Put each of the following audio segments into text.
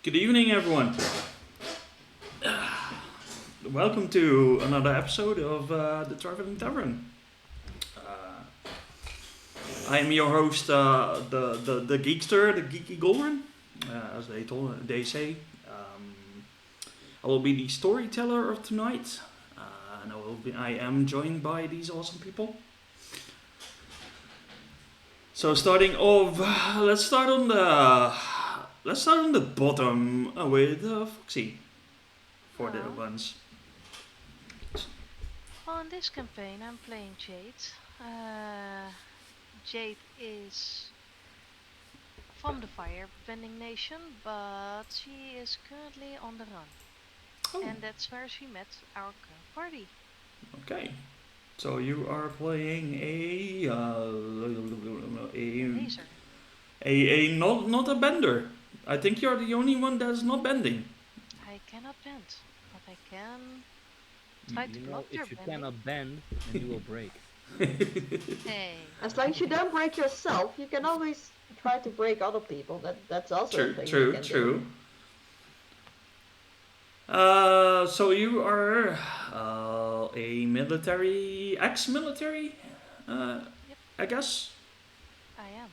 Good evening, everyone. Welcome to another episode of the Traveling Tavern. Uh, I am your host, the Geekster, the Geeky Goldrun, as they say. I will be the storyteller of tonight, and I am joined by these awesome people. So starting off, let's start on the bottom with Foxy for the Well, ones. on this campaign, I'm playing Jade. Uh, Jade is from the Firebending Nation, but she is currently on the run, Oh, and that's where she met our current party. okay. So you are playing A laser. a not a bender. I think you're the only one that's not bending. I cannot bend, but I can You, try you to know, block your if you bending. cannot bend, then you will break. Hey, As long as you don't break yourself, you can always try to break other people. That's also a True, thing you true, can do. true. So you are a military, ex-military, uh, yep, I guess. I am.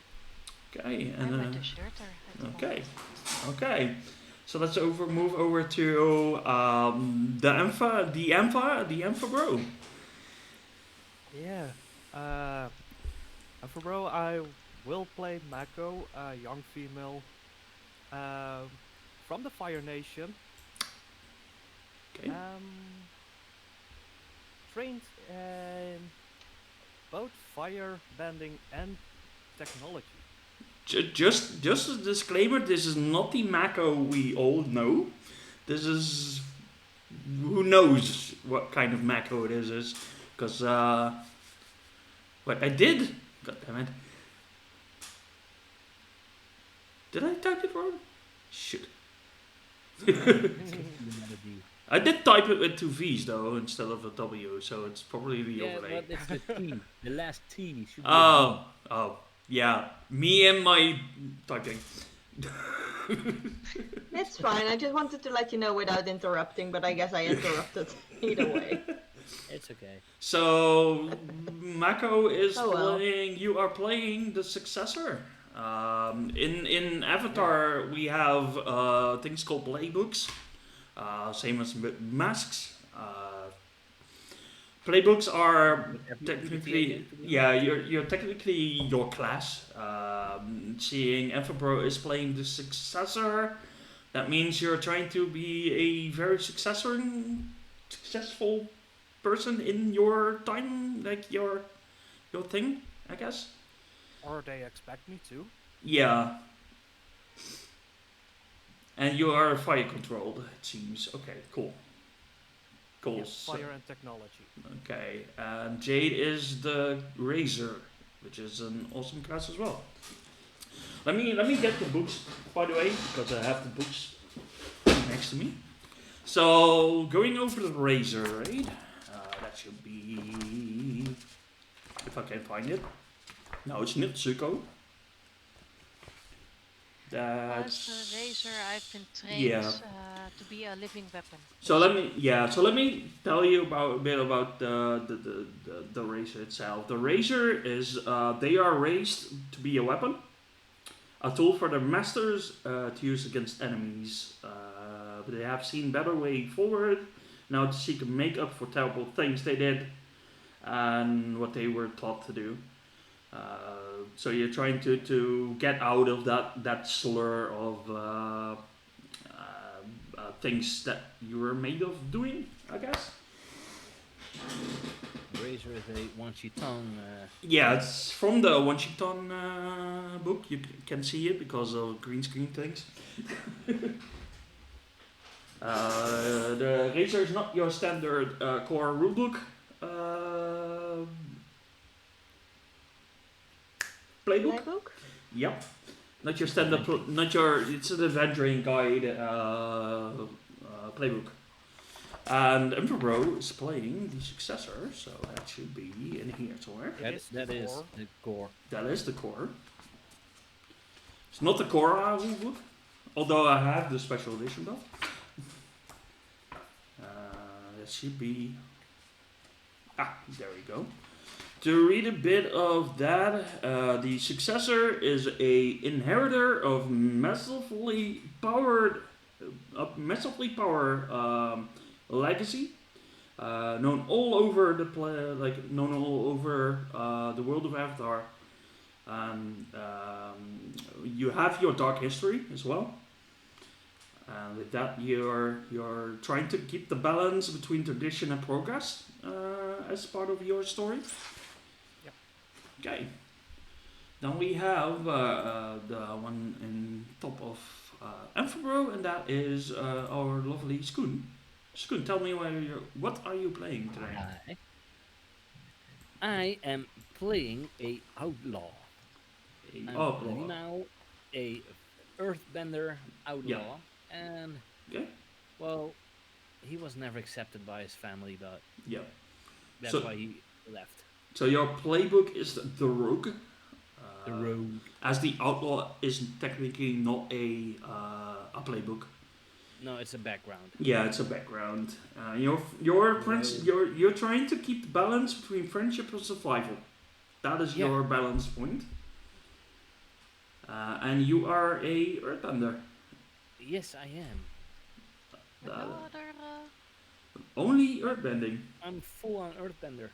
Okay, I'm a and deserter at the okay, moment. okay. So let's move over to the Ampha bro. Yeah. Uh, for bro, I will play Mako, a young female, um, from the Fire Nation. Okay. Trained in both fire bending and technology. Just a disclaimer: this is not the Mako we all know. This is who knows what kind of Mako it is, because what I did. God damn it! Did I type it wrong? Shit. Humanity. I did type it with two V's though instead of a W, so it's probably the Yeah, overlay. but it's the T. The last T should be Oh, yeah. Me and my typing. It's fine. I just wanted to let you know without interrupting, but I guess I interrupted either way. It's okay. So Mako is Oh, well. playing. You are playing the successor. In Avatar, we have things called playbooks, same as masks. Playbooks are technically, yeah, you're technically your class. Seeing Everbro is playing the successor, that means you're trying to be a very successful person in your time, like your thing, I guess. Or they expect me to. Yeah. And you are fire controlled, it seems. Okay, cool. Cool. Yes, So- fire and technology. okay, and Jade is the Razor, which is an awesome class as well. Let me get the books, by the way, because I have the books next to me. So going over the Razor, right? That should be, if I can find it. No, it's Nitsuko. As That's a razor, I've been trained yeah. to be a living weapon. So let me tell you a bit about the razor itself. The razor is they are raised to be a weapon, a tool for their masters to use against enemies. But they have seen better way forward now to seek a make up for terrible things they did and what they were taught to do. So you're trying to get out of that slur of things that you were made of doing, I guess. Razor is a Wanchiton. Yeah, it's from the Washington book. You can see it because of green screen things. The Razor is not your standard core rulebook playbook. Playbook? Yep. Not your standard, not your. It's an adventuring guide playbook. And Emperor is playing the successor, so that should be in here somewhere. It is That is core. the core. That is the core. It's not the core rulebook. Although I have the special edition though. That should be. There we go. To read a bit of that, the successor is a inheritor of massively powered legacy, known all over the world of Avatar. You have your dark history as well. And with that, you're trying to keep the balance between tradition and progress as part of your story. Yep. Okay. Then we have the one in top of Amphibro, and that is our lovely Skoon. Skoon, tell me what are you playing today? I am playing a outlaw. I'm now a earthbender outlaw, and Okay. well, he was never accepted by his family, but Yeah. that's So- why he left. So your playbook is the rogue. The rogue. As the outlaw is technically not a playbook. No, it's a background. Yeah, it's a background. You're trying to keep the balance between friendship and survival. That is Yeah. your balance point. And you are a earthbender. Yes, I am. Another. Only earthbending. I'm full on earthbender.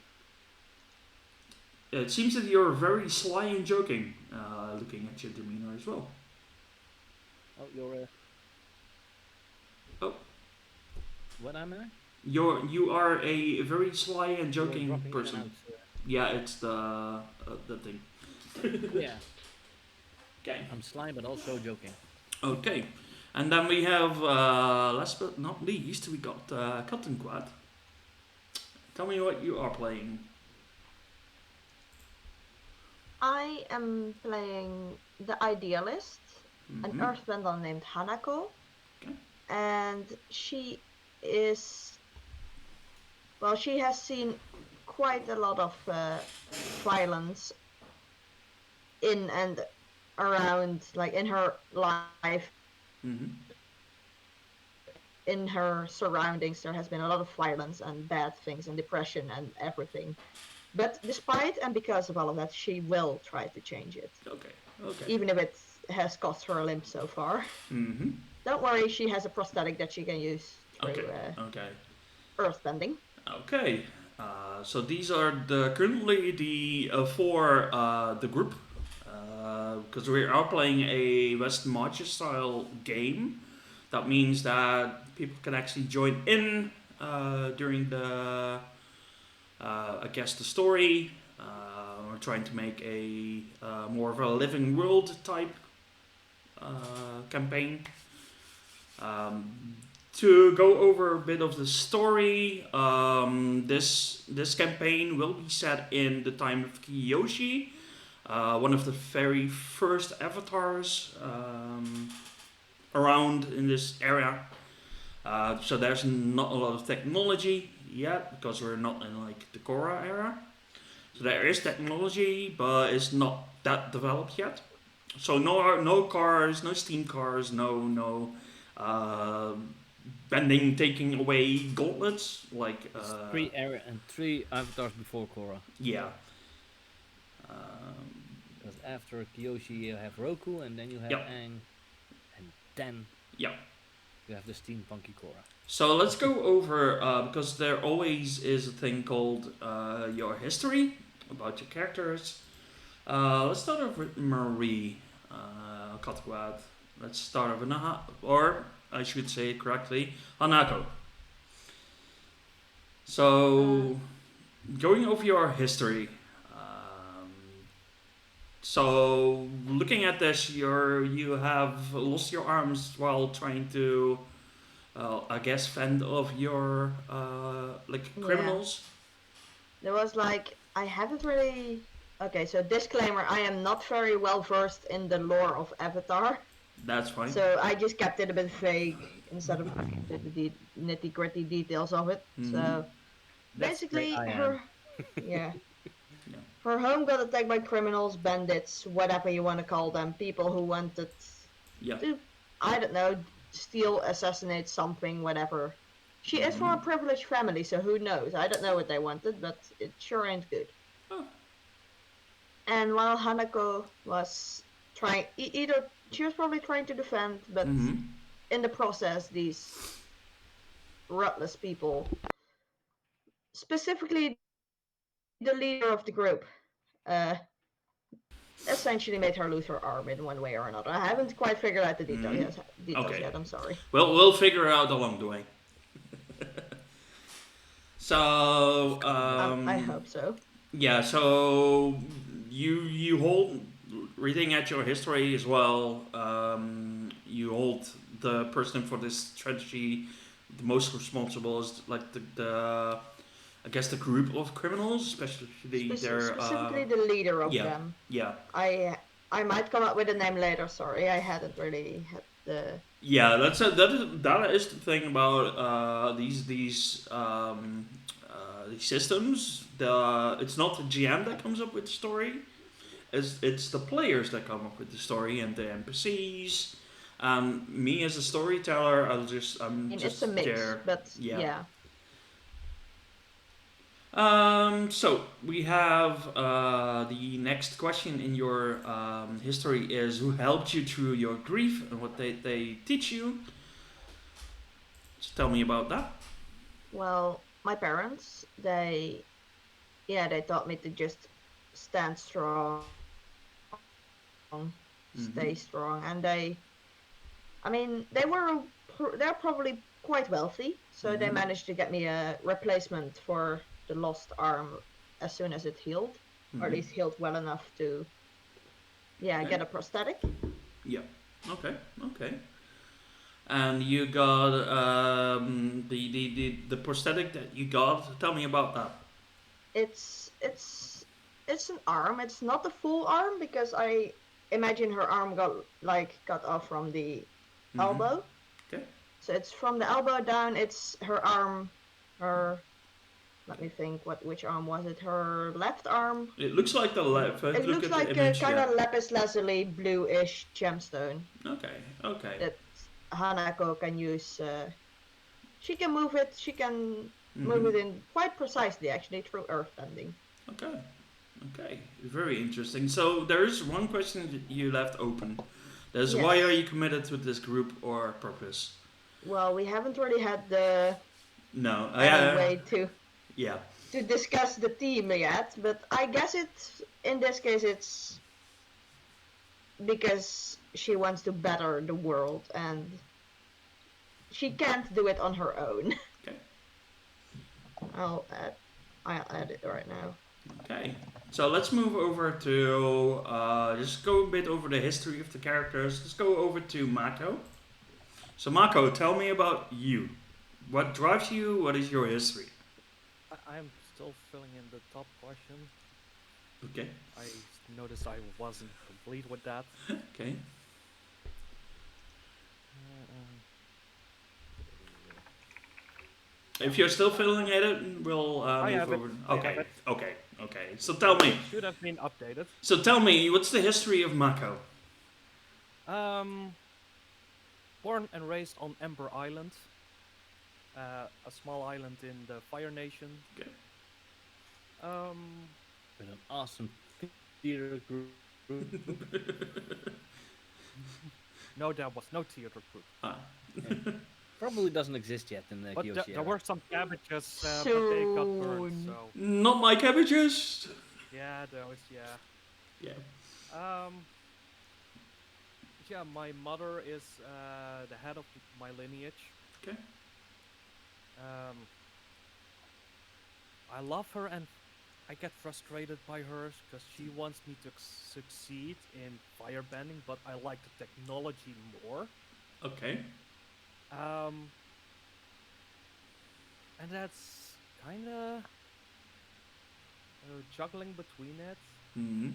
It seems that you're very sly and joking, looking at your demeanor as well. Oh, you're a. Oh. What am I? You are a very sly and You're joking dropping in and person. out, Yeah, it's the thing. yeah, Okay. I'm sly but also joking. Okay. And then we have, last but not least, we got Cotton Quad. Tell me what you are playing. I am playing the Idealist, an Mhm. earthbender named Hanako. Okay. And she is. Well, she has seen quite a lot of violence in and around, like in her life, Mhm. in her surroundings. There has been a lot of violence and bad things and depression and everything. But despite and because of all of that, she will try to change it, Okay. Okay. even if it has cost her a limb so far. Mhm. Don't worry, she has a prosthetic that she can use through Okay. Okay. earthbending. Okay. So these are currently the for the group, because we are playing a West Marcher style game. That means that people can actually join in during the I guess the story. We're trying to make a more of a living world type campaign. To go over a bit of the story, this campaign will be set in the time of Kiyoshi, one of the very first avatars around in this area. So there's not a lot of technology yet because we're not in like the Korra era. So there is technology, but it's not that developed yet. So no cars, no steam cars, no bending, taking away gauntlets like It's three avatars before Korra. yeah. Because after Kyoshi you have Roku, and then you have Yep. Aang, and then Yeah. you have the steampunky Korra. So let's go over because there always is a thing called your history about your characters. Let's start off with Marie Katwad. Let's start off with or I should say it correctly, Hanako. So going over your history. So looking at this, you have lost your arms while trying to. I guess fend off your like Yeah. criminals. There was like, I haven't really. Okay, so disclaimer, I am not very well versed in the lore of Avatar, That's fine. so I just kept it a bit vague instead of the nitty gritty details of it. Mhm. So That's basically, where I am. her. Yeah. Yeah. Her home got attacked by criminals, bandits, whatever you want to call them, people who wanted Yeah. to I don't know, steal, assassinate something, whatever. She is from a privileged family, so who knows? I don't know what they wanted, but it sure ain't good. Oh. And while Hanako was trying, either she was probably trying to defend, but in the process, these ruthless people, specifically the leader of the group, essentially made her lose her arm in one way or another. I haven't quite figured out the details Okay. yet. I'm sorry. Well, we'll figure it out along the way. So, I hope so. yeah. So you hold reading at your history as well. You hold the person for this tragedy the most responsible is like the I guess the group of criminals, especially their Specifically the leader of yeah, them. yeah. I might come up with a name later. Sorry, I hadn't really had the. Yeah, that is the thing about these systems. It's not the GM that comes up with the story. It's the players that come up with the story and the NPCs. Me as a storyteller, I'm just It's a mix, there. but yeah. So we have the next question in your history is who helped you through your grief and what they teach you. So tell me about that. Well, my parents, they taught me to just stand strong, stay strong, and I mean, they're probably quite wealthy, so they managed to get me a replacement for the lost arm as soon as it healed, or at least healed well enough to, get a prosthetic. Yeah. Okay. Okay. And you got the prosthetic that you got. Tell me about that. It's an arm. It's not a full arm because I imagine her arm got cut off from the elbow. Okay. So it's from the elbow down. It's her arm. Let me think. Which arm was it? Her left arm. It looks like the left. It Look looks at like the image. a kind of lapis lazuli bluish gemstone Okay. Okay. that Hanako can use. She can move it. She can move it in quite precisely, actually, through earthbending. Okay. Okay. Very interesting. So there is one question that you left open. That's Yes. why are you committed to this group or purpose? Well, we haven't really had the No. any way Yeah. to discuss the theme yet, but I guess in this case it's because she wants to better the world and she can't do it on her own. Okay. I'll add it right now. Okay. So let's move over to just go a bit over the history of the characters. Let's go over to Mako. So Mako, tell me about you. What drives you? What is your history? I'm still filling in the top question. Okay. I noticed I wasn't complete with that. Okay. If you're still filling it in, we'll move over. Okay. Okay. Okay. So tell me. Should have been updated. So tell me, what's the history of Mako? Born and raised on Ember Island, a small island in the Fire Nation. Okay. With an awesome theater group. No, there was no theater group. Yeah. Probably doesn't exist yet in the But Kyoshi there were some cabbages, but they got burned, so... Not my cabbages. Yeah, those, yeah. Yeah. Yeah, my mother is the head of my lineage. Okay. I love her and I get frustrated by her because she wants me to succeed in firebending, but I like the technology more. Okay. And that's kinda juggling between it. Mm-hmm.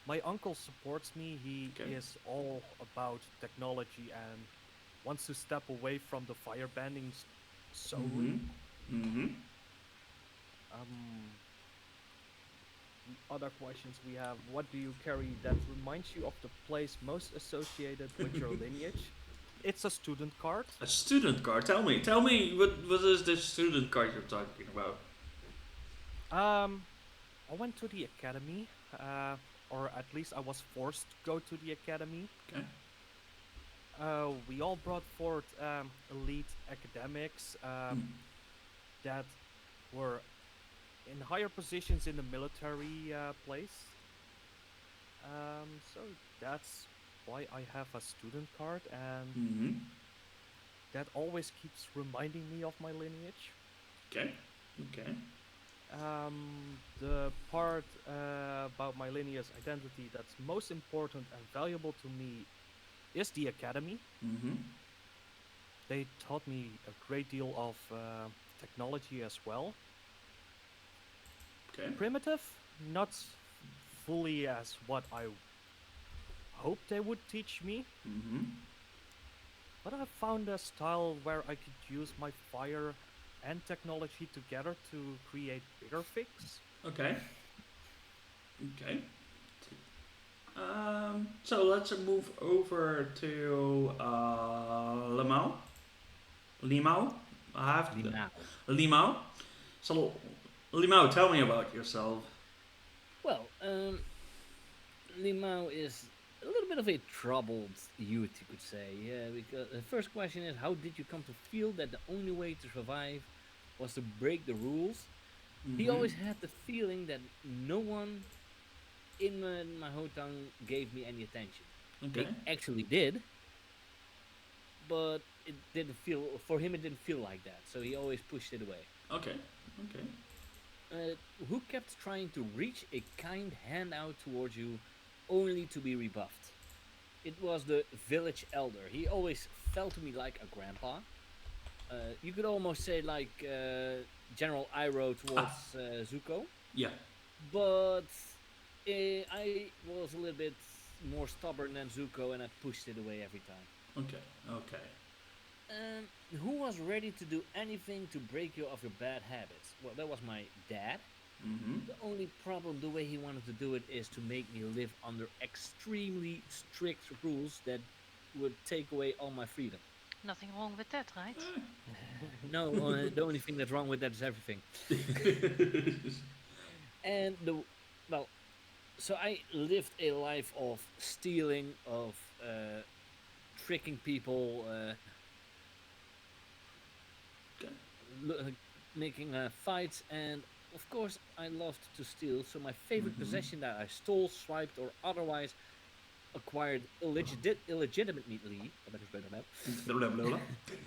My uncle supports me. He is all about technology and wants to step away from the firebending solely. Mm-hmm. the other questions we have. What do you carry that reminds you of the place most associated with your lineage? It's a student card. A student card. Tell me, what is this student card you're talking about? Um, I went to the academy, or at least I was forced to go to the academy. Okay. We all brought forth elite academics Mm. that were in higher positions in the military place. So that's why I have a student card, and Mm-hmm. that always keeps reminding me of my lineage. Okay. Okay. The part about my lineage identity that's most important and valuable to me is the academy. Mm-hmm. They taught me a great deal of technology as well. Okay. Primitive, not fully as what I hoped they would teach me, Mm-hmm. but I found a style where I could use my fire and technology together to create bigger things. Okay. Okay. So let's move over to Limau. Limau. I have to, Now. Limau. So Limau, tell me about yourself. Well, Limao is a little bit of a troubled youth, you could say. Yeah, because the first question is, how did you come to feel that the only way to survive was to break the rules? He Mhm. always had the feeling that no one in my hometown gave me any attention. Okay. They actually did, but it didn't feel for him. It didn't feel like that, so he always pushed it away. Okay. Okay. Who kept trying to reach a kind hand out towards you, only to be rebuffed. It was the village elder. He always felt to me like a grandpa. You could almost say like General Iroh towards Zuko, Yeah. but I was a little bit more stubborn than Zuko, and I pushed it away every time. Okay. Okay. Who was ready to do anything to break you of your bad habits? Well, that was my dad. Mm-hmm. The only problem, the way he wanted to do it, is to make me live under extremely strict rules that would take away all my freedom. Nothing wrong with that, right? No, the only thing that's wrong with that is everything. And well, so I lived a life of stealing, of tricking people, Okay. making fights, and of course I loved to steal. So my favorite Mhm. possession that I stole, swiped, or otherwise acquired illegitimately Blah, blah, blah.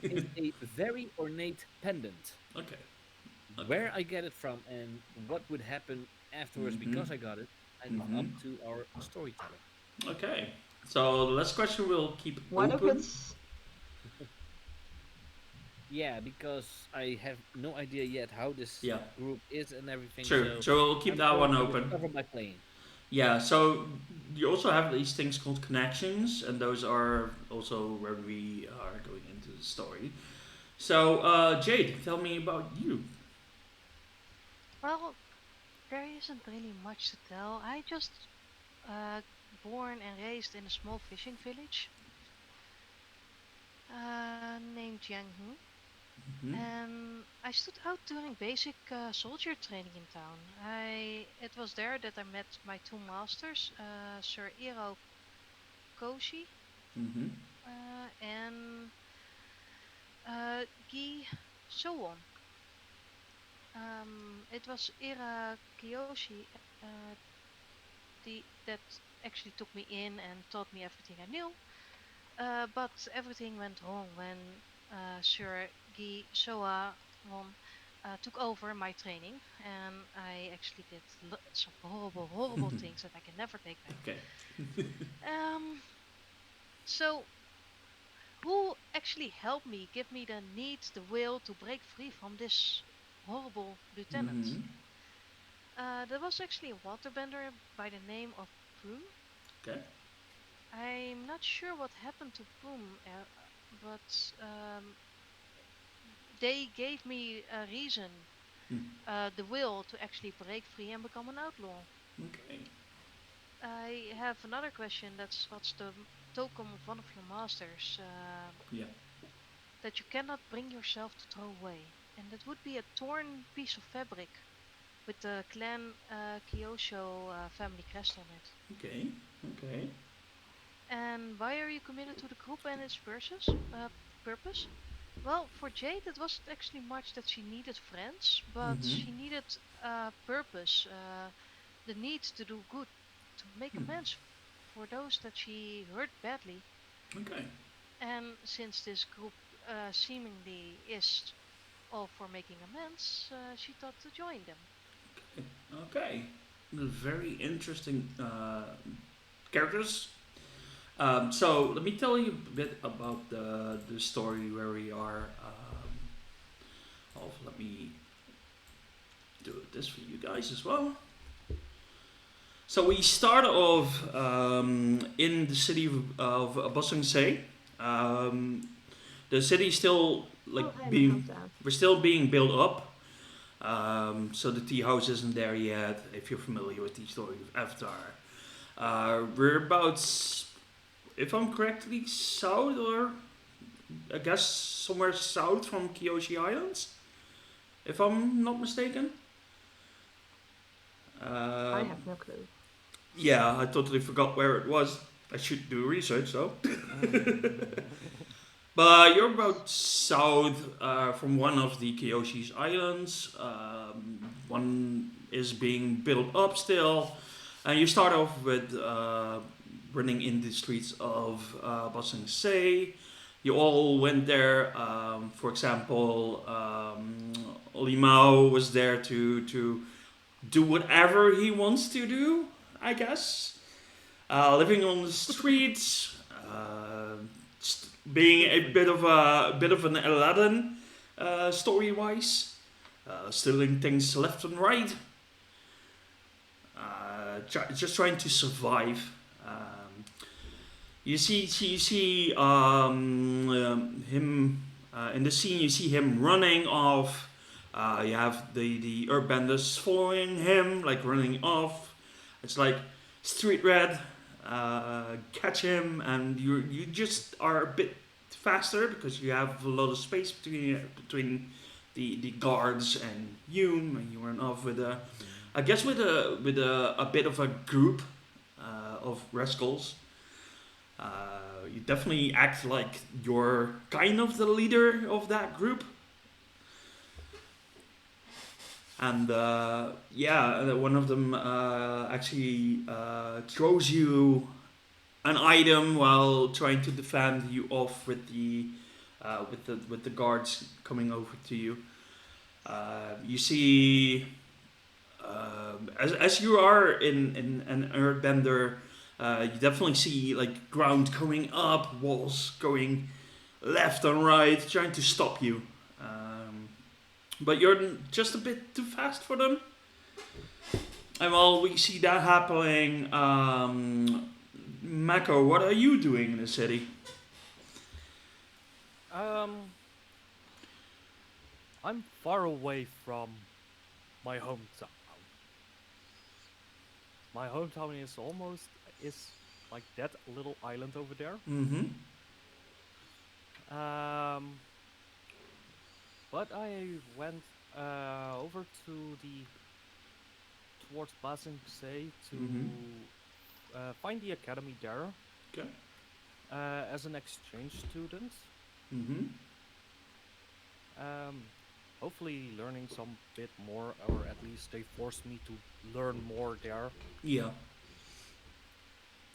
is a very ornate pendant. Okay. Okay. Where I get it from and what would happen afterwards Mhm. because I got it, I leave Mhm. up to our storyteller. Okay. So the last question we'll keep One of open. its Yeah, because I have no idea yet how this Yeah. group is and everything. Sure. So So we'll keep I'm that going one to open. discover by playing. Yeah. So you also have these things called connections, and those are also where we are going into the story. So Jade, tell me about you. Well, there isn't really much to tell. I just uh, born and raised in a small fishing village named Jianghu. Mhm. And I stood out during basic soldier training in town. It was there that I met my two masters, Sir Iro Koshi Mhm. and Guy Sowon. It was Ira Kiyoshi that actually took me in and taught me everything I knew. But everything went wrong when Sir Guy Soa won, took over my training, and I actually did some horrible, horrible things that I can never take back. Okay. Um, so who actually helped me, give me the need, the will to break free from this horrible lieutenant? Mhm. There was actually a waterbender by the name of Poom. Okay. I'm not sure what happened to Poom, but they gave me a reason, Mm. the will to actually break free and become an outlaw. Okay. I have another question. That's what's the token of one of your masters Yeah. that you cannot bring yourself to throw away, and that would be a torn piece of fabric with the clan Kyosho family crest on it. Okay. Okay. And why are you committed to the group and its purpose? Well, for Jade, it wasn't actually much that she needed friends, but Mm-hmm. she needed purpose, the need to do good, to make amends for those that she hurt badly. Okay. And since this group seemingly is all for making amends, she thought to join them. Okay. Very interesting characters. So let me tell you a bit about the story where we are. Let me do this for you guys as well. So we start off in the city of Bossing-Se. The city is still like Oh, I have a being countdown. we're still being built up. So the tea house isn't there yet. If you're familiar with the story of Avatar, we're about, if I'm correctly, south or I guess somewhere south from Kyoshi Islands, if I'm not mistaken. I Um, have no clue. yeah, I totally forgot where it was. I should do research though. But you're about south from one of the Kyoshi's islands. One is being built up still. And you start off with running in the streets of Bossing-Se. You all went there. For example, Limao was there to do whatever he wants to do, I guess. Living on the streets, being a bit of an Aladdin, story wise, stealing things left and right, just trying to survive. You see him in the scene. You see him running off. You have the Earthbenders following him, like running off. It's like street red. Catch him, and you just are a bit faster because you have a lot of space between the guards and you run off with I guess with a bit of a group of rascals. You definitely act like you're kind of the leader of that group. And one of them actually throws you an item while trying to defend you off with the guards coming over to you. You see, as you are in an earthbender, you definitely see like ground coming up, walls going left and right, trying to stop you. But you're just a bit too fast for them. And while we see that happening, Mako, what are you doing in the city? I'm far away from my hometown. My hometown is like that little island over there. Mm-hmm. But I went over towards Basing-Se to find the academy there Okay. as an exchange student. Mm-hmm. Hopefully learning some bit more, or at least they forced me to learn more there. Yeah.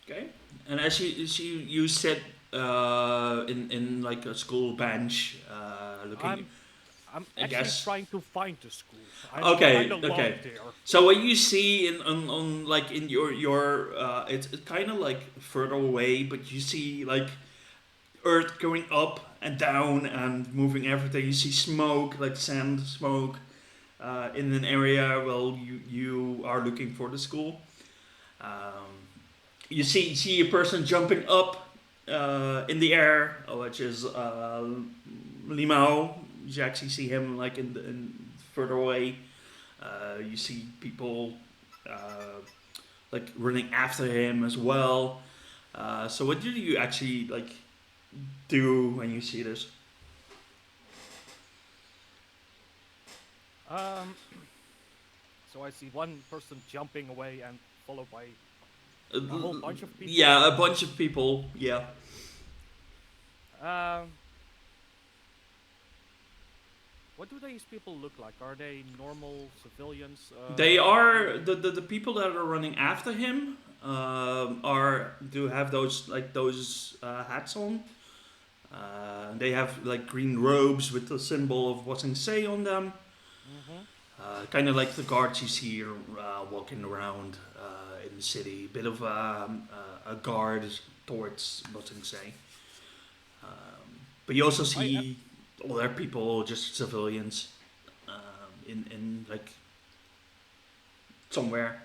Okay. And as you sit in like a school bench, looking. I'm I actually guess. trying to find the school. I'm Okay, kind of okay. lost there. So what you see on like in your it's kind of like further away, but you see like earth going up and down and moving everything. You see smoke, like sand smoke, in an area while you are looking for the school. You see a person jumping up in the air, which is Limao. You actually see him like in further away. You see people like running after him as well. So what do you actually like do when you see this? Um, so I see one person jumping away and followed by A a whole bunch of people. Yeah, a bunch of people. Yeah. Um, what do these people look like? Are they normal civilians? They are the people that are running after him. Are do have those hats on. They have like green robes with the symbol of Watson Say on them. Mm-hmm. Kind of like the guards you see walking around in the city. Bit of a guard towards Watson Say. But you also see other people, just civilians, in like somewhere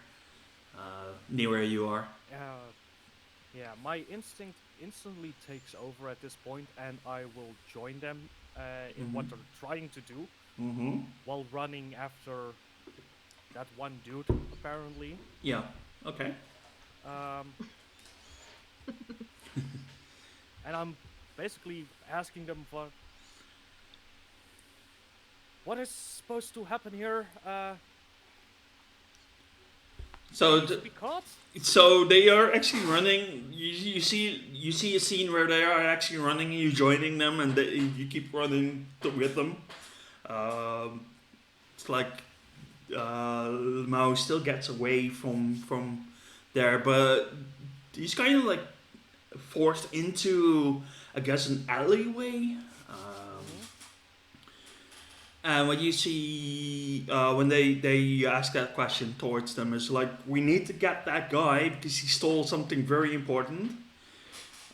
near where you are. Yeah, my instinct instantly takes over at this point, and I will join them in what Mhm. they're trying to do Mm-hmm. while running after that one dude, apparently. Yeah. Okay. Um, and I'm basically asking them for what is supposed to happen here. So To be caught? so they are actually running. You see a scene where they are actually running, and you joining them, and you keep running with them. It's like Mao still gets away from there, but he's kind of like forced into, I guess, an alleyway. And what you see when they ask that question towards them is like, we need to get that guy because he stole something very important.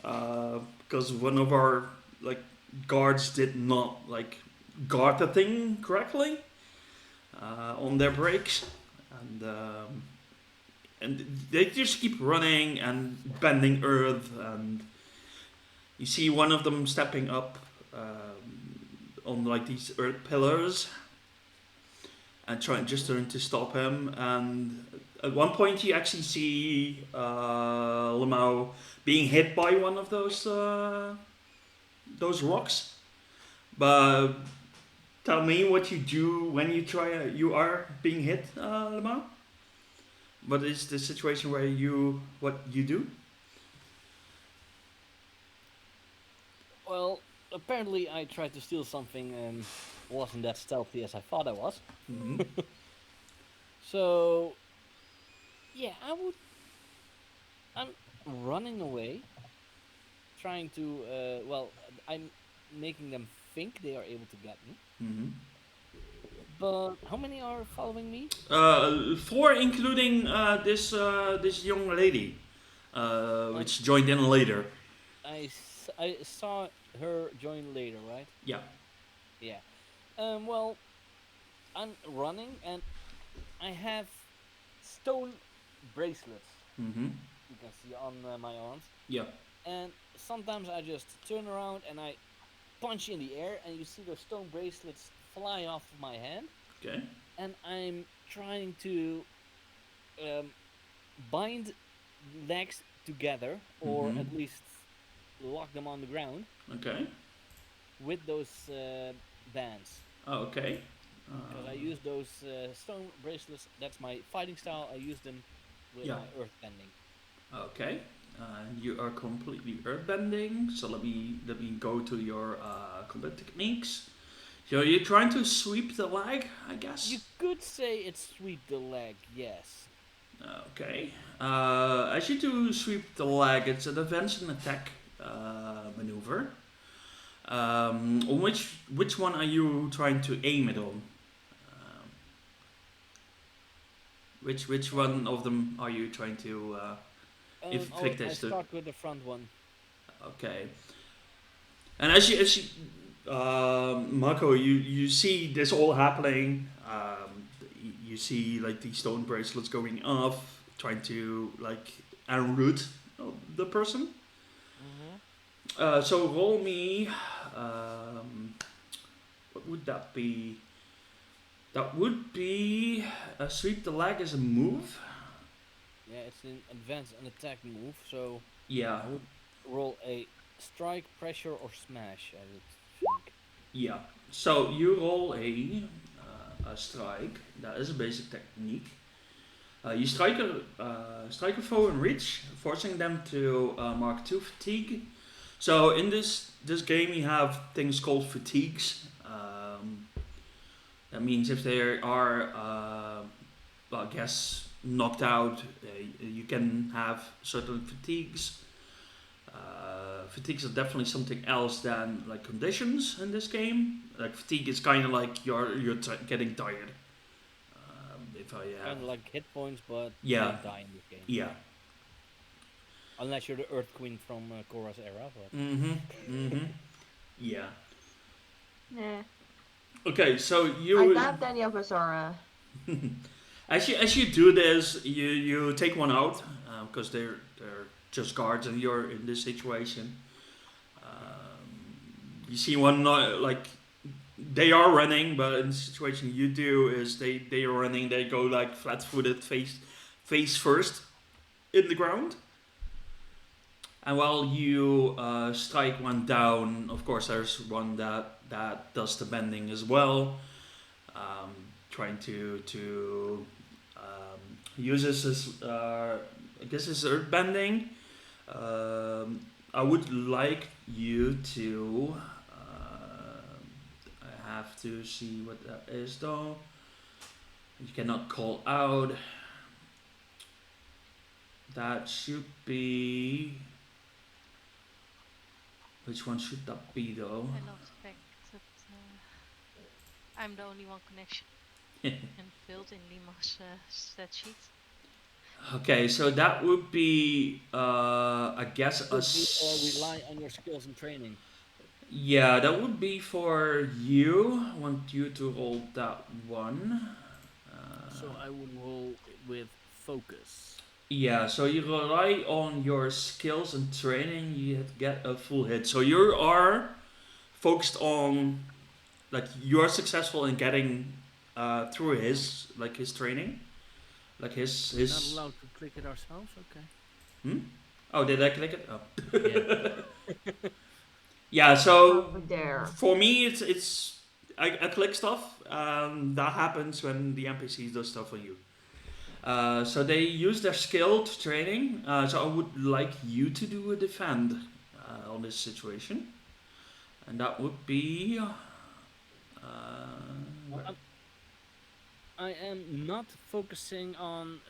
Because one of our like guards did not like guard the thing correctly on their breaks, and they just keep running and bending earth, and you see one of them stepping up on like these earth pillars and trying to stop him. And at one point you actually see Lamau being hit by one of those rocks. But tell me what you do when you are being hit, Lamau. What is the situation where what you do? Well, apparently I tried to steal something and wasn't that stealthy as I thought I was. Mm-hmm. So, yeah, I'm running away, trying to, I'm making them think they are able to get me. Mm-hmm. But how many are following me? 4, including this young lady, which joined in later. I saw her join later, right? Yeah. Yeah. Well, I'm running and I have stone bracelets. Mm-hmm. You can see on my arms. Yeah. And sometimes I just turn around and I punch in the air, and you see those stone bracelets fly off of my hand. Okay. And I'm trying to bind legs together, or Mhm. at least lock them on the ground Okay. with those bands. Oh, okay. Because I use those stone bracelets. That's my fighting style. I use them with Yeah. my earth bending. Okay. You are completely earthbending. So let me go to your combat techniques. So you're trying to sweep the leg, I guess. You could say it's sweep the leg, yes. Okay. As you do sweep the leg, it's an advance and attack maneuver. On which one are you trying to aim it on? Which one of them are you trying to? Inflict I this to- start with the front one. Okay. And as you Marco, you see this all happening. You see like these stone bracelets going off, trying to like unroot the person. So roll me. What would that be? That would be sweep the leg as a move. Yeah, it's an advance and attack move, so Yeah, I would roll a strike, pressure, or smash, I would think. yeah. So you roll a strike. That is a basic technique. You strike a foe in reach, forcing them to mark 2 fatigue. So in this game, you have things called fatigues. That means if they are, well, I guess, knocked out, you can have certain fatigues. Fatigues are definitely something else than like conditions in this game. Like fatigue is kind of like you're getting tired. If I have, Kind of like hit points, but you yeah, don't die in this game. yeah. Unless you're the Earth Queen from Korra's era, but Mhm. Mhm. Yeah. Nah. Okay, so I you doubt any of us are. as you do this, you take one out because they're just guards and you're in this situation. You see one like they are running, but in the situation you do is they are running. They go like flat-footed, face first in the ground. And while you strike one down, of course, there's one that does the bending as well, trying to uses his I guess his earth bending. I would like you to. I have to see what that is though. You cannot call out. That should be. Which one should that be though? I love the fact that I'm the only one connection and filled in Lima's stat sheet. Okay, so that would be, I guess, a. could be or rely on your skills and training. Yeah, that would be for you. I want you to roll that one. So I would roll with focus. Yeah, so you rely on your skills and training. You get a full hit. So you are focused on, like, you are successful in getting through his training, like his We're not his. allowed to click it ourselves. Okay. Hmm? Oh, did I click it? Oh. Yeah. Yeah, so Over there. for me, it's I click stuff. That happens when the NPCs does stuff on you. So they use their skill to training. So I would like you to do a defend on this situation, and that would be. Well, I am not focusing on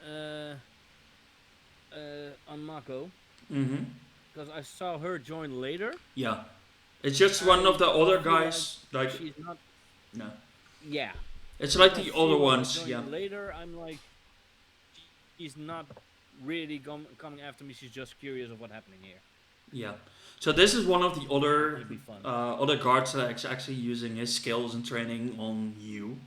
Mako Mm-hmm. because I saw her join later. Yeah, it's just one of the other feel like guys. Like She's not. no, Yeah. it's like I the feel other her ones. join Yeah, Later, I'm like, she's not really coming after me. She's just curious of what's happening here. yeah. So this is one of the other It'd be fun. other guards that are actually using his skills and training on you.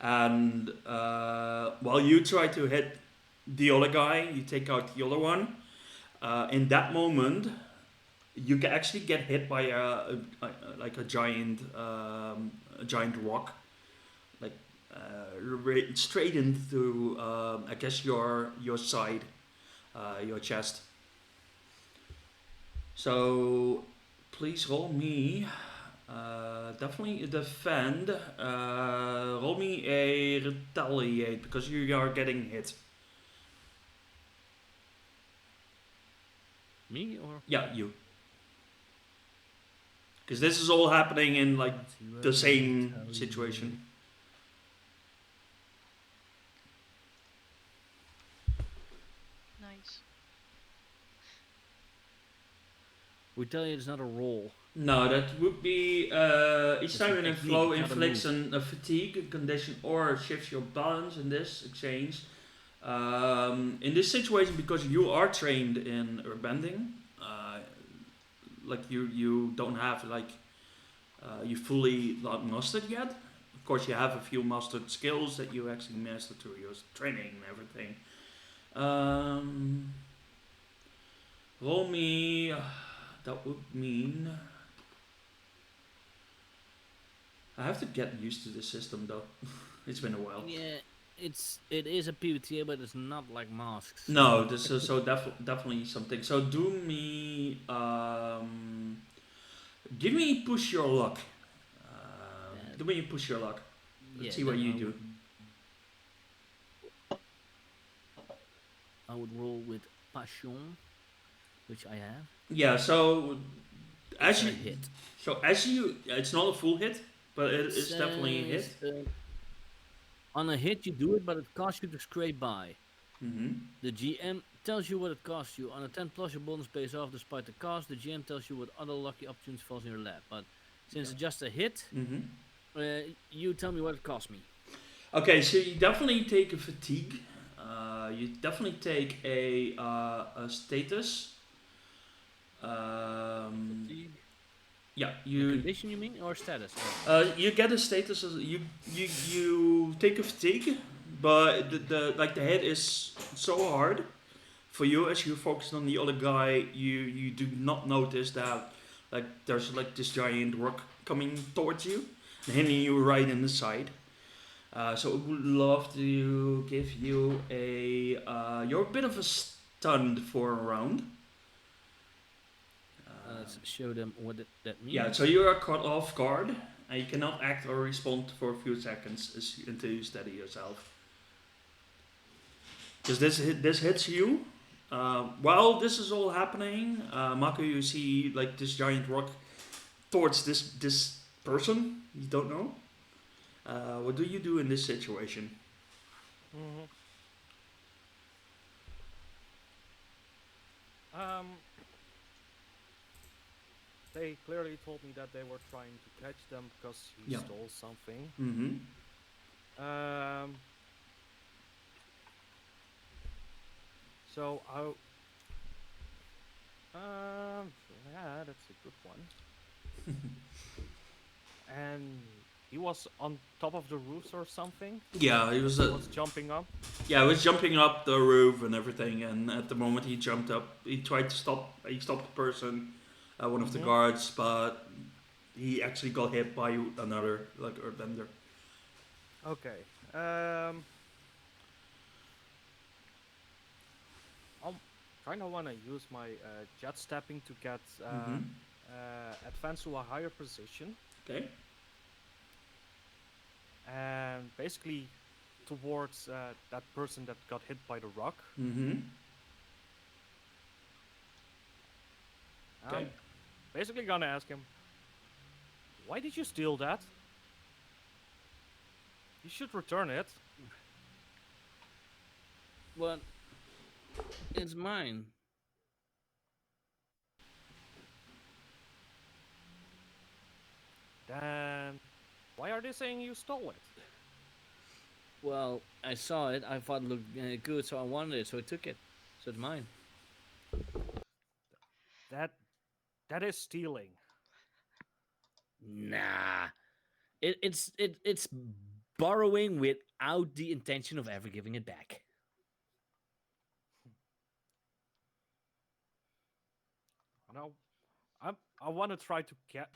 And while you try to hit the other guy, you take out the other one. In that moment, you can actually get hit by like a giant rock, like straight into I guess your side, your chest. So please roll me. Definitely defend. Roll me a retaliate because you are getting hit. Me or Yeah, you. Because this is all happening in like the same situation. Nice. retaliate is not a roll. No, that would be each It's time a an technique, inflow it's not a inflicts move. a fatigue condition or shifts your balance in this exchange. In this situation, because you are trained in bending, like you don't have like you fully not mastered yet. Of course, you have a few mastered skills that you actually mastered through your training and everything. Roll me. That would mean I have to get used to the system though. It's been a while. Yeah, it is a PBTA, but it's not like masks. No, this is so definitely something. So do me, give me push your luck. That, Do me push your luck. yeah, Let's see what then you do. I would roll with passion, which I have. Yeah. So as It's a you, hit. it's not a full hit, but it It is definitely a hit. says, on a hit you do it, but it costs you to scrape by. Mm-hmm. The GM tells you what it costs you. On a 10 plus, your bonus pays off despite the cost. The GM tells you what other lucky opportunities falls in your lap. But since it's just a hit, Mm-hmm. you tell me what it cost me. Okay, so you definitely take a fatigue. You definitely take a status. Fatigue. Yeah, The you condition you mean, or status? Oh. you get a status. You take a fatigue, but the hit is so hard for you as you focus on the other guy. You do not notice that like there's like this giant rock coming towards you, and hitting you right in the side. So I would love to give you a. You're a bit of a stunned for a round. Let's show them what that means. Yeah, so you are caught off guard, and you cannot act or respond for a few seconds until you steady yourself. Because this hits you. While this is all happening, Mako, you see like this giant rock towards this person you don't know. What do you do in this situation? Mhm. Um, they clearly told me that they were trying to catch them because he Yeah. stole something. Mm-hmm. Um, so I, yeah, that's a good one. And he was on top of the roofs or something. Yeah, he was. He was jumping up. Yeah, he was jumping up the roof and everything. And at the moment he jumped up, he tried to stop. He stopped the person, one of the Mhm. guards, but he actually got hit by another like earthbender. Okay. I kind of want to use my jet stepping to get Mm-hmm. advance to a higher position, Okay. and basically towards that person that got hit by the rock. Mm-hmm. Okay. I'm basically gonna ask him, "Why did you steal that? You should return it." But it's mine. Then why are they saying you stole it? Well, I saw it. I thought it looked good, so I wanted it, so I took it. So it's mine. That that is stealing. Nah. It's borrowing without the intention of ever giving it back. Now, I want to try to get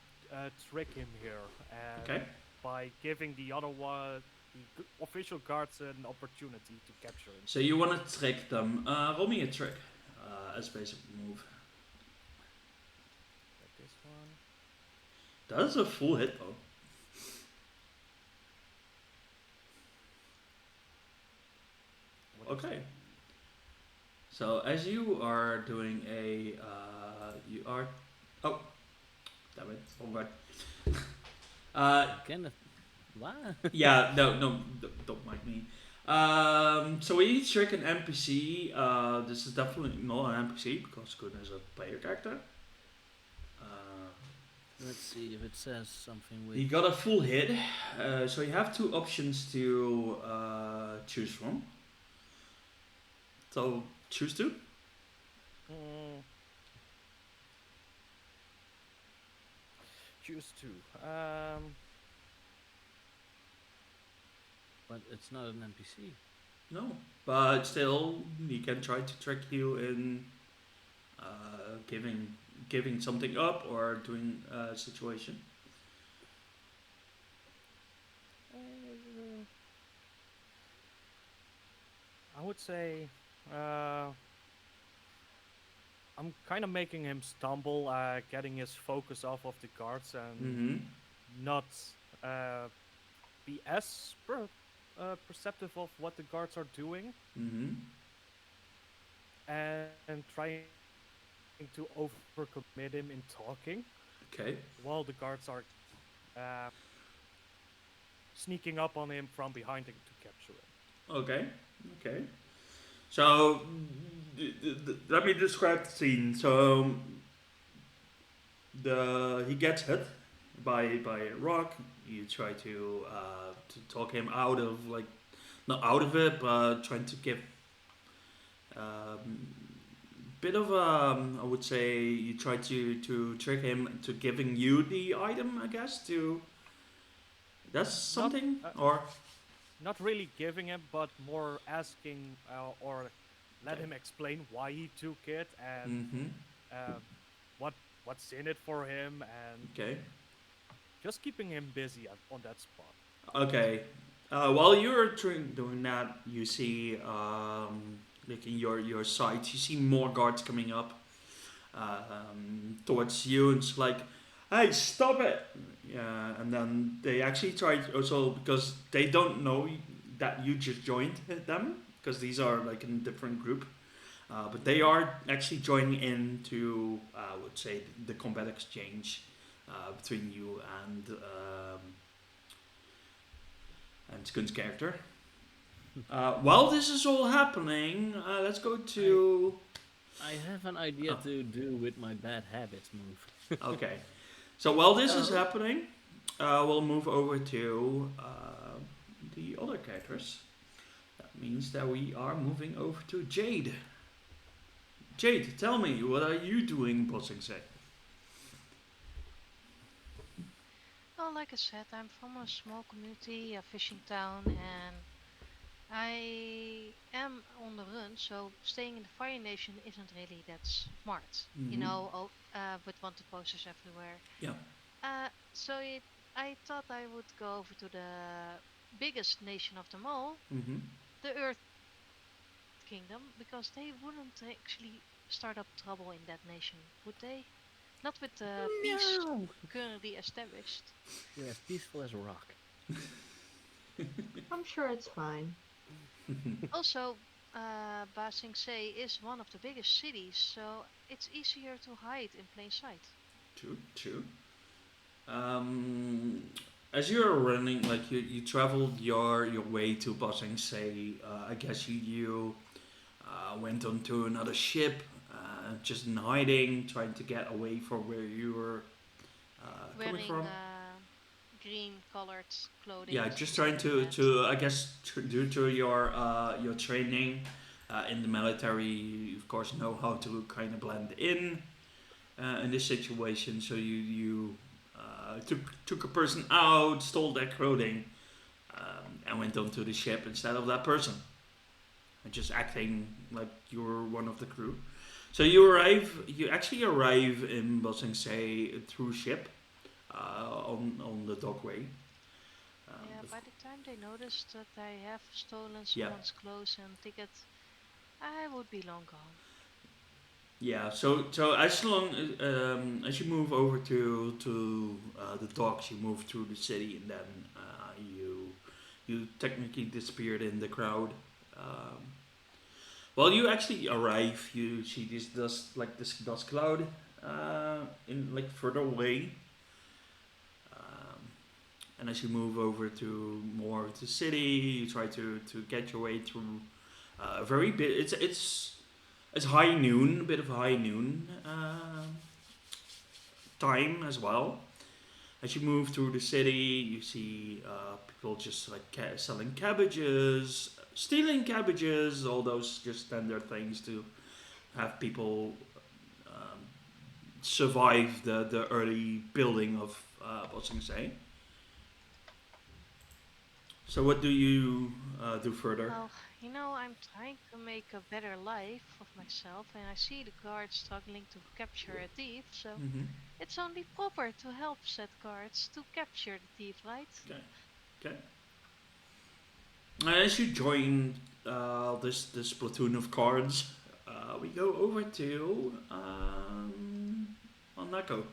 trick him here, and Okay. by giving the other one, the official guards, an opportunity to capture him. So you want to trick them? Roll me a trick as basic move. Like this one. That is a full hit though. What is Okay. it? So as you are doing you are, oh, damn it, oh god. Kenneth. What? Yeah, no, don't mind me. So when you trick an NPC, this is definitely not an NPC because Kun is a player character. Let's see if it says something with. He got a full hit, so you have two options to choose from. So choose two. Mm. Choose two. But it's not an NPC. No, but still, he can try to trick you in giving something up or doing a situation. would say uh, I'm kind of making him stumble, getting his focus off of the guards and Mm-hmm. not uh, be as perceptive of what the guards are doing, Mm-hmm. and trying to overcommit him in talking Okay. while the guards are uh, sneaking up on him from behind him to capture him. Okay. Okay. So, let me describe the scene. So, the he gets hit by a rock. You try to talk him out of, like, not out of it, but trying to give bit of I would say you try to trick him to giving you the item. I guess to that's Not something uh, or not really giving him, but more asking or let okay. him explain why he took it and Mm-hmm. uh, what what's in it for him, and Okay. just keeping him busy on that spot. Okay. While you're doing that, you see, like in your sight, you see more guards coming up towards you, and it's like, "Hey, stop it!" Yeah, and then they actually try also because they don't know that you just joined them because these are like in a different group, but they are actually joining in to, I would say, the combat exchange between you and Skun's character. While this is all happening, let's go I to. I have an idea Oh, to do with my bad habits move. okay. So while this is Oh. happening, we'll move over to the other characters. That means that we are moving over to Jade. Jade, tell me, what are you doing, Bossing Say? Well, like I said, I'm from a small community, a fishing town, and I am on the run, so staying in the Fire Nation isn't really that smart. You Mm-hmm. know, with wanted posters everywhere. Yeah. So I thought I would go over to the biggest nation of them all, Mm-hmm. the Earth Kingdom, because they wouldn't actually start up trouble in that nation, would they? Not with the peace No. currently established. You're as peaceful as a rock. I'm sure it's fine. Also, Ba Sing Se is one of the biggest cities, so it's easier to hide in plain sight. True. True. Um, as you're running, like you traveled your way to Bossing Say, I guess you went onto another ship, just in hiding, trying to get away from where you were coming Wearing from. green colored clothing Yeah, to just trying simulate to that. I guess due to your training in the military, you of course know how to kind of blend in this situation. So you took a person out, stole their clothing, and went onto the ship instead of that person, and just acting like you were one of the crew. So you actually arrive in Bossing Say through ship on the dockway. Yeah, by the time they notice that I have stolen Yeah, someone's clothes and ticket, I would be long gone. yeah. So as long as you move over to the docks, you move through the city, and then you technically disappeared in the crowd. Um, well, you actually arrive. You see this dust cloud in like further away. Um, and as you move over to more of the city, you try to get your way through a very bit. It's high noon, a bit of high noon time as well. As you move through the city, you see people just like selling cabbages, stealing cabbages, all those just standard things to have people um, survive the early building of Bossing Say. So what do you do further? Well, I'm trying to make a better life of myself, and I see the guards struggling to capture a thief, so Mm-hmm. it's only proper to help said guards to capture the thief, right? Okay. Okay. As you join this platoon of cards, we go over to Onako.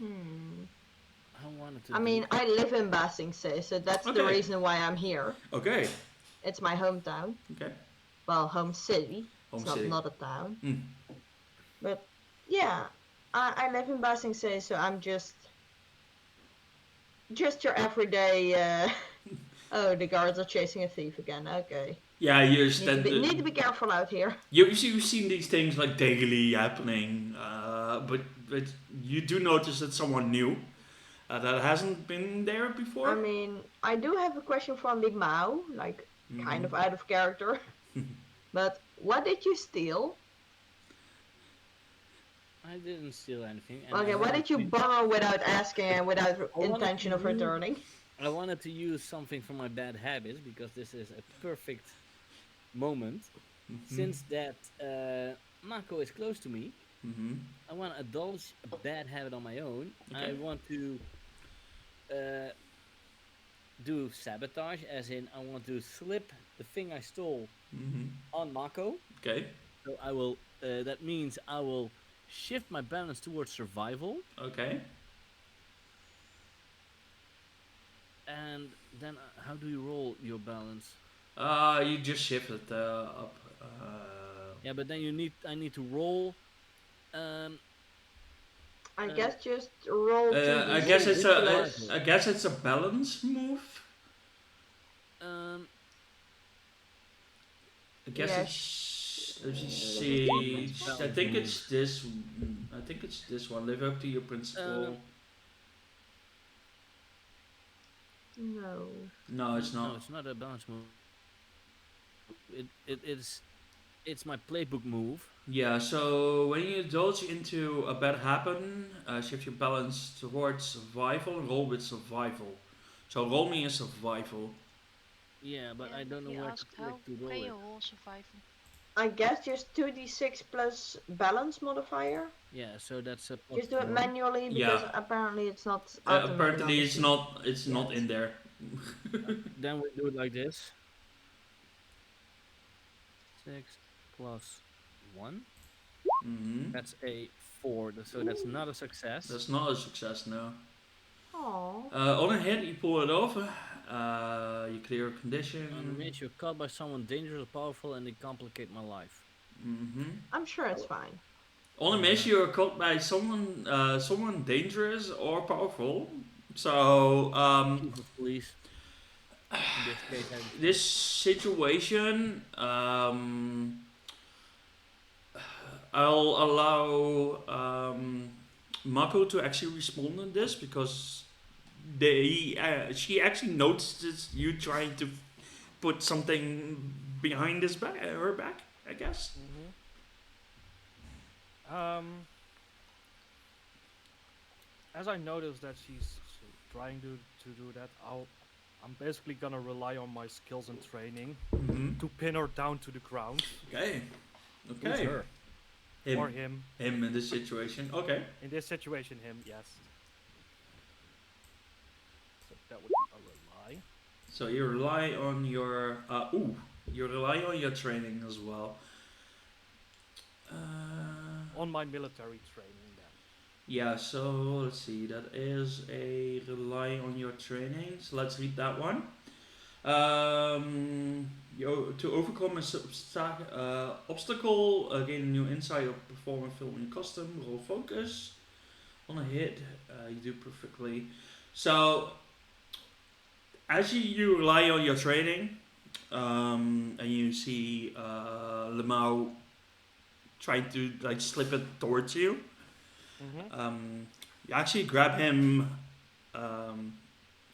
I wanted to. I mean, I live in Basingse, so that's the Okay. reason why I'm here. Okay. It's my hometown. Okay. Well, home city. Home It's city. not a town. Hmm. But yeah, I live in Basingse, so I'm just your everyday. Oh, the guards are chasing a thief again. Okay. Yeah, you Need to be careful out here. you've seen these things like daily happening, but you do notice that someone new that hasn't been there before. I mean, I do have a question from Big Mao, like kind of out of character. But what did you steal? I didn't steal anything. And Okay, I what wanted did you to- borrow without asking and without wanted intention to of use- returning? I wanted to use something from my bad habits because this is a perfect moment. Since that Mako is close to me, Mm-hmm. I want to indulge a bad habit on my own. I Okay. want to do sabotage, as in I want to slip the thing I stole Mm-hmm. on Mako. Okay. So I will. That means I will shift my balance towards survival, Okay. and then how do you roll your balance? You just shift it up. Yeah, but then I need to roll. I guess just roll 2d6 I guess it's plus- I guess it's a balance move. Um, I guess Yeah, it's. Let me see. I think it's this. I think it's this one. Live up to your principle. No. No, it's no, not. it's not a balance move. It's my playbook move. Yeah. So when you indulge into a bad happen, shift your balance towards survival and roll with survival. So roll me a survival. Yeah, but Yeah, I don't know he where to asked click how to roll can it. you roll survival? I guess just 2d6 plus balance modifier. Yeah, so that's a plus Just do it 4. manually because Yeah. apparently it's not automated on Apparently, the it's sheet. not. It's not Yes. in there. Then we do it like this. 6 plus 1. Hmm. That's a 4, so that's not a success. That's not a success. No. Aww. On a hit, you pull it off. You clear a On a condition. miss, you're caught by someone dangerous or powerful and they complicate my life. Hmm. I'm sure it's fine. On a miss, you are caught by someone dangerous or powerful. So Jesus, please. In this case, this situation, I'll allow Mako to actually respond on this because she actually notices you trying to put something behind her back, I guess. As I notice that she's trying to do that, I'm basically gonna rely on my skills and training Mm-hmm. to pin her down to the ground, Okay. who's Okay. her? or Him. him. Him in this situation. Okay. In this situation, him, yes. So that would be a rely. So you rely on your you rely on your training as well. On my military training, then. Yeah, so let's see, that is a rely on your training. So let's read that one. To overcome a obstacle, gain a new insight or perform a film in custom, roll focus. On a hit, you do perfectly. So, as you rely on your training, and you see Lemao trying to like slip it towards you, you actually grab him.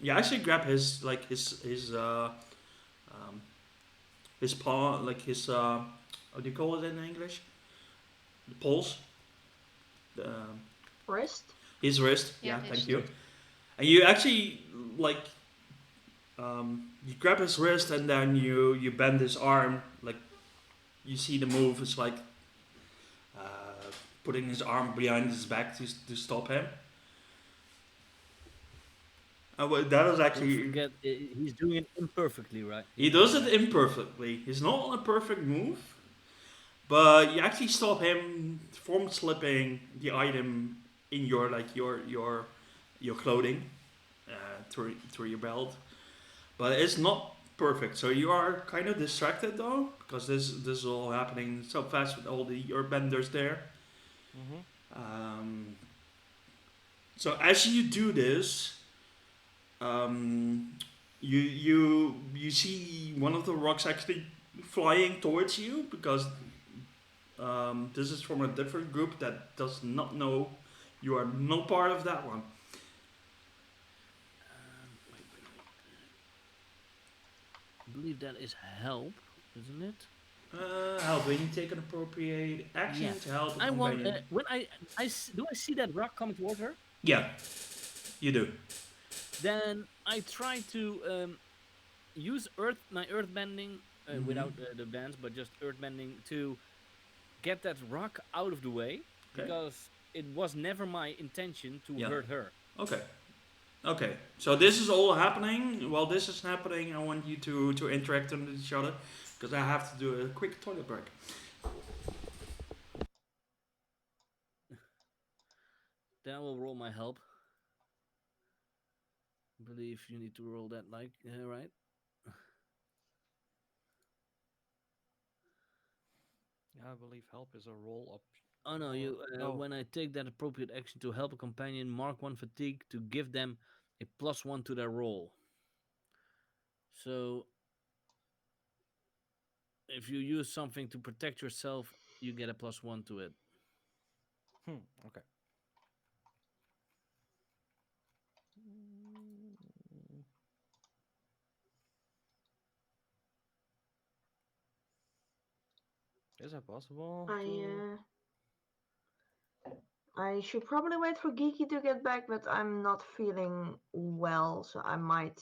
You actually grab his his paw, like his what do you call it in English? The pulse. The, Wrist? his wrist. Yeah, Yeah, his thank you. And you actually like you grab his wrist and then you bend his arm. Like you see the move is like putting his arm behind his back to stop him. Well, that is Don't actually forget, he's doing it imperfectly, right? he does it imperfectly. He's not on a perfect move, but you actually stop him from slipping the item in your like your clothing through your belt. But it's not perfect. So you are kind of distracted though, because this is all happening so fast with all the earthbenders there. Mm-hmm. Um, so as you do this, um, you see one of the rocks actually flying towards you because this is from a different group that does not know you are not part of that one. Wait. I believe that is help, isn't it? Help when you take an appropriate Yeah. action to help a I want companion. when do I see that rock coming towards her? Yeah, you do. Then I try to use my earth bending without Mm-hmm. the bands, but just earth bending to get that rock out of the way Okay. because it was never my intention to Yeah. hurt her. Okay. Okay. So this is all happening. While this is happening, I want you to interact with each other because I have to do a quick toilet break. Then I will roll my help. I believe you need to roll that like right. Yeah, I believe help is a roll up. Oh no, Or you no. when I take that appropriate action to help a companion, mark one fatigue to give them a +1 to their roll. So if you use something to protect yourself, you get a +1 to it. Okay. Mm, is that possible to? I I should probably wait for Geeky to get back, but I'm not feeling well, so I might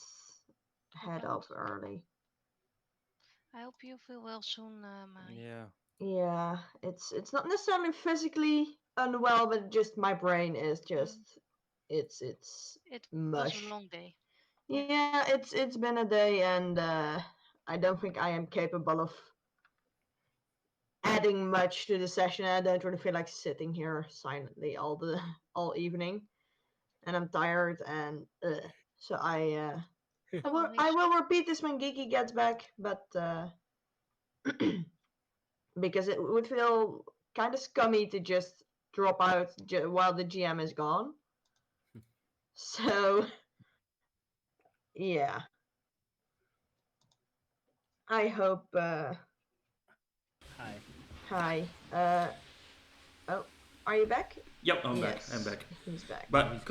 head And off early. I hope you feel well soon, Mai. Yeah. Yeah, it's not necessarily physically unwell, but just my brain is Mm. just it's It was a mush. long day. Yeah. Yeah, it's been a day, and I don't think I am capable of adding much to the session. I don't really feel like sitting here silently all evening, and I'm tired and so No I worries. will repeat this when Geeky gets back, but because it would feel kind of scummy to just drop out while the GM is gone. So yeah, I hope. Hi. Hi. Oh, are you back? Yep, I'm back. I'm Yes, back. he's back. Oh, he's But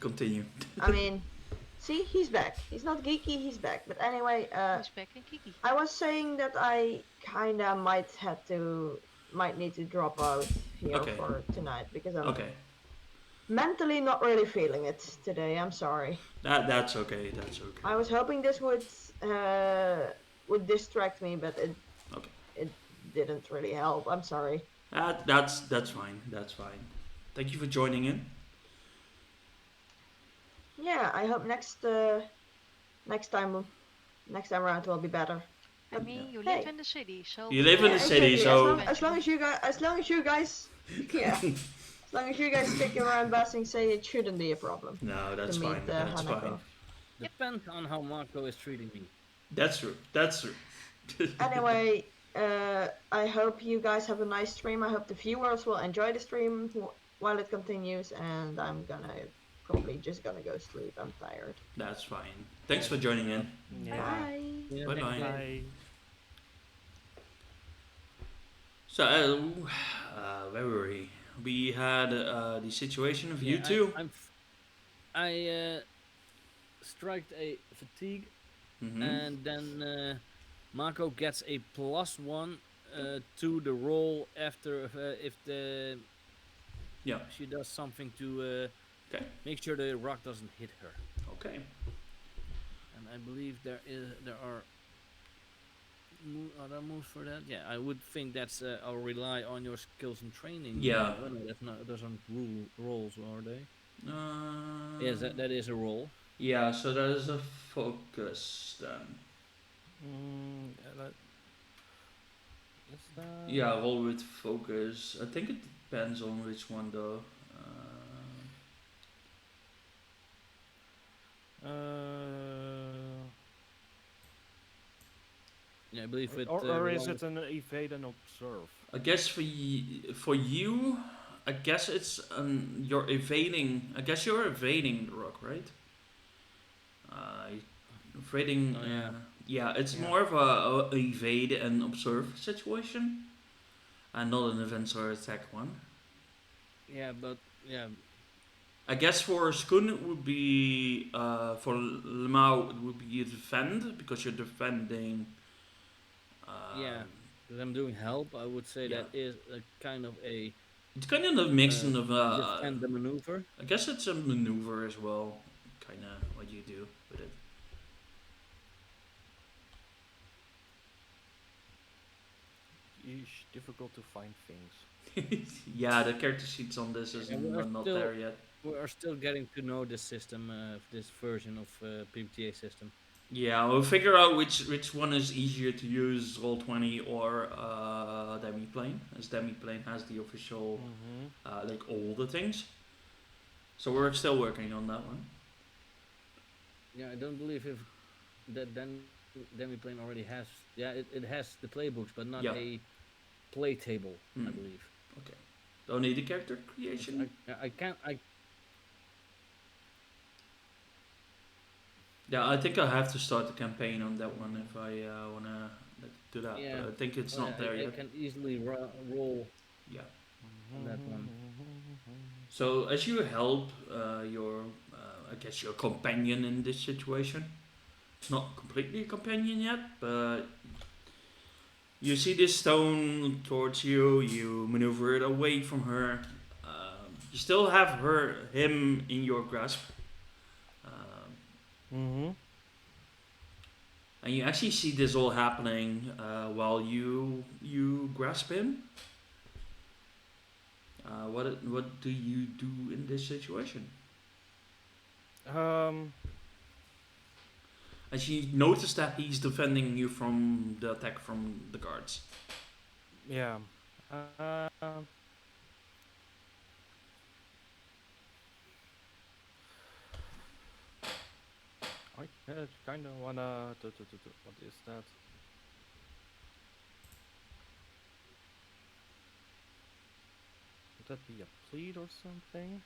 continue. I mean, see, he's back. He's not geeky. He's back. But anyway, Who's back in Kiki? I was saying that I kinda might need to drop out here Okay. for tonight because I'm Okay. mentally not really feeling it today. I'm sorry. That's okay. That's okay. I was hoping this would distract me, but Okay. it didn't really help. I'm sorry. That's fine. That's fine. Thank you for joining in. Yeah, I hope next time around will be better. I mean, you Hey. live in the city, so You live in Yeah, the city, exactly. so As long as you guys, yeah, as long as you guys stick around Basing, say it shouldn't be a problem no, that's to meet fine. That's Hanako. fine. Depends on how Marco is treating me. That's true. That's true. Anyway, I hope you guys have a nice stream. I hope the viewers will enjoy the stream while it continues, and I'm probably just gonna go sleep. I'm tired. That's fine. Thanks for joining in. Yeah. Bye. Yeah, Bye-bye. thank you. Bye. So, where were we? We had the situation of you Yeah, two. I striked a fatigue, Mm-hmm. and then Marco gets a +1 to the roll after if Yeah. she does something to Okay. make sure the rock doesn't hit her. Okay. And I believe there are other moves for that. Yeah, I would think that's I'll rely on your skills and training. Yeah. Well, no, that's not. Those aren't rolls, are they? Uh, Yes, that is a roll. Yeah, so that is a focus then. That, is that? Yeah, roll with focus. I think it depends on which one though. Uh, Yeah, I believe with or is roll. it an evade and observe? I guess for you, I guess it's you're evading. I guess you're evading the rock, right? Uh, evading. Oh yeah, Yeah, it's Yeah. more of a evade and observe situation, and not an event or attack one. yeah, but yeah, I guess for Skun it would be for Lemao it would be defend because you're defending. yeah. Um, Because I'm doing help, I would say yeah, that is a kind of a it's kind of a mixing of defend the maneuver. I guess it's a maneuver as well, kind of what you do with it. Eesh, difficult to find things. Yeah, the character sheets on this is Yeah, we are not still there yet. we are still getting to know this system, this version of PBTA system. Yeah, we'll figure out which one is easier to use, Roll20 or Demiplane, as Demiplane has the official like all the things. So we're still working on that one. Yeah, I don't believe if that Demiplane already has. Yeah, it has the playbooks, but not Yeah. a play table. I Hmm. believe. Okay. Don't need a character It's- creation. I can't. I Yeah, I think I have to start the campaign on that one if I wanna do that. Yeah. But I think it's well, not there I yet. can easily roll Yeah. on that one. So as you help your, I guess your companion in this situation, it's not completely a companion yet, but you see this stone towards you. You maneuver it away from her. You still have him in your grasp, and you actually see this all happening while you grasp him. What do you do in this situation? As you notice that he's defending you from the attack from the guards. Yeah. I kind of wanna. What is that? Would that be a plead or something?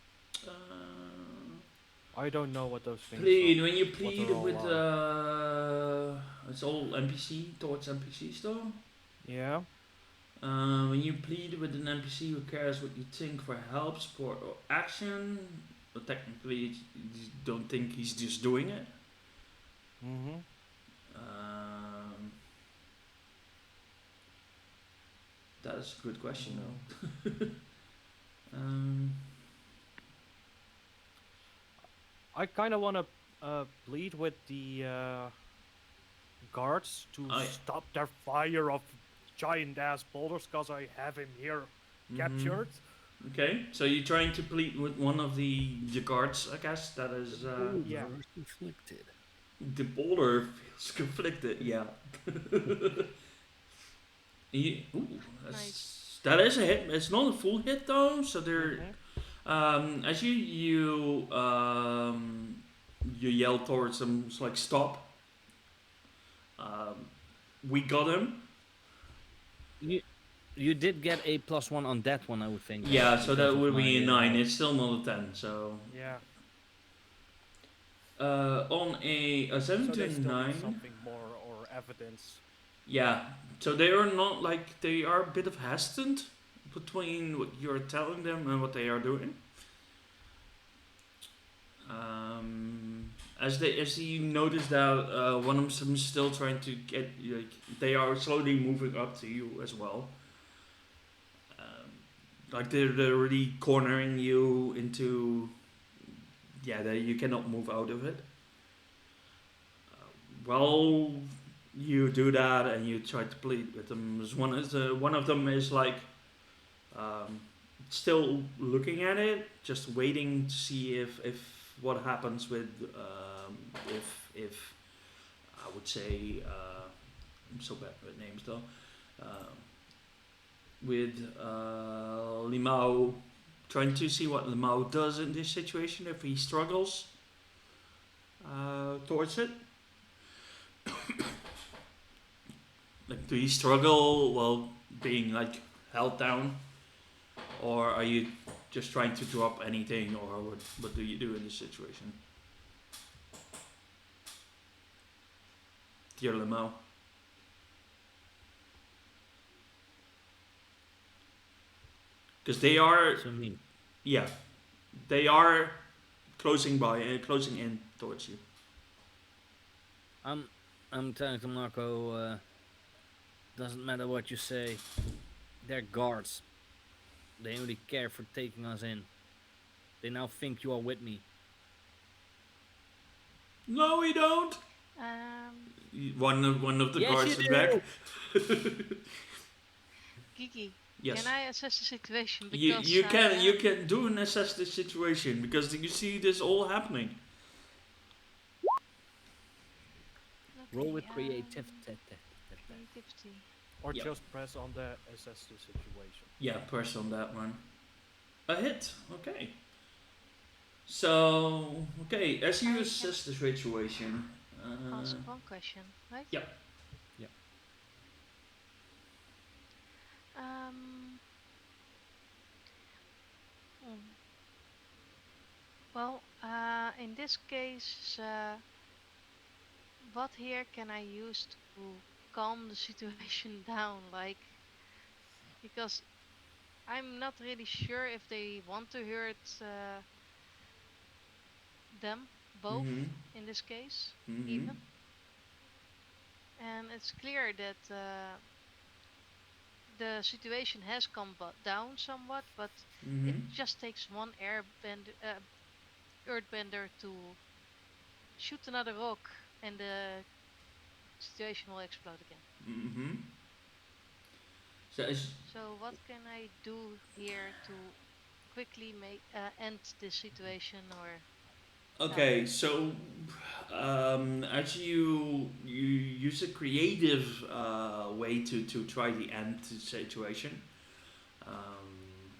I don't know what those things Plead are. when you What plead they're all with are. it's all NPC towards NPCs though. Yeah. When you plead with an NPC who cares what you think for help, support, or action, but technically you don't think he's just doing it. That is a good question though. I kind of want to plead with the guards to Oh, yeah. stop their fire of giant ass boulders, cause I have him here captured. Okay, so you're trying to plead with one of the guards, I guess. That is Yeah. Conflicted. the boulder feels conflicted. Yeah. Ooh, Nice. that is a hit. It's not a full hit though. So they're Mhm. as you yell towards them, it's like stop. We got him. You did get a +1 on that one, I would think. Yeah, so that because of would be a my, 9. It's still not a 10. So Yeah. on a So 7 they to still need 9. something more or evidence. Yeah, so they are not like they are a bit of hesitant between what you're telling them and what they are doing. As you notice that one of them is still trying to get like they are slowly moving up to you as well. Like they're really cornering you into you cannot move out of it. Well, you do that and you try to plead with them. One of them is like still looking at it, just waiting to see if what happens with if I would say I'm so bad with names though. Um, with Limao, trying to see what Limao does in this situation if he struggles towards it. Like, do you struggle while being like held down, or are you just trying to drop anything, or what do you do in this situation, dear Limao? Because they are, So I mean, yeah, they are closing in towards you. I'm I'm telling to Marco, doesn't matter what you say. They're guards. They only care for taking us in. They now think you are with me. No, we don't. Um, One of the Yes, guards you is do. back. Gigi, Yes. can I assess the situation? You Because you I can you am can do and assess the situation because you see this all happening. Roll okay. with creativity. Creativity. Or Yep. just press on the assess the situation. Yeah, press on that one. A hit. Okay. So okay, as you I can assess the situation, ask one question, right? yeah. Yeah. Um. hmm, Well, in this case, what here can I use to calm the situation down? Like, because I'm not really sure if they want to hurt them both Mhm. in this case, Mhm. even. And it's clear that the situation has come down somewhat, but it Mhm. just takes one earthbender to shoot another rock, and the situation will explode again. Mhm. So as So what can I do here to quickly make end this situation or help? okay, so as you use a creative way to try the end to the situation, um,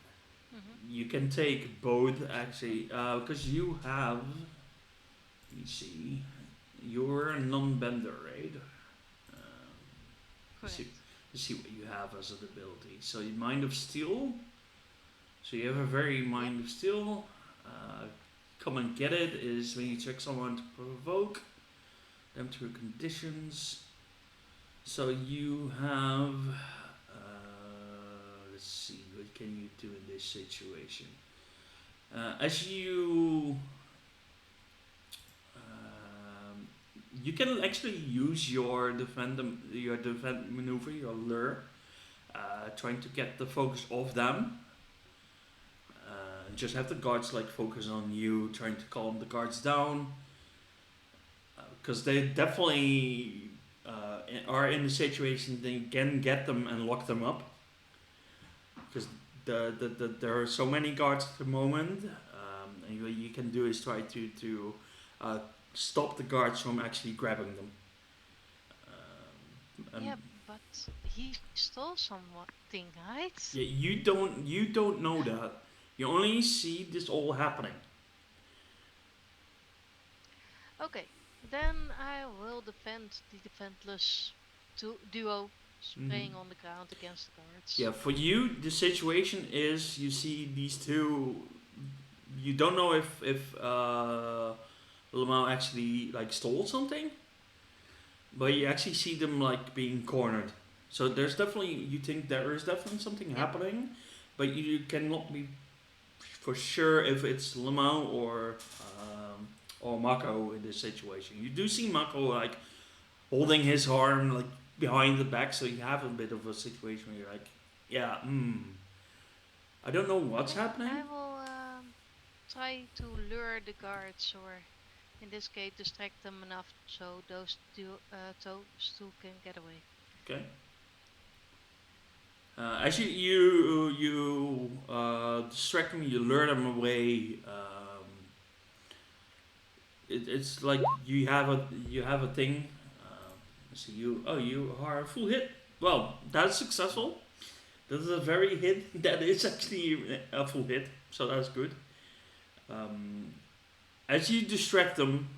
Hmm. you can take both actually because you have. Let me see. You're a non-bender, right? Um, you see, Correct. you see what you have as an ability. So you Mind of Steel. So you have a very Yep. Mind of Steel. Uh, Come and Get It is when you trick someone to provoke them through conditions. So you have. Let's see. What can you do in this situation? As you you can actually use your defend maneuver, your lure, trying to get the focus off them. Just have the guards like focus on you, trying to calm the guards down, because they definitely are in the situation they can get them and lock them up. Because there are so many guards at the moment, and what you can do is try to uh, stop the guards from actually grabbing them. Yeah, And but he stole something, right? yeah, you don't know that. You only see this all happening. Okay, then I will defend the defendless duo Hmm. spraying on the ground against the guards. Yeah, for you, the situation is you see these two. You don't know if Lamau actually like stole something, but you actually see them like being cornered. So there's definitely you think there is definitely something Yep. happening, but you cannot be for sure if it's Lamau or Mako in this situation. You do see Mako like holding his arm like behind the back, so you have a bit of a situation where you're like, yeah, I don't know what's Okay, happening. I will try to lure the guards, or in this case, distract them enough so those two can get away. Okay. As you distract them, you lure them away. it's like you have a thing. So you are a full hit. Well, that's successful. That is a very hit. That is actually a full hit. So that's good. Um, as you distract them,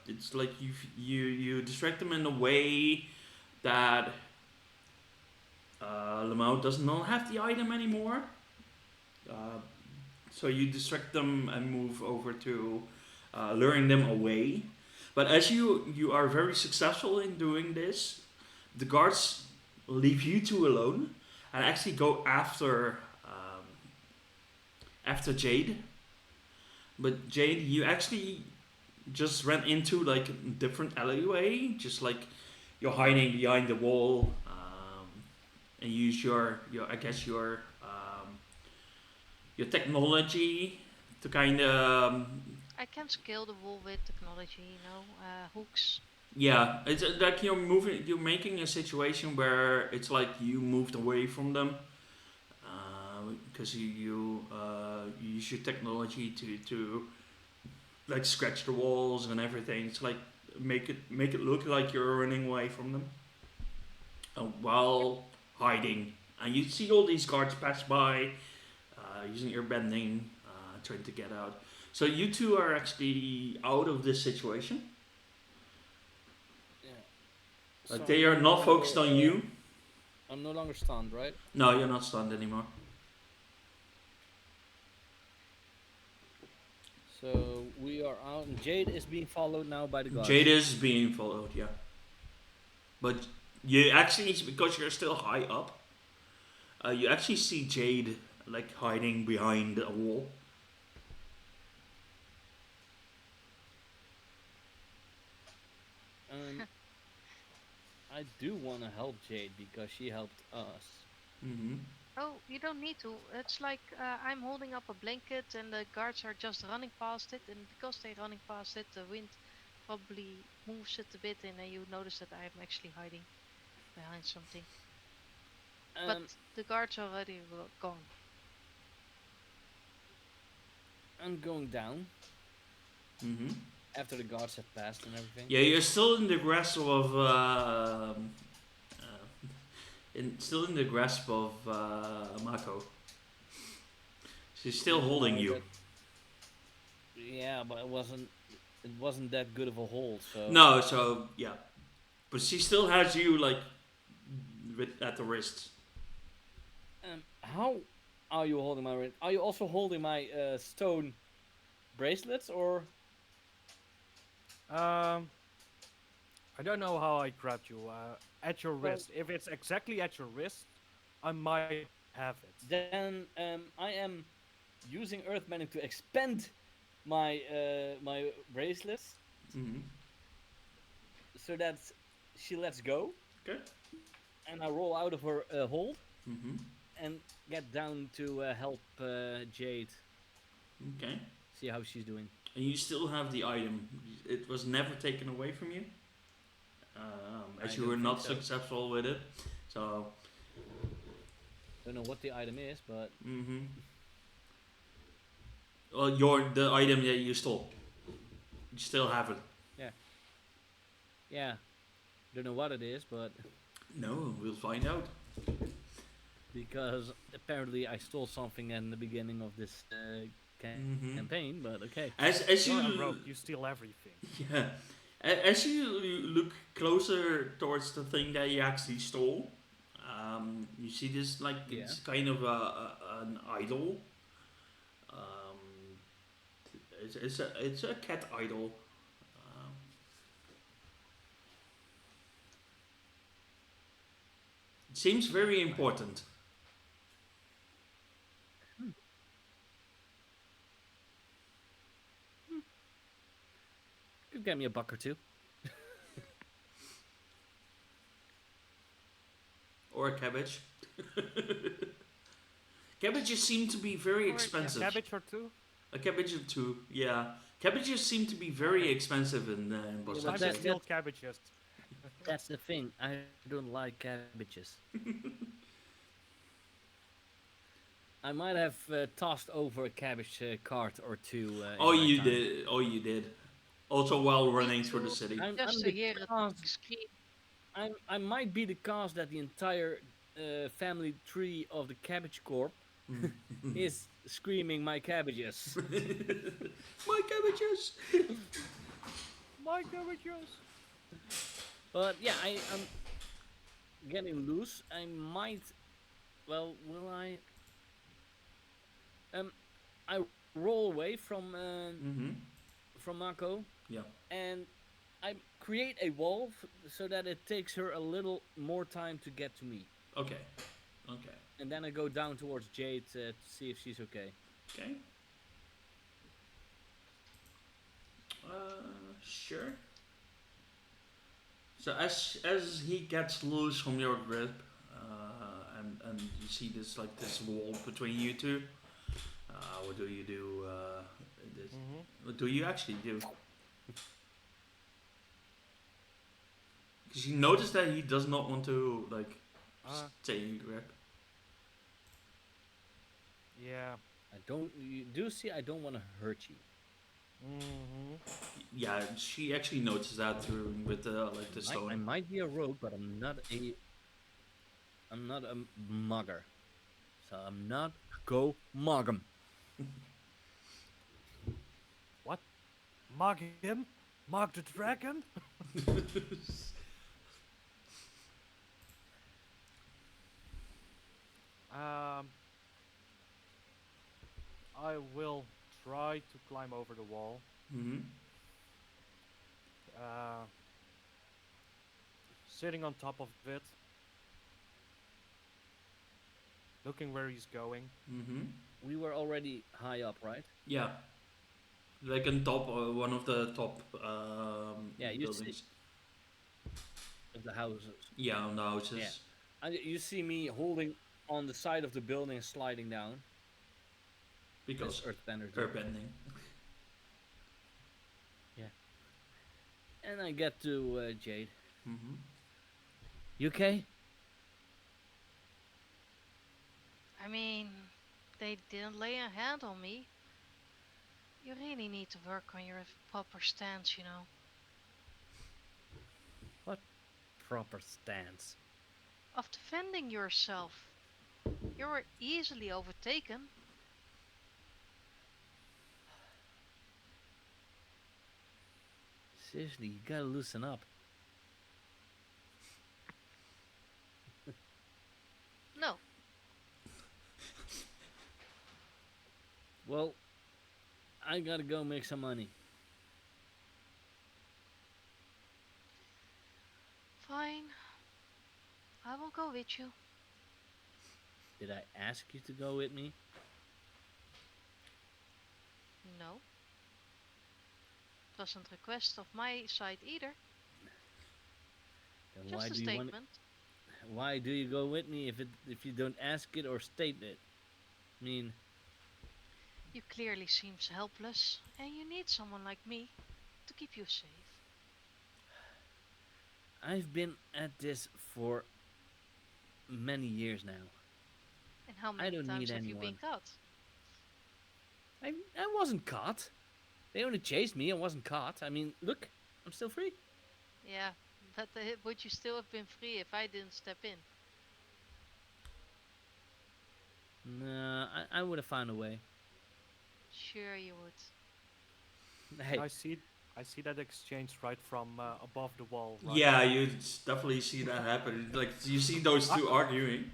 it's like you distract them in a way that Lamau does not have the item anymore. Uh, so you distract them and move over to luring them away. But as you are very successful in doing this, the guards leave you two alone and actually go after Jade. But Jade, you actually just ran into like a different alleyway, just like you're hiding behind the wall, and use your I guess your technology to kind of I can scale the wall with technology, hooks. yeah, it's like you're making a situation where it's like you moved away from them because you use your technology to like scratch the walls and everything. It's like make it look like you're running away from them while hiding. And you see all these guards pass by using your bending, trying to get out. So you two are actually out of this situation. Yeah. Like So they I'm are no not longer, focused on you. I'm no longer stunned, right? No, you're not stunned anymore. So we are out, and Jade is being followed now by the guards. Jade is being followed, yeah. But you actually, because you're still high up, you actually see Jade like hiding behind a wall. I do want to help Jade because she helped us. Mm-hmm. Oh, you don't need to. It's like I'm holding up a blanket and the guards are just running past it, and because they're running past it, the wind probably moves it a bit, and then you notice that I'm actually hiding behind something. But Um, the guards are already gone. I'm going down Mm-hmm. after the guards have passed and everything. Yeah, you're still in the grasp of still in the grasp of Mako. She's still holding No, you. Yeah, but it wasn't that good of a hold. So No, so yeah, but she still has you like at the wrists. How are you holding my wrist? Are you also holding my stone bracelets, or Um, I don't know how I grabbed you. At your Well- wrist. If it's exactly at your wrist, I might have it. then I am using Earth Bending to expand my my bracelets Mm-hmm. so that she lets go, Okay. and I roll out of her hold Mm-hmm. and get down to help Jade Okay. see how she's doing. And you still have the item. It was never taken away from you. As I you don't were think not so. successful with it. So. Don't know what the item is, but Mm-hmm. Well, the item that you stole. You still have it. yeah, don't know what it is, but No, we'll find out. because apparently I stole something in the beginning of this Mhm. campaign. But okay, As you You're a rogue. You steal everything. yeah, as you look closer towards the thing that you actually stole, you see this like Yeah. it's kind of an idol. Um, it's a cat idol. Um, it seems very important. could get me a buck or two. Or a cabbage. Cabbages seem to be very Or a expensive. Cabbage or two? A cabbage or two, yeah. Cabbages seem to be very expensive in Boston. but Time to that- steal that- cabbages. That's the thing. I don't like cabbages. I might have tossed over a cabbage cart or two. Oh, in my you time. did. Oh, you did. Also while Me running through the too. city. I'm Just to the hear it cause. scream. I might be the cause that the entire family tree of the Cabbage Corp is screaming my cabbages. My cabbages! My cabbages! But yeah, I'm getting loose. I might. Well, will I? Um, I roll away Mm-hmm. from Mako, Yeah. and I create a wall so that it takes her a little more time to get to me. Okay. Okay. And then I go down towards Jade to see if she's okay. Okay. Sure. So as he gets loose from your grip, and you see this wall between you two, what do you do? This, Mm-hmm. what do you actually do? Because you notice that he does not want to stay in your grip. Yeah. I don't. You do see, I don't want to hurt you. Mm-hmm. Yeah, she actually noticed that through with the I stone. might be a rogue, but I'm not a. I'm not a mugger, so I'm not go mug 'em. What? Mug him? Mug the dragon? Um, I will try to climb over the wall. Mm-hmm. Uh, Sitting on top of it, looking where he's going. Mm-hmm. We were already high up, right? Yeah, like on top, one of the top Yeah, you see buildings. of the houses. Yeah, on the houses. Yeah. And you see me holding on the side of the building and sliding down. Because That's Earthbender. do. airbending. Yeah. And I get to Jade. Mm-hmm. You okay? I mean, they didn't lay a hand on me. You really need to work on your proper stance, you know. What proper stance? Of defending yourself. You were easily overtaken. Seriously, you gotta loosen up. No, Well, I gotta go make some money. fine. I will go with you. Did I ask you to go with me? No. It wasn't a request of my side either. Then Just a statement. why do you go with me if you don't ask it or state it? I mean, You clearly seems helpless, and you need someone like me to keep you safe. I've been at this for many years now. And how I many don't times need have you been anyone. caught? I wasn't caught. They only chased me. I wasn't caught. I mean, look, I'm still free. Yeah, but would you still have been free if I didn't step in? Nah, I would have found a way. Sure you would. Hey, I see that exchange right from above the wall. Right? Yeah, you definitely see that happen. Like you see those two arguing.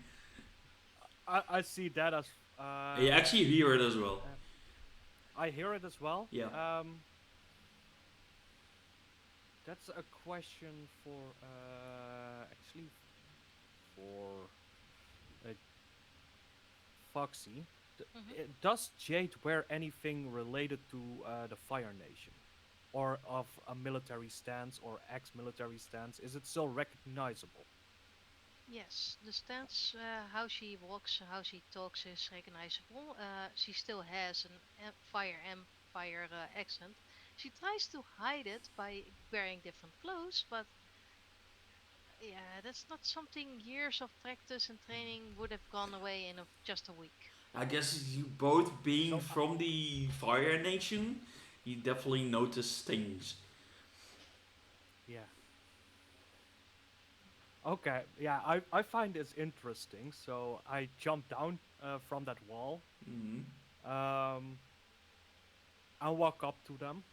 I see that as. You actually hear it as well. I hear it as well. Yeah. That's a question for actually for Foxy. Does Jade wear anything related to the Fire Nation, or of a military stance or ex-military stance? Is it still recognizable? Yes, the stance, how she walks, how she talks is recognizable. She still has an fire empire accent. She tries to hide it by wearing different clothes, but yeah, that's not something years of practice and training would have gone away in just a week. I guess you both being So, from the Fire Nation, you definitely notice things. Okay, yeah, I find this interesting. So I jump down from that wall. Mm-hmm. Um, I walk up to them.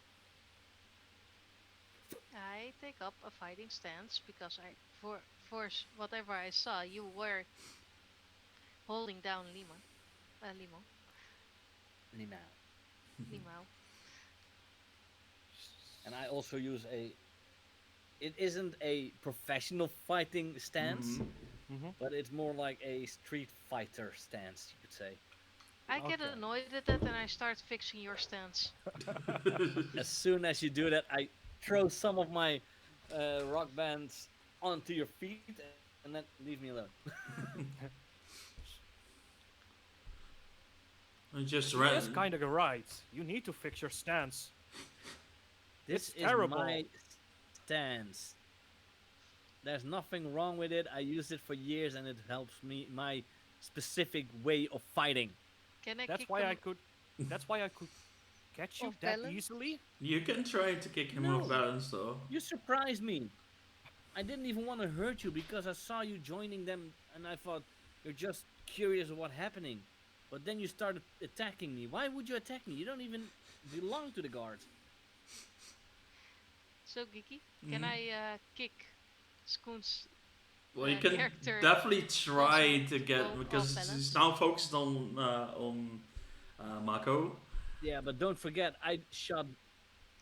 I take up a fighting stance because whatever I saw, you were holding down Limo, Limau. Limao. And I also use a. It isn't a professional fighting stance, Mm-hmm. Mm-hmm. but it's more like a street fighter stance, you could say. I get Okay. annoyed at that and I start fixing your stance. As soon as you do that, I throw some of my rock bands onto your feet and then leave me alone. I just He is ran. kind of right. You need to fix your stance. This It's is terrible. my stance. There's nothing wrong with it. I used it for years and it helps me my specific way of fighting. Can I That's kick why I him could. That's why I could catch you off that balance? easily. You can try to kick him off No, balance though. you surprised me. I didn't even want to hurt you because I saw you joining them and I thought you're just curious of what's happening. But then you started attacking me. Why would you attack me? You don't even belong to the guards. So, Geeky, can Mm-hmm. I kick Skoon's Well, you can character definitely try to get off because he's balance? now focused on Mako. Yeah, but don't forget, I shot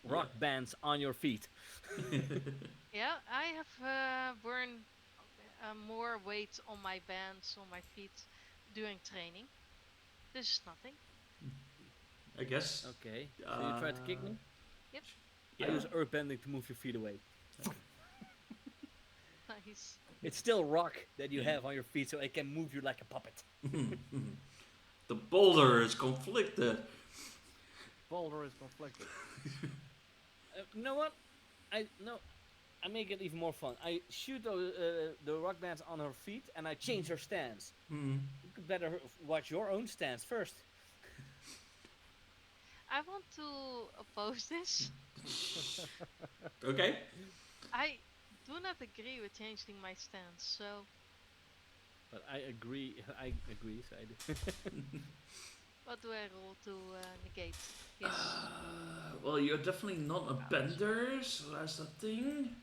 Yeah. rock bands on your feet. Yeah, I have burned more weight on my bands, on my feet during training. This is nothing. I guess. Okay, so you tried to kick me? Yep, I Yeah. use earthbending to move your feet away. nice. It's still rock that you have on your feet, so I can move you like a puppet. The boulder is conflicted. Boulder is conflicted. You know what? I make it even more fun. I shoot the rock bands on her feet, and I change her stance. Hmm. You could better watch your own stance first. I want to oppose this. Okay. I do not agree with changing my stance, so But I agree. I agree. So I do. what do I roll to negate his? Well, you're definitely not a bender, so that's the thing.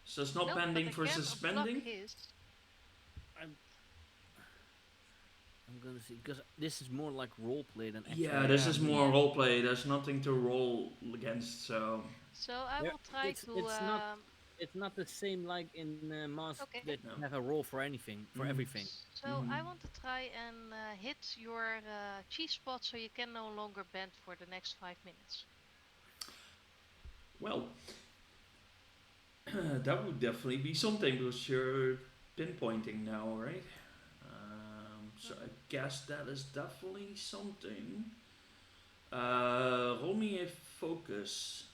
So it's not No, bending but I versus can block bending. his. I'm gonna see because this is more like role play than actually. Yeah, this Yeah, is me more Yeah. roleplay. There's nothing to roll against, so. So I Yeah, will try it's- to. it's not- It's not the same like in Mask Okay. that No. you have a role for anything, for Mhm. everything. So I want to try and hit your cheese spot so you can no longer bend for the next 5 minutes. Well, that would definitely be something because you're pinpointing now, right? So I guess that is definitely something. Roll me a focus.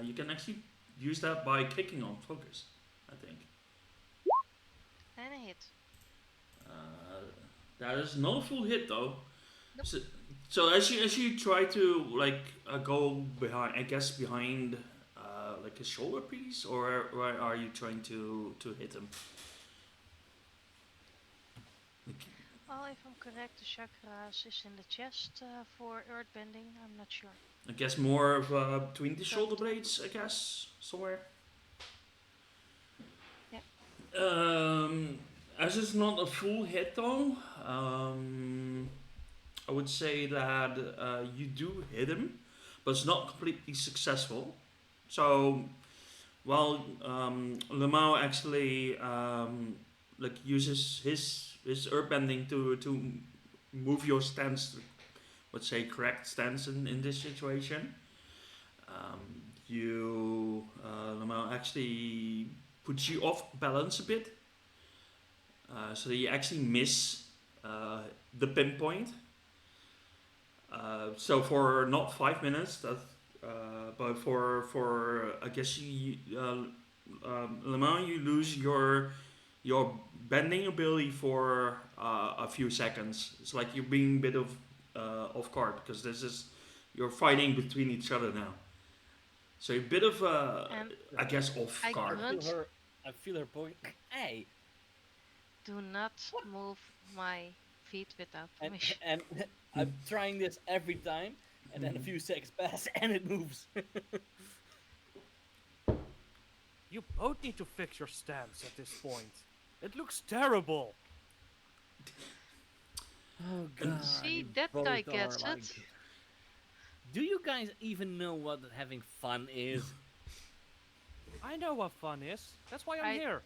You can actually use that by kicking on focus, I think. And a hit. That is not a full hit though. Nope. So as you try to like go behind, I guess behind like his shoulder piece, or where are you trying to hit him? Well, if I'm correct, the chakras is in the chest for earthbending. I'm not sure. I guess more of between the So- shoulder blades, I guess somewhere. Yeah. As it's not a full hit though, I would say that you do hit him, but it's not completely successful. So, while Lemao actually like uses his earthbending to move your stance, let's say correct stance in this situation, Lemao actually puts you off balance a bit, so that you actually miss the pinpoint. So for not 5 minutes, but for I guess Le Mans, you lose your bending ability for a few seconds. It's like you're being a bit of off guard because you're fighting between each other now. So you're a bit of And I guess off I guard. grunt. I feel her point. Hey, Do not move my feet without and permission. and I'm trying this every time, and then a few seconds pass and it moves. You both need to fix your stance at this point. It looks terrible. Oh god, See, you that guy both are gets like. it. Do you guys even know what having fun is? I know what fun is. That's why I'm I here.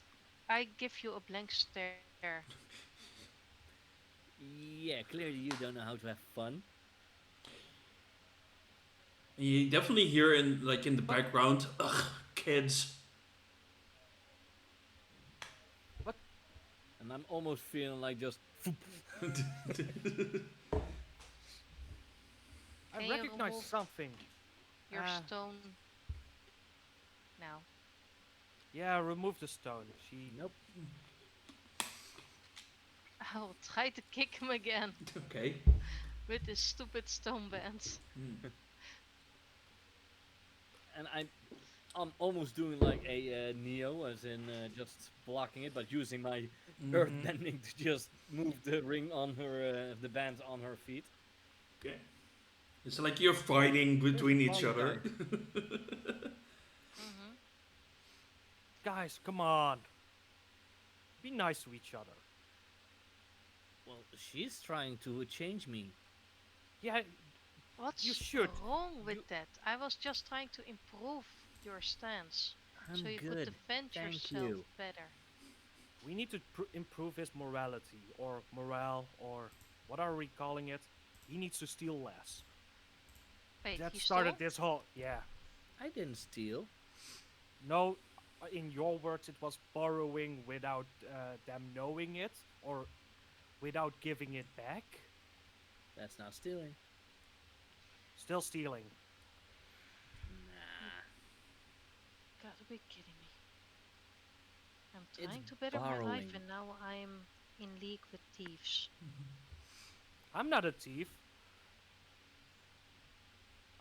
I give you a blank stare. Yeah, clearly you don't know how to have fun. You definitely hear in the background, ugh, kids. What? And I'm almost feeling like just. I Can you recognize remove something. your Ah. stone now? Yeah, remove the stone. She. Nope. I will try to kick him again Okay. with his stupid stone bands. And I'm almost doing like a Neo, as in just blocking it, but using my earth bending to just move the ring on her, the bands on her feet. Okay. It's like you're fighting between each fun, other. Mm-hmm. Guys, come on. Be nice to each other. Well, she's trying to change me. Yeah, What's You should. wrong with You- that? I was just trying to improve your stance I'm so you could good. defend Thank yourself you. better. we need to improve his morality, or morale, or what are we calling it? He needs to steal less. Wait, That you started stole? this whole. Yeah. I didn't steal. No, in your words, it was borrowing without them knowing it, or without giving it back. That's not stealing. Still stealing. Nah. Gotta be kidding me. I'm It's trying to better my life borrowing. and now I'm in league with thieves. I'm not a thief.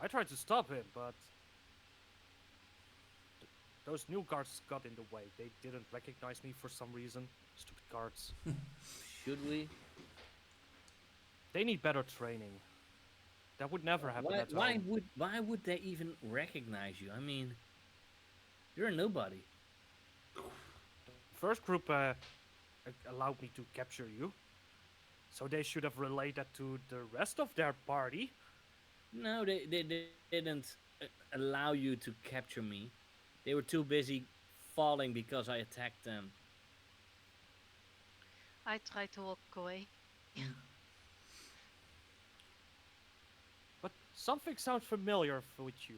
I tried to stop him, but those new guards got in the way. They didn't recognize me for some reason. Stupid guards. Should we? They need better training. That would never happen at home. Why would they even recognize you? I mean, you're a nobody. First group allowed me to capture you, so they should have relayed that to the rest of their party. No, they didn't allow you to capture me. They were too busy falling because I attacked them. I tried to walk away. But something sounds familiar with you.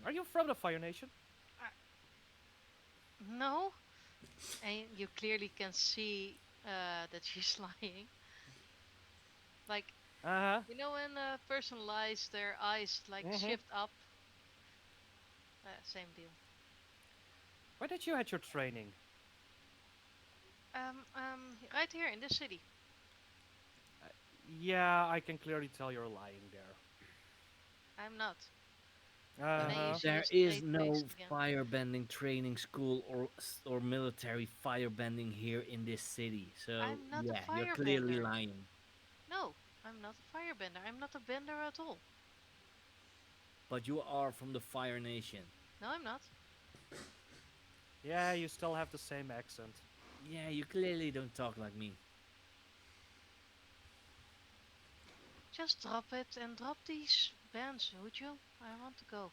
Are you from the Fire Nation? No? And you clearly can see that she's lying. Like, Uh huh. you know when a person lies, their eyes like Mhm. shift up? Same deal. Where did you had your training? Right here in this city. Yeah, I can clearly tell you're lying there. I'm not. Uh then huh. you see There a is straight no face again. firebending training school or military firebending here in this city. So I'm not a yeah, you're clearly firebender. lying. No, I'm not a firebender. I'm not a bender at all. But you are from the Fire Nation. No, I'm not. Yeah, you still have the same accent. Yeah, you clearly don't talk like me. Just drop it and drop these bands, would you? I want to go.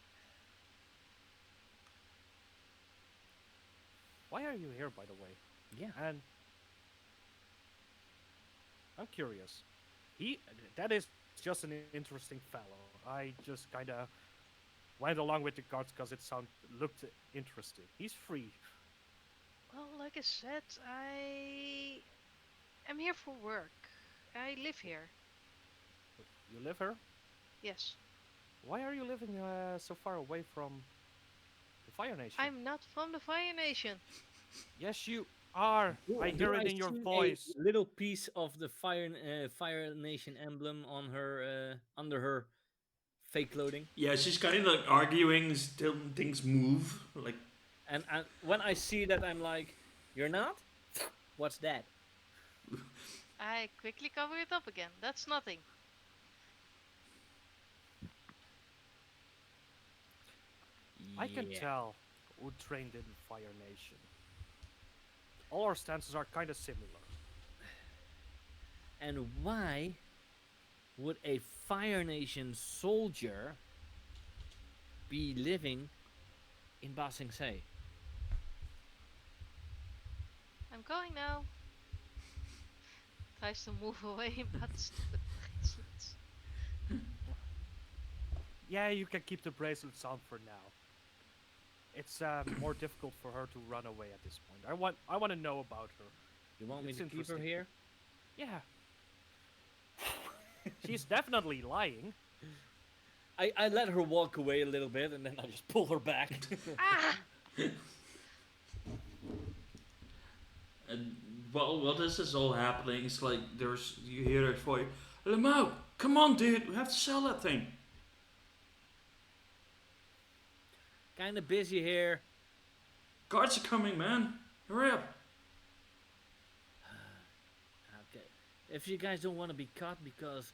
Why are you here, by the way? Yeah. And I'm curious. That is just an interesting fellow. I just kind of went along with the guards because looked interesting. He's free. Well, like I said, I am here for work. I live here. You live here? Yes. Why are you living so far away from the Fire Nation? I'm not from the Fire Nation. Yes, you are. I hear it in your see voice. a little piece of the Fire Nation emblem on her under her fake clothing. Yeah, she's kind of like arguing till things move. Like, And when I see that, I'm like, "You're not? What's that?" I quickly cover it up again. That's nothing. I can Yeah. tell who trained in Fire Nation. All our stances are kind of similar. And why would a Fire Nation soldier be living in Ba Sing Se? I'm going now. Tries to move away, but stupid bracelets. Yeah, you can keep the bracelets on for now. It's more difficult for her to run away at this point. I want to know about her. You want me It's to keep her interesting. here? Yeah. She's definitely lying. I let her walk away a little bit, and then I just pull her back. Ah! and while this is all happening, it's like you hear that voice. Lamau, come on, dude, we have to sell that thing. Kind of busy here. Guards are coming, man. Hurry up. Okay. If you guys don't want to be caught, because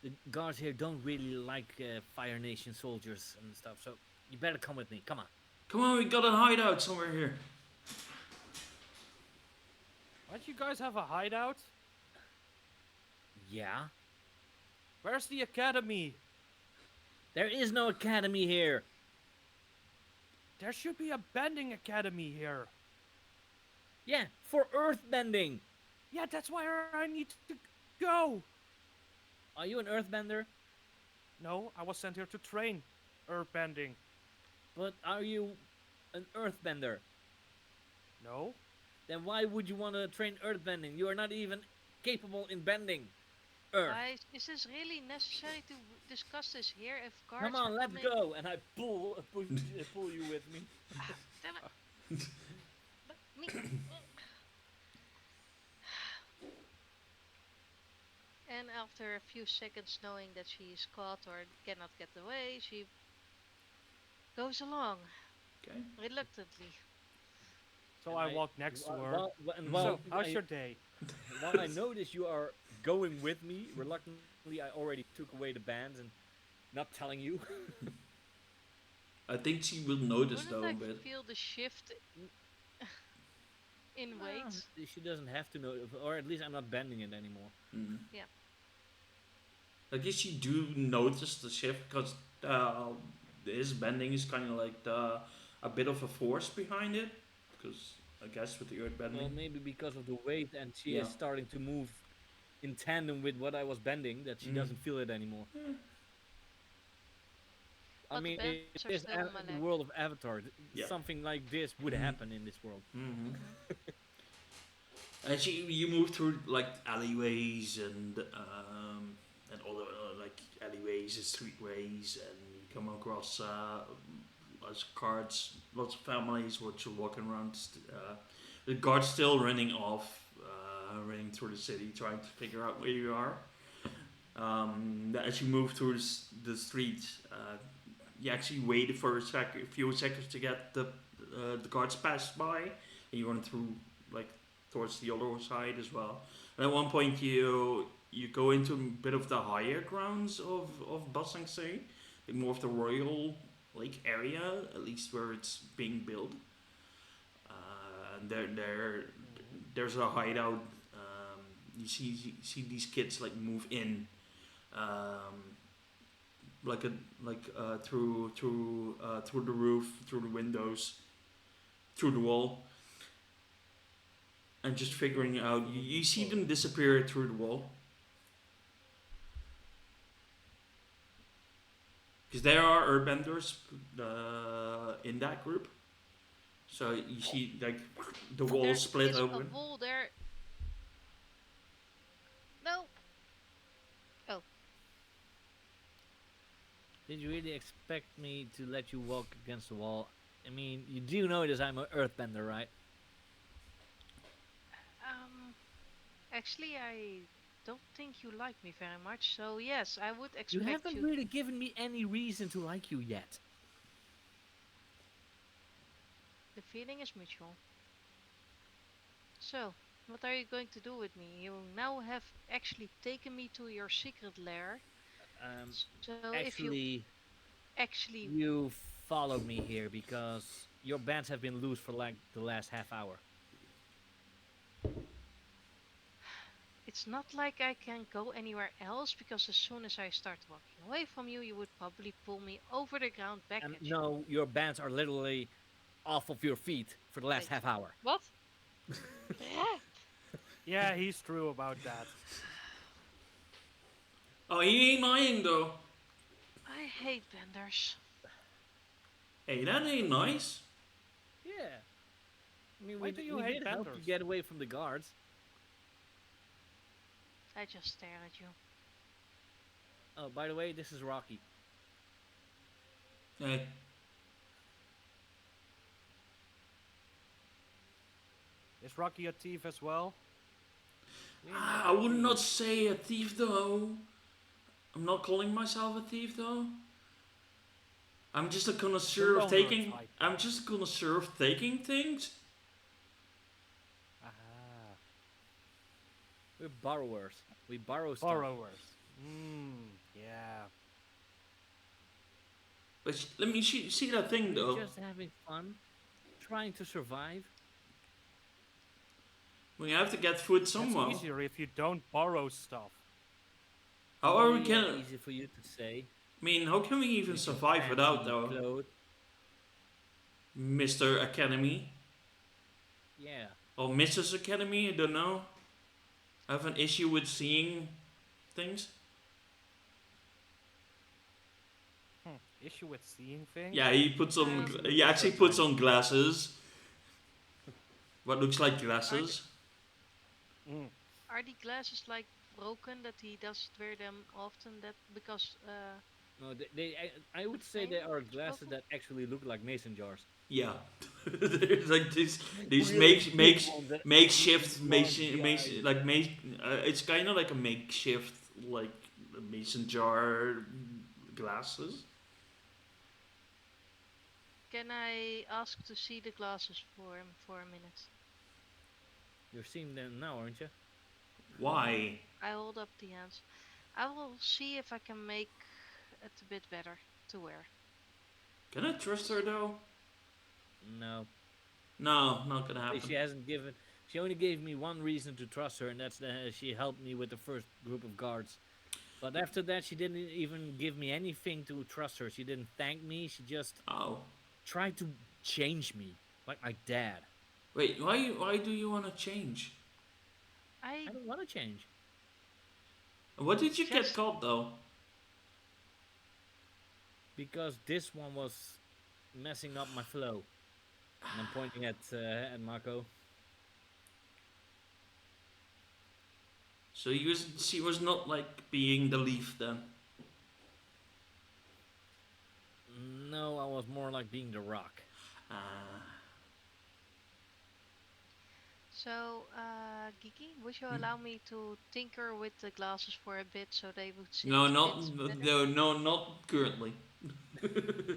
the guards here don't really like Fire Nation soldiers and stuff, so you better come with me. Come on. Come on, we got a hideout somewhere here. Don't you guys have a hideout? Yeah. Where's the academy? There is no academy here. There should be a bending academy here. Yeah, for earthbending. Yeah, that's where I need to go. Are you an earthbender? No, I was sent here to train earthbending. But are you an earthbender? No? Then why would you want to train earthbending? You are not even capable in bending earth. Guys, is this really necessary to discuss this here? If guards Come on, are let's coming... go. And I pull you with me. Damn it! Let me... And after a few seconds knowing that she is caught or cannot get away, she goes along, Okay. reluctantly. So And I walk next to her. Well, So, how's your day? while I notice you are going with me, reluctantly, I already took away the bands and not telling you. I think she will notice Wouldn't though I a bit. feel the shift in weight? She doesn't have to know, or at least I'm not bending it anymore. Mm. Yeah. I guess you do notice the shift because his bending is kind of like a bit of a force behind it. Because I guess with the earth bending. Well, maybe because of the weight, and she Yeah. is starting to move in tandem with what I was bending, that she Mm. doesn't feel it anymore. Yeah. I But the mean, bends it are is still on my in the leg. world of Avatar. Yeah. Something like this would Mhm. happen in this world. Mm-hmm. And you move through like alleyways and all the like alleyways and streetways, and you come across lots of carts, lots of families which are walking around. The guards still running off, running through the city, trying to figure out where you are. As you move through the street, you actually wait for a few seconds to get the guards pass by, and you run through like towards the other side as well. And at one point, you go into a bit of the higher grounds of Ba Sing Se, like more of the Royal Lake area, at least where it's being built. There's a hideout. You see these kids like move in, through the roof, through the windows, through the wall, and just figuring out. You see them disappear through the wall. Because there are earthbenders in that group. So you see like the wall There split is open. a wall there. No. Oh, Did you really expect me to let you walk against the wall? I mean, you do notice I'm an earthbender, right? actually, I don't think you like me very much. So yes, I would You expect haven't you. really given me any reason to like you yet. The feeling is mutual. So, what are you going to do with me? You now have actually taken me to your secret lair. Um, So if you actually, actually, you followed me here because your bands have been loose for like the last half hour. it's not like I can go anywhere else because as soon as I start walking away from you, you would probably pull me over the ground back And at you. no, your bands are literally off of your feet for the last Wait, half hour. what? Yeah. Yeah, he's true about that. Oh, he ain't lying though. I hate benders. Hey, that ain't nice. Yeah. I mean, Why do you we hate did help you benders? get away from the guards. I just stare at you. Oh, by the way, this is Rocky. Hey, Is Rocky a thief as well? I would not say a thief though. I'm not calling myself a thief though. I'm just a connoisseur of loner taking. type. I'm just a connoisseur of taking things. Ah, We're borrowers. We borrow stuff. borrowers. Yeah. But let me see that thing We're though. just having fun, trying to survive. We have to get food That's somewhere. easier if you don't borrow stuff. How are we Yeah, can? easy for you to say. I mean, how can we even With your survive without fancy though, clothes. Mr. Academy Yeah. or Mrs. Academy? I don't know. I have an issue with seeing things. Issue with seeing things? Yeah, he puts on. He actually puts on glasses. What looks like glasses. Mm. Are the glasses like broken that he doesn't wear them often? That because No, I would say they frame are is glasses broken? that actually look like mason jars. Yeah, there's like these Really big makes ones that makeshift actually blunt the mason eyes. like it's kind of like a makeshift like mason jar glasses. Can I ask to see the glasses for him for a minute? You're seeing them now, aren't you? Why? I hold up the hands. I will see if I can make it a bit better to wear. Can I trust her though? No. No, not gonna happen. She hasn't given. She only gave me one reason to trust her, and that's that she helped me with the first group of guards. But after that, she didn't even give me anything to trust her. She didn't thank me. She just Oh, tried to change me, like my dad. wait. Why do you want to change? I don't want to change What did you get Just- caught though? because this one was messing up my flow. And I'm pointing at Marco. So she was not like being the leaf then. No, I was more like being the rock. So, Gigi, would you Hmm? allow me to tinker with the glasses for a bit so they would see No, a not bit better? no, not currently.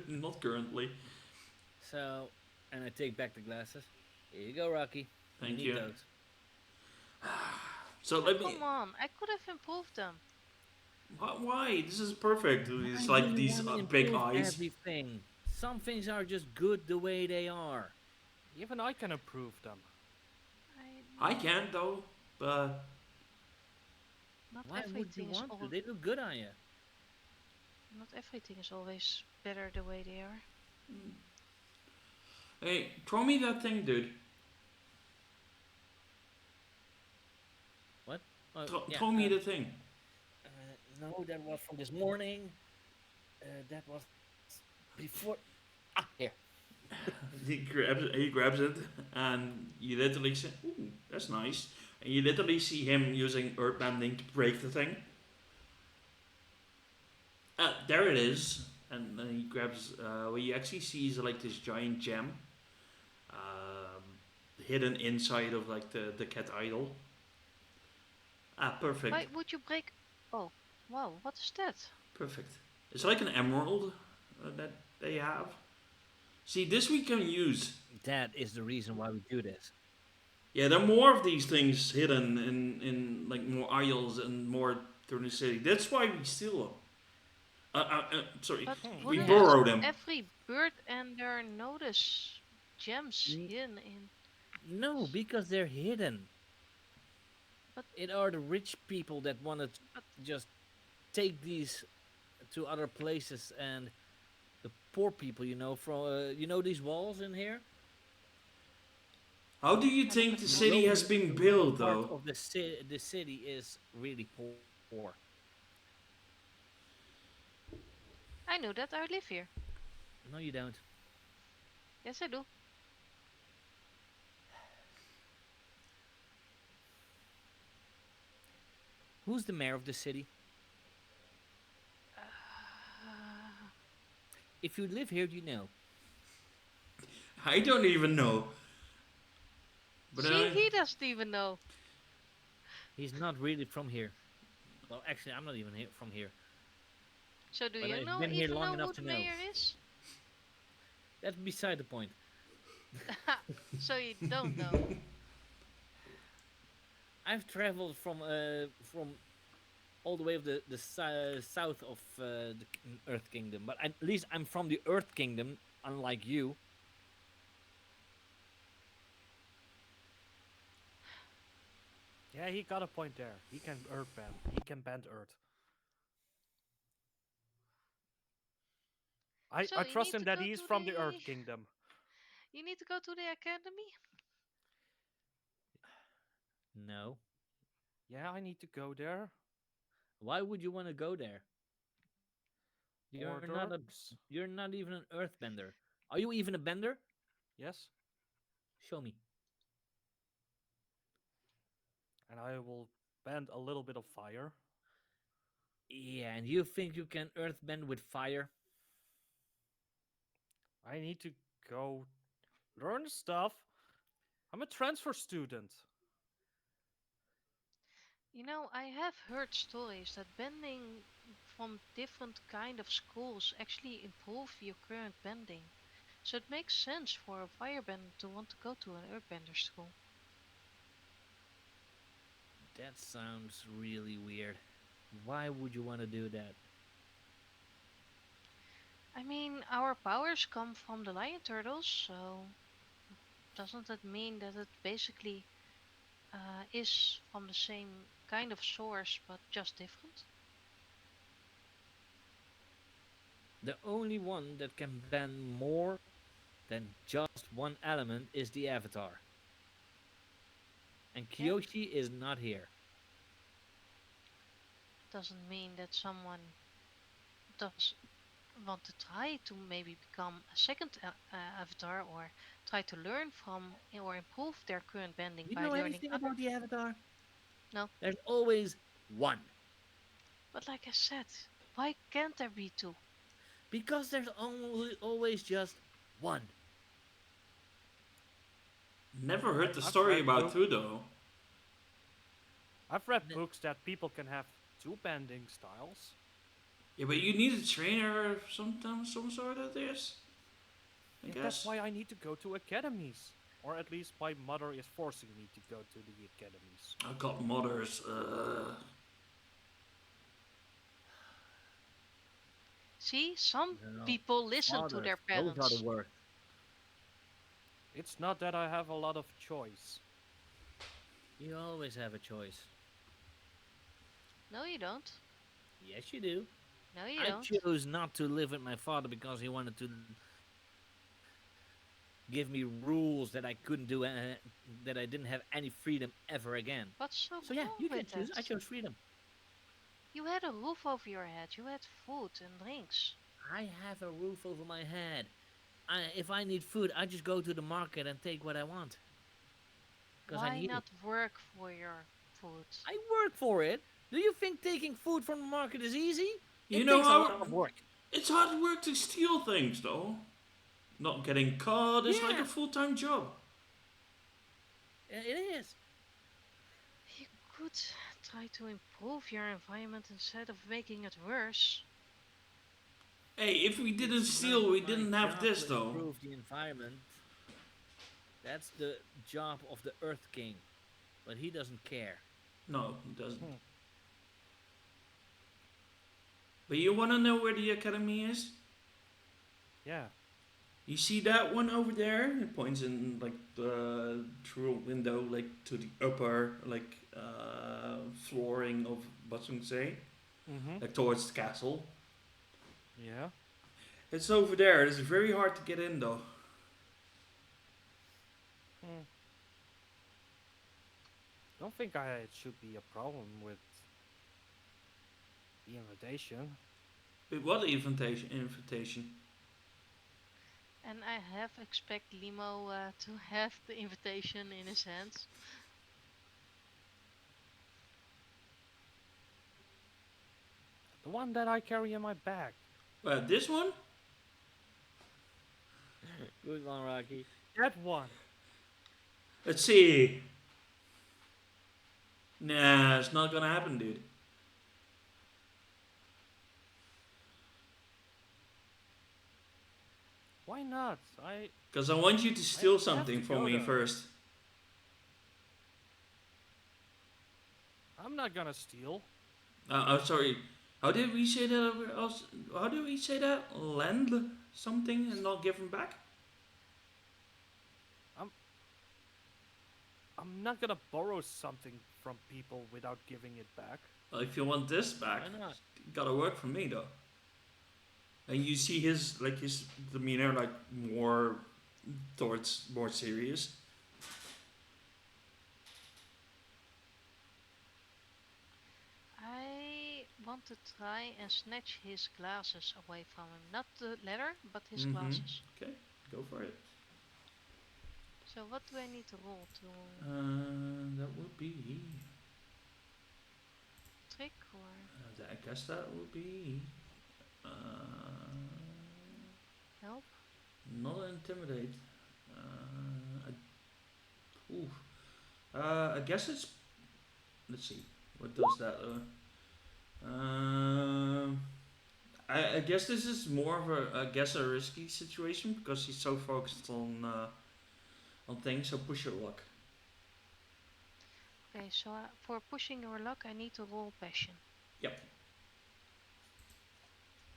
Not currently. So, and I take back the glasses. Here you go, Rocky. Thank need you. those. So Oh, let me. come on, I could have improved them. Why? This is perfect. It's I like don't these wanna big improve eyes. Everything. Some things are just good the way they are. Even I can approve them. I can't though, but Not Why would you everything is want to? They look good on you. not everything is always better the way they are. hey, throw me that thing, dude. What? Oh, yeah, Throw me the thing. no, that was from this morning. That was before. Ah, here. He grabs it, and you literally say, "Ooh, that's nice." And you literally see him using earthbending to break the thing. There it is, and then he grabs. What you actually see is like this giant gem, hidden inside of like the cat idol. Ah, perfect. Why would you break? Oh, wow, what is that? Perfect. It's like an emerald that they have. See, this we can use. That is the reason why we do this. Yeah, there are more of these things hidden in like more aisles and more through the city. That's why we steal them. Sorry, But we wouldn't Yeah. borrow them. every bird and their notice gems N- hidden in? No, because they're hidden. But It are the rich people that want to but just take these to other places, and the poor people, from these walls in here. How do you yeah, but think the the most city has The been lower built, part though? of the city is really poor. I know that I live here. No, you don't. Yes, I do. Who's the mayor of the city? Uh, If you live here, you know. I don't even know. But see, he doesn't even know. He's not really from here. Well, actually, I'm not even from here. So do But you I've know been here even long know who enough the to know. mayor is? That's beside the point. So you don't know. I've traveled from all the way of the south of the Earth Kingdom, but at least I'm from the Earth Kingdom, unlike you. Yeah, he got a point there. He can earth bend. He can bend earth. I, So I you trust need him to that go he's to from the the. Earth Kingdom. You need to go to the academy. No. Yeah, I need to go there. Why would you want to go there? You're not a. Orders. You're not even an Earthbender. Are you even a bender? Yes. Show me. And I will bend a little bit of fire. Yeah, and you think you can Earthbend with fire? I need to go learn stuff. I'm a transfer student. You know, I have heard stories that bending from different kind of schools actually improve your current bending. So it makes sense for a firebender to want to go to an earthbender school. That sounds really weird. Why would you want to do that? I mean, our powers come from the lion turtles, so doesn't that mean that it basically is from the same kind of source but just different? The only one that can bend more than just one element is the Avatar. And Yeah, Kyoshi is not here. doesn't mean that someone does want to try to maybe become a second avatar or try to learn from or improve their current bending You by know learning anything other. about the Avatar? No, There's always one. but like I said, why can't there be two? Because there's only always just one. Never heard the I've story read about book- two, though. I've read Th- books that people can have two bending styles. Yeah, but you need a trainer of some sort of this. I Yeah, guess. that's why I need to go to academies. Or at least my mother is forcing me to go to the academies. I got mothers. See, some No, people listen to fathers. their Those are the parents. words. It's not that I have a lot of choice. You always have a choice. No, you don't. Yes, you do. No, you I don't. chose not to live with my father because he wanted to give me rules that I couldn't do, that I didn't have any freedom ever again. What's so So yeah, wrong you can with choose. that? I chose freedom. You had a roof over your head. You had food and drinks. I have a roof over my head. If I need food, I just go to the market and take what I want. Because I Why need not it. work for your food? I work for it. Do you think taking food from the market is easy? You It know takes a how- lot of work. It's hard work to steal things, though. Not getting caught is like Yeah. a full-time job. It is. You could try to improve your environment instead of making it worse. Hey, if we didn't It's steal, not we my didn't have job this to though. improve the environment. That's the job of the Earth King, but he doesn't care. No, it doesn't. Hmm. But you wanna know where the academy is? Yeah. You see that one over there? It points in like through a window, like to the upper like flooring of Batsungsee, Mm-hmm. like towards the castle. Yeah. It's over there. It's very hard to get in though. Hmm. Don't think it should be a problem with the invitation. But what invitation? And I have expect Limo to have the invitation in his hands. The one that I carry in my bag. This one? Good one, Rocky. That one. Let's see. Nah, it's not gonna happen, dude. Why not? Because I want you to steal have to something from go me there. first. I'm not gonna steal. I'm sorry. How did we say that? How did we say that? Lend something and not give him back? I'm not gonna borrow something from people without giving it back. Well, if you want this back, Why not? gotta work for me though. And you see his demeanor like more towards more serious. I want to try and snatch his glasses away from him. Not the letter, but his Mhm. glasses. Okay, go for it. So what do I need to roll to That would be. trick or? I guess that would be. Help? Not intimidate. I guess it's. Let's see. What does that? I guess this is more of a risky situation because he's so focused on things. So push your luck. Okay, so for pushing your luck, I need to roll passion. Yep.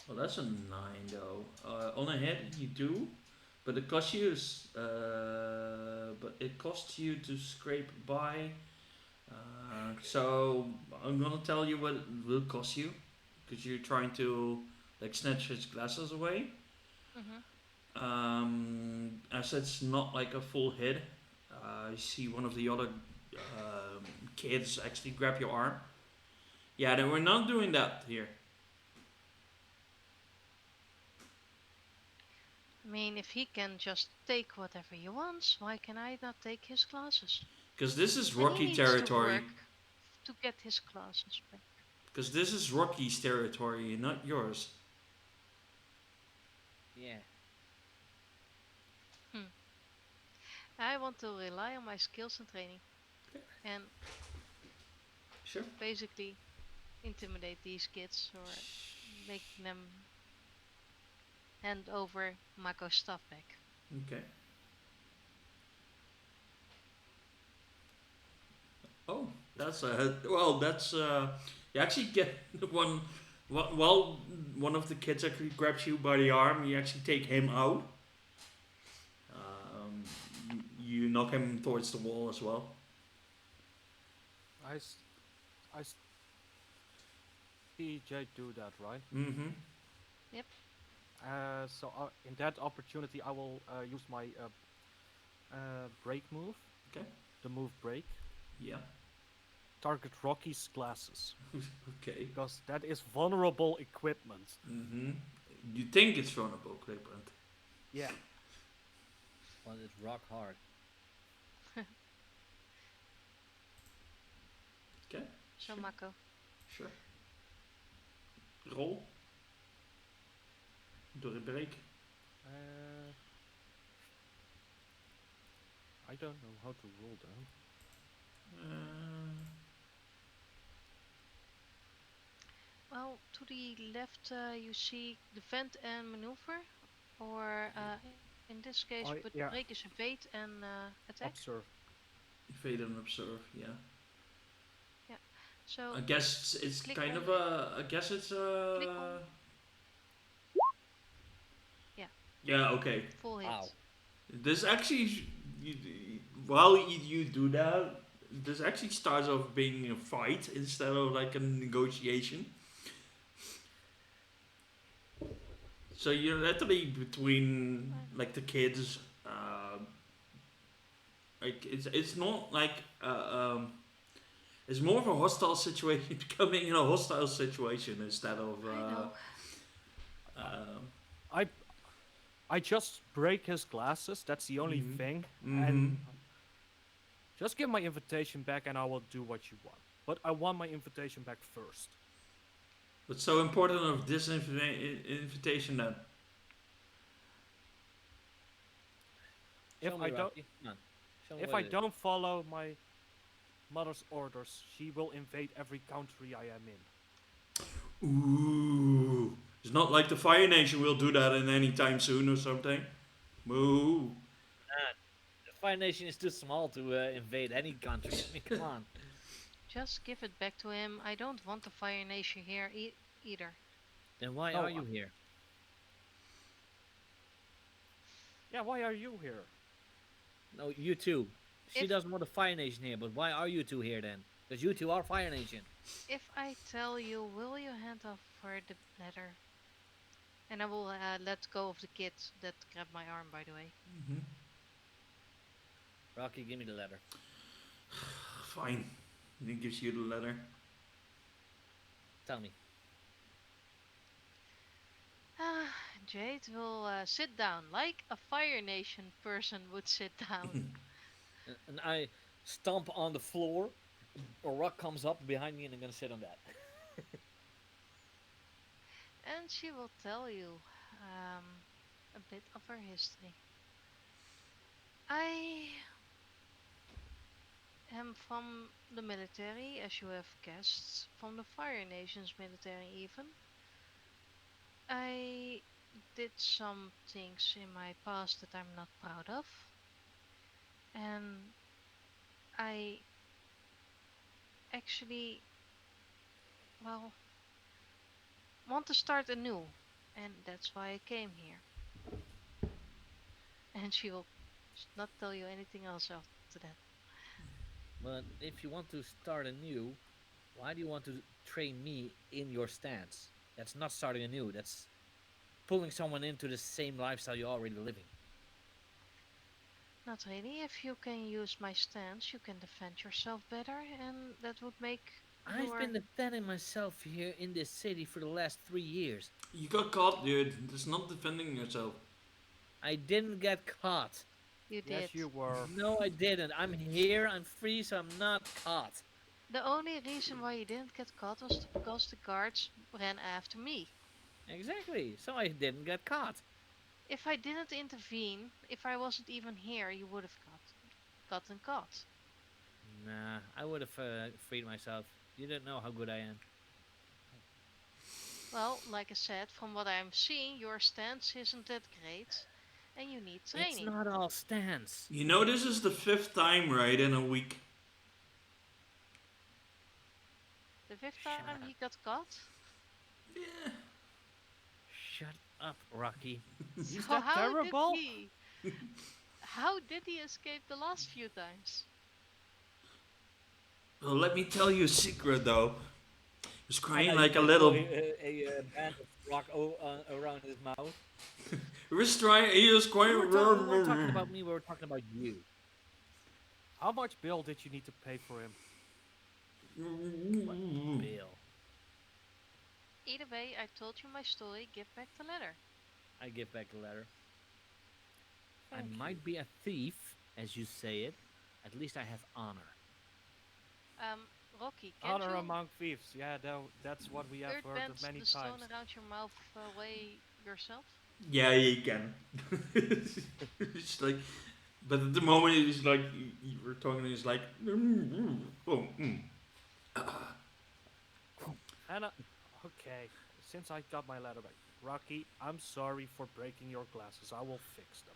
Well, that's a 9 though. On a hit, you do, but it costs you. But it costs you to scrape by. So I'm gonna tell you what it will cost you, because you're trying to like snatch his glasses away. As it's not like a full hit. I see one of the other kids actually grab your arm. Yeah, then we're not doing that here. I mean, if he can just take whatever he wants, why can I not take his glasses? Because this is And he Rocky needs territory. to work to get his glasses back. Because this is Rocky's territory, not yours. Yeah. I want to rely on my skills and training. Okay. And Sure. basically intimidate these kids or make them hand over Mako's stuff back. Okay. Oh, that's you actually get one. Well, one of the kids actually grabs you by the arm. You actually take him out. You knock him towards the wall as well. I see Jay do that, right? Mm-hmm. So in that opportunity, I will use my break move. Okay. The move break. Yeah. Target Rocky's glasses Okay. because that is vulnerable equipment. Mm-hmm. You think it's vulnerable equipment. Yeah. Well, it's rock hard. Okay. So Sure. Mako. Sure. Roll. Door een break. I don't know how to roll that. to the left, you see defend and maneuver, or in this case, Oh but yeah, break is evade and attack. observe. Evade and observe. Yeah. Yeah. So I guess it's click kind on, of a. I guess it's click a. on. Yeah, Yeah. Okay. full hit. Wow. This actually, you, while you do that, this actually starts off being a fight instead of like a negotiation. So you're literally between like the kids. Like it's not like it's more of a hostile situation becoming in a hostile situation instead of I know. um, I I just break his glasses. That's the only Mhm. thing. Mhm. And just give my invitation back, and I will do what you want. But I want my invitation back first. What's so important of this invitation then? If Show I me, don't, Rocky. Come on. Show me if what I it is. don't follow my mother's orders, she will invade every country I am in. Ooh, it's not like the Fire Nation will do that in any time soon or something. Moo. The Fire Nation is too small to invade any country. I mean, come on. Just give it back to him. I don't want the Fire Nation here either. Then why No, are you here? Yeah, why are you here? No, you two. She If doesn't want the Fire Nation here, but why are you two here then? Because you two are Fire Nation. if I tell you, will you hand over the letter? And I will let go of the kid that grabbed my arm, by the way. Mhm. Rocky, give me the letter. Fine. And he gives you the letter. Tell me. Jade will sit down like a Fire Nation person would sit down. And I stomp on the floor. A rock comes up behind me and I'm gonna sit on that. And she will tell you a bit of her history. I am from the military, as you have guessed, from the Fire Nation's military even. I did some things in my past that I'm not proud of, and I actually, well, want to start anew, and that's why I came here. And she will not tell you anything else after that. But if you want to start anew, why do you want to train me in your stance? That's not starting anew. That's pulling someone into the same lifestyle you're already living. Not really. If you can use my stance, you can defend yourself better, and that would make I've your. been defending myself here in this city for the last 3 years. You got caught, dude. It's not defending yourself. I didn't get caught. You did. Yes, you were. No, I didn't. I'm here, I'm free, so I'm not caught. The only reason why you didn't get caught was because the guards ran after me. Exactly, so I didn't get caught. If I didn't intervene, if I wasn't even here, you would have gotten caught. Nah, I would have freed myself. You don't know how good I am. Well, like I said, from what I'm seeing, your stance isn't that great, and you need It's training. not all stance. You know this is the 5th time, right, in a week. The fifth Shut time up. he got caught. Yeah. Shut up, Rocky. He's So that how terrible? did he? How did he escape the last few times? Well, let me tell you a secret, though. He was crying I like a put little. a band of rock around his mouth. He was trying. He was crying. We weren't talking about me. We were talking about you. How much bill did you need to pay for him? Bill. Either way, I told you my story. Give back the letter. I give back the letter. Thank I you. might be a thief, as you say it. At least I have honor. Rocky, can Honor you among thieves. Yeah, that's what we have third heard bend of many the stone times. around your mouth away yourself? Yeah, you can. It's like, but at the moment it's like you were talking. It's like, oh, And Okay, since I got my letter back, Rocky, I'm sorry for breaking your glasses. I will fix them.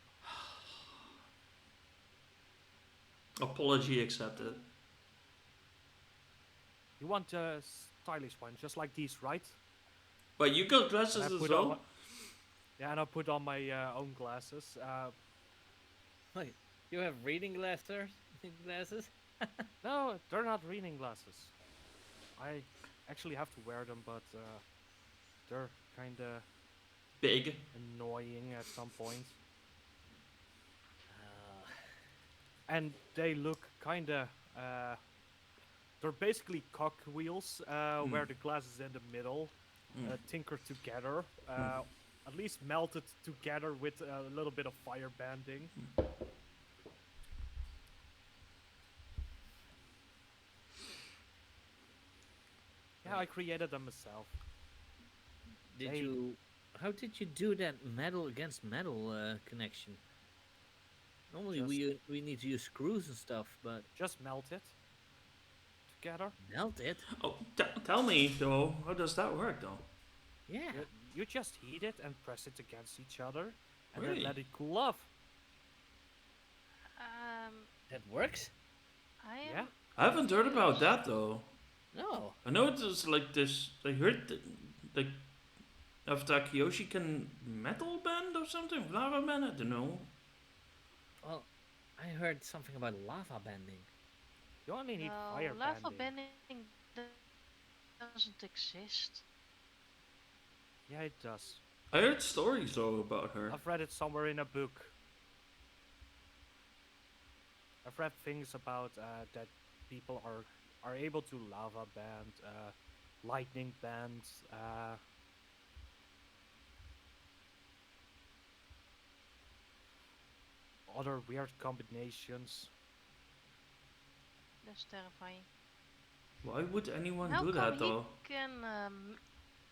Apology accepted. You want a stylish one, just like these, right? But you got And I glasses as put on my, well? yeah, and I put on my own glasses. Wait, you have reading glasses? Glasses? No, they're not reading glasses. I actually have to wear them, but they're kind of Big. annoying at some point. Uh, And they look kind of. They're basically cog wheels, where the glass is in the middle, tinkered together, at least melted together with a little bit of fire banding. Yeah, I created them myself. did They- you? How did you do that metal against metal connection? Normally we need to use screws and stuff, but Just melt it together. melt it. Oh, tell me though, how does that work though? Yeah. You just heat it and press it against each other, and Really? then let it cool off. That works? I am. Yeah. I haven't heard about that though. No. I know it's like this. I heard that, like, after Kyoshi can metal bend or something, lava bend. I don't know. Well, I heard something about lava bending. You only need Well, fire lava banding. bending doesn't exist. Yeah, it does. I heard stories though about her. I've read it somewhere in a book. I've read things about that people are able to lava band, lightning band, other weird combinations. That's terrifying. Why would anyone How do come that he though? can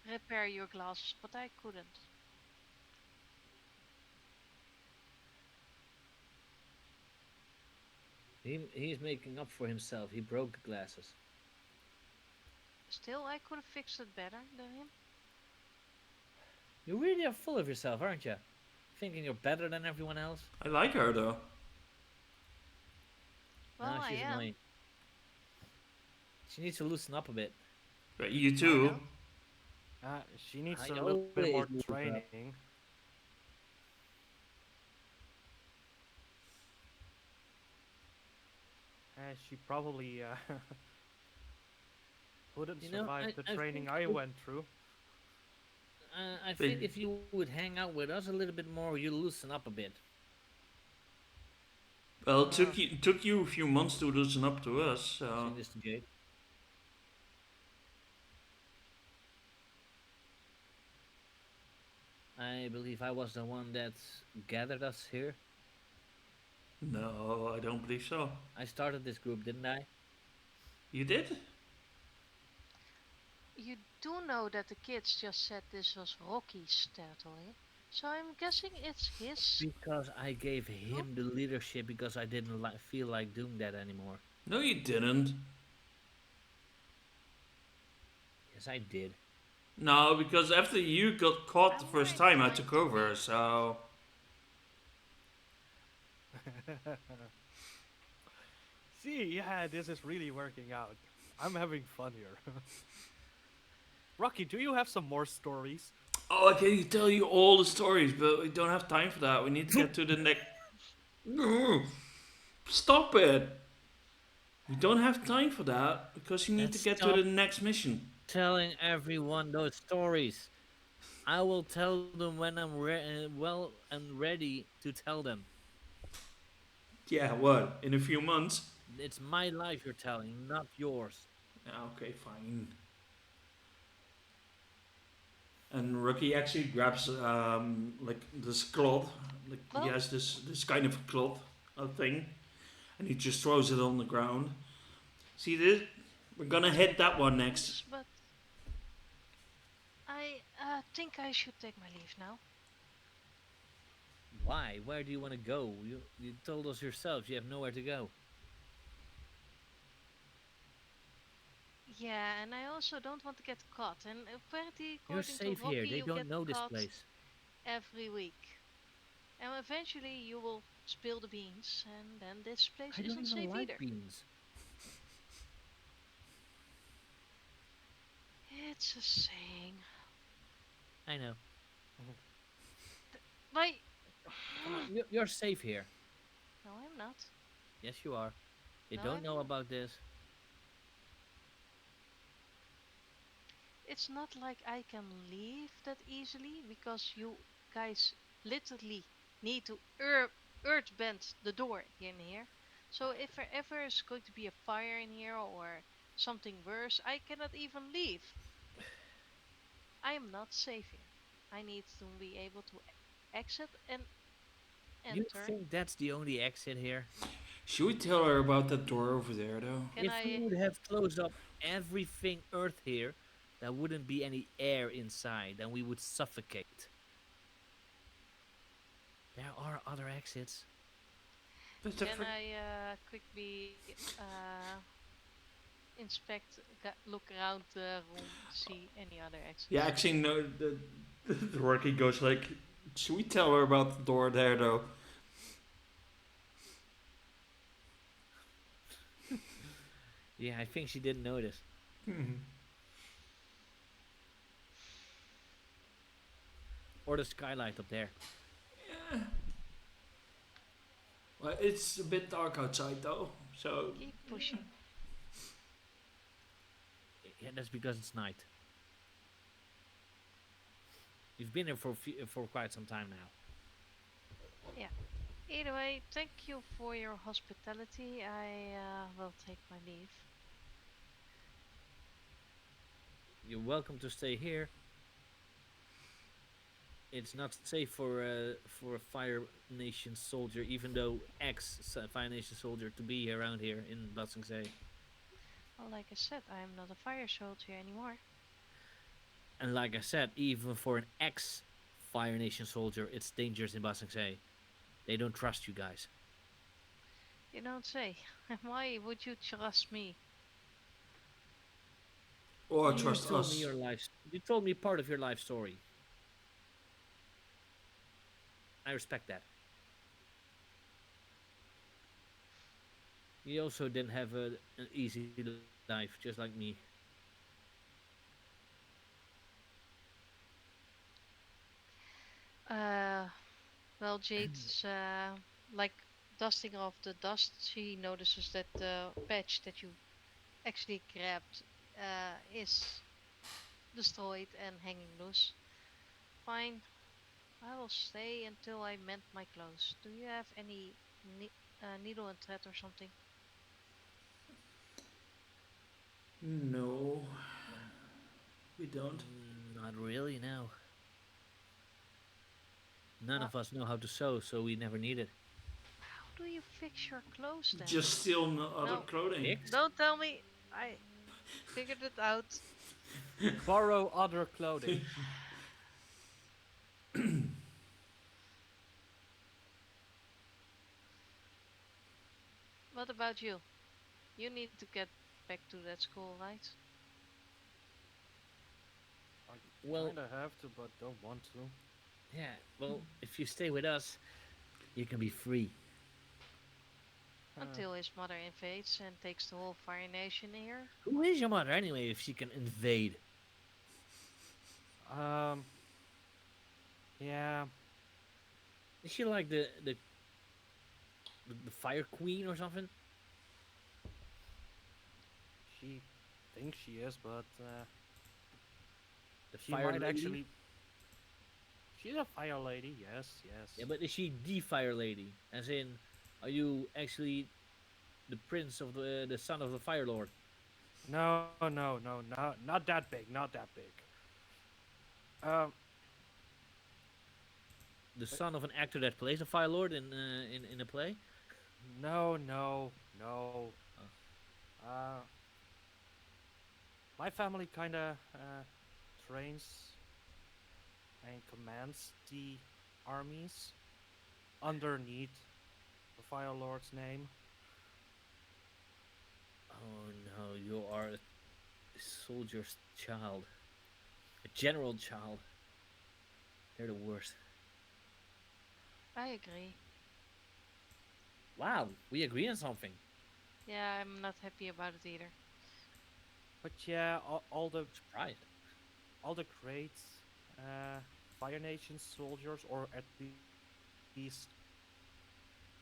repair your glasses, but I couldn't? He's making up for himself. He broke the glasses. Still, I could have fixed it better than him. You really are full of yourself, aren't you? Thinking you're better than everyone else. I like her though. Well, Nah, I she's am. annoying. She needs to loosen up a bit. But you too. She needs I a little bit more always lose that. training. She probably wouldn't You know, survive the I training think I we- went through. I think if you would hang out with us a little bit more, you'd loosen up a bit. Well, it took you a few months to loosen up to us. So Saying this to Jade. I believe I was the one that gathered us here. no, I don't believe so. I started this group, didn't I? You did? You do know that the kids just said this was Rocky's territory, so I'm guessing it's his. Because I gave him the leadership because I didn't feel like doing that anymore. No, you didn't. Yes, I did. No, because after you got caught the I'm first right, time, I right. took over. So See, yeah, this is really working out. I'm having fun here. Rocky, do you have some more stories? oh, I can tell you all the stories, but we don't have time for that. We need to get to the next. No, stop it! We don't have time for that because you need to Then get stop. to the next mission. Telling everyone those stories. I will tell them when I'm well and ready to tell them. Yeah, what? In a few months? It's my life you're telling, not yours. Yeah, okay, fine. And Rocky actually grabs like this cloth, like he Oh. has this kind of cloth thing, and he just throws it on the ground. See this? We're gonna hit that one next. But I think I should take my leave now. Why? Where do you want to go? You told us yourself you have nowhere to go. Yeah, and I also don't want to get caught. And apparently, You're according to safe here. Rocky, They you get don't know this caught place. every week. And eventually, you will spill the beans, and then this place I don't isn't even safe like either. beans. It's a saying. I know. Why? Come on, you're safe here. No, I'm not. Yes, you are. They No, don't I'm know not. about this. It's not like I can leave that easily because you guys literally need to earth bend the door in here. So if there ever is going to be a fire in here or something worse, I cannot even leave. I am not safe here. I need to be able to exit and You enter. think that's the only exit here? Should we tell her about that door over there, though? Can If we I? would have closed up everything Earth here, there wouldn't be any air inside and we would suffocate. There are other exits. But Can I quickly look around the room to see any other yeah, exits? actually, no. The Rocky goes like, should we tell her about the door there, though? Yeah, I think she didn't notice. Or the skylight up there. Well, it's a bit dark outside, though. So Keep pushing. Yeah, that's because it's night. You've been here for quite some time now. Yeah. Either way, thank you for your hospitality. I will take my leave. You're welcome to stay here. It's not safe for a Fire Nation soldier, even though Fire Nation soldier, to be around here in Blatzingzee. Well, like I said, I am not a fire soldier anymore. And like I said, even for an ex Fire Nation soldier, it's dangerous in Blatzingzee. They don't trust you guys. You don't say. Why would you trust me? or You trust told me us. your life. You told me part of your life story. I respect that. You also didn't have an easy life, just like me. Uh, well, Jade's like dusting off the dust. She notices that the patch that you actually grabbed is destroyed and hanging loose. Fine, I will stay until I mend my clothes. Do you have any needle and thread or something? No, we don't. Not really, no. None Uh, of us know how to sew, so we never need it. how do you fix your clothes then? Just steal other No, clothing. Fix? don't tell me. I figured it out. Borrow other clothing. What about you? You need to get back to that school, right? I Well, kinda have to, but don't want to. yeah, well, if you stay with us, you can be free. Until his mother invades and takes the whole Fire Nation here. Who is your mother anyway, if she can invade? Um. Yeah. Is she like the Fire Queen or something? She thinks she is, but The she Fire might Lady? actually. She's a fire lady. Yes, yes. Yeah, but is she the Fire Lady? As in, are you actually the prince of the son of the Fire Lord? No, no, no, not that big. Not that big. Um. The son of an actor that plays a Fire Lord in a play? No, no, no. Oh. My family kinda trains and commands the armies underneath the Fire Lord's name. Oh no, you are A soldier's child. A general child. They're the worst. I agree. Wow, we agree on something. Yeah, I'm not happy about it either. But yeah, Surprised. all the great uh, Fire Nation soldiers, or at least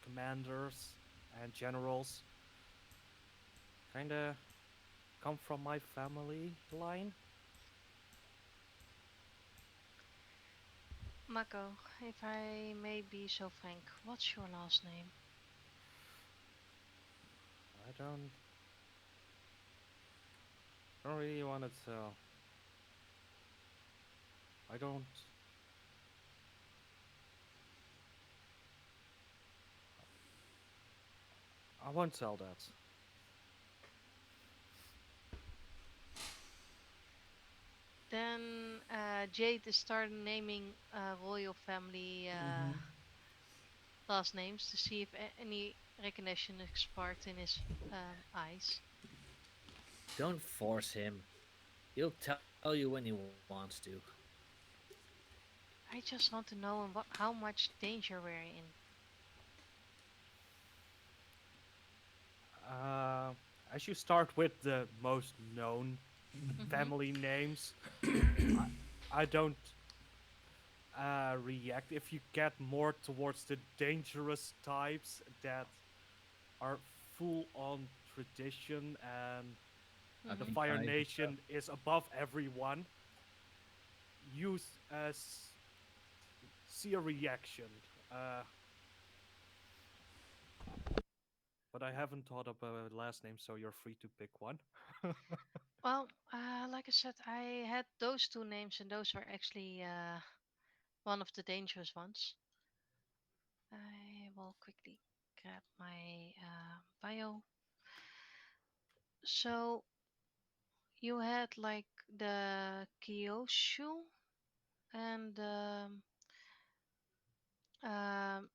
commanders and generals, kinda come from my family line. Mako, if I may be so frank, what's your last name? I don't really want to tell. I don't. I won't tell that. Then Jade is starting naming royal family Mm-hmm. last names to see if any recognition is sparked in his eyes. Don't force him. He'll tell you when he wants to. I just want to know how much danger we're in. Uh, I should start with the most known Mm-hmm. family names. I, I don't react if you get more towards the dangerous types that are full on tradition, and the Mm-hmm. Fire Type and stuff. Nation is above everyone. You see a reaction. Uh, but I haven't thought of a last name, so you're free to pick one. Well, like I said, I had those two names, and those are actually one of the dangerous ones. I will quickly grab my bio. So you had like the Kyoshu and um,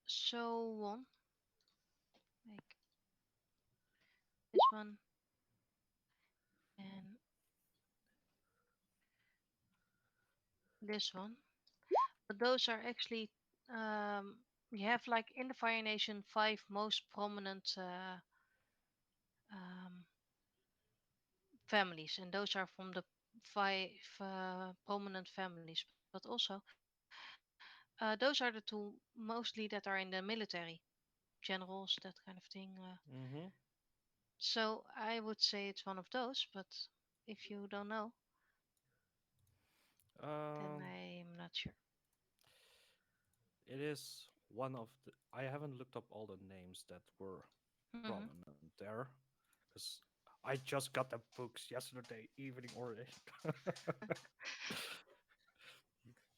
so one, like this one, and this one. But those are actually we have like in the Fire Nation five most prominent um, families, and those are from the five prominent families. But also, those are the two mostly that are in the military, generals, that kind of thing. Mm-hmm. So I would say it's one of those, but if you don't know, then Um, I'm not sure. it is one of the. I haven't looked up all the names that were Hmm. prominent there, because I just got the books yesterday evening already.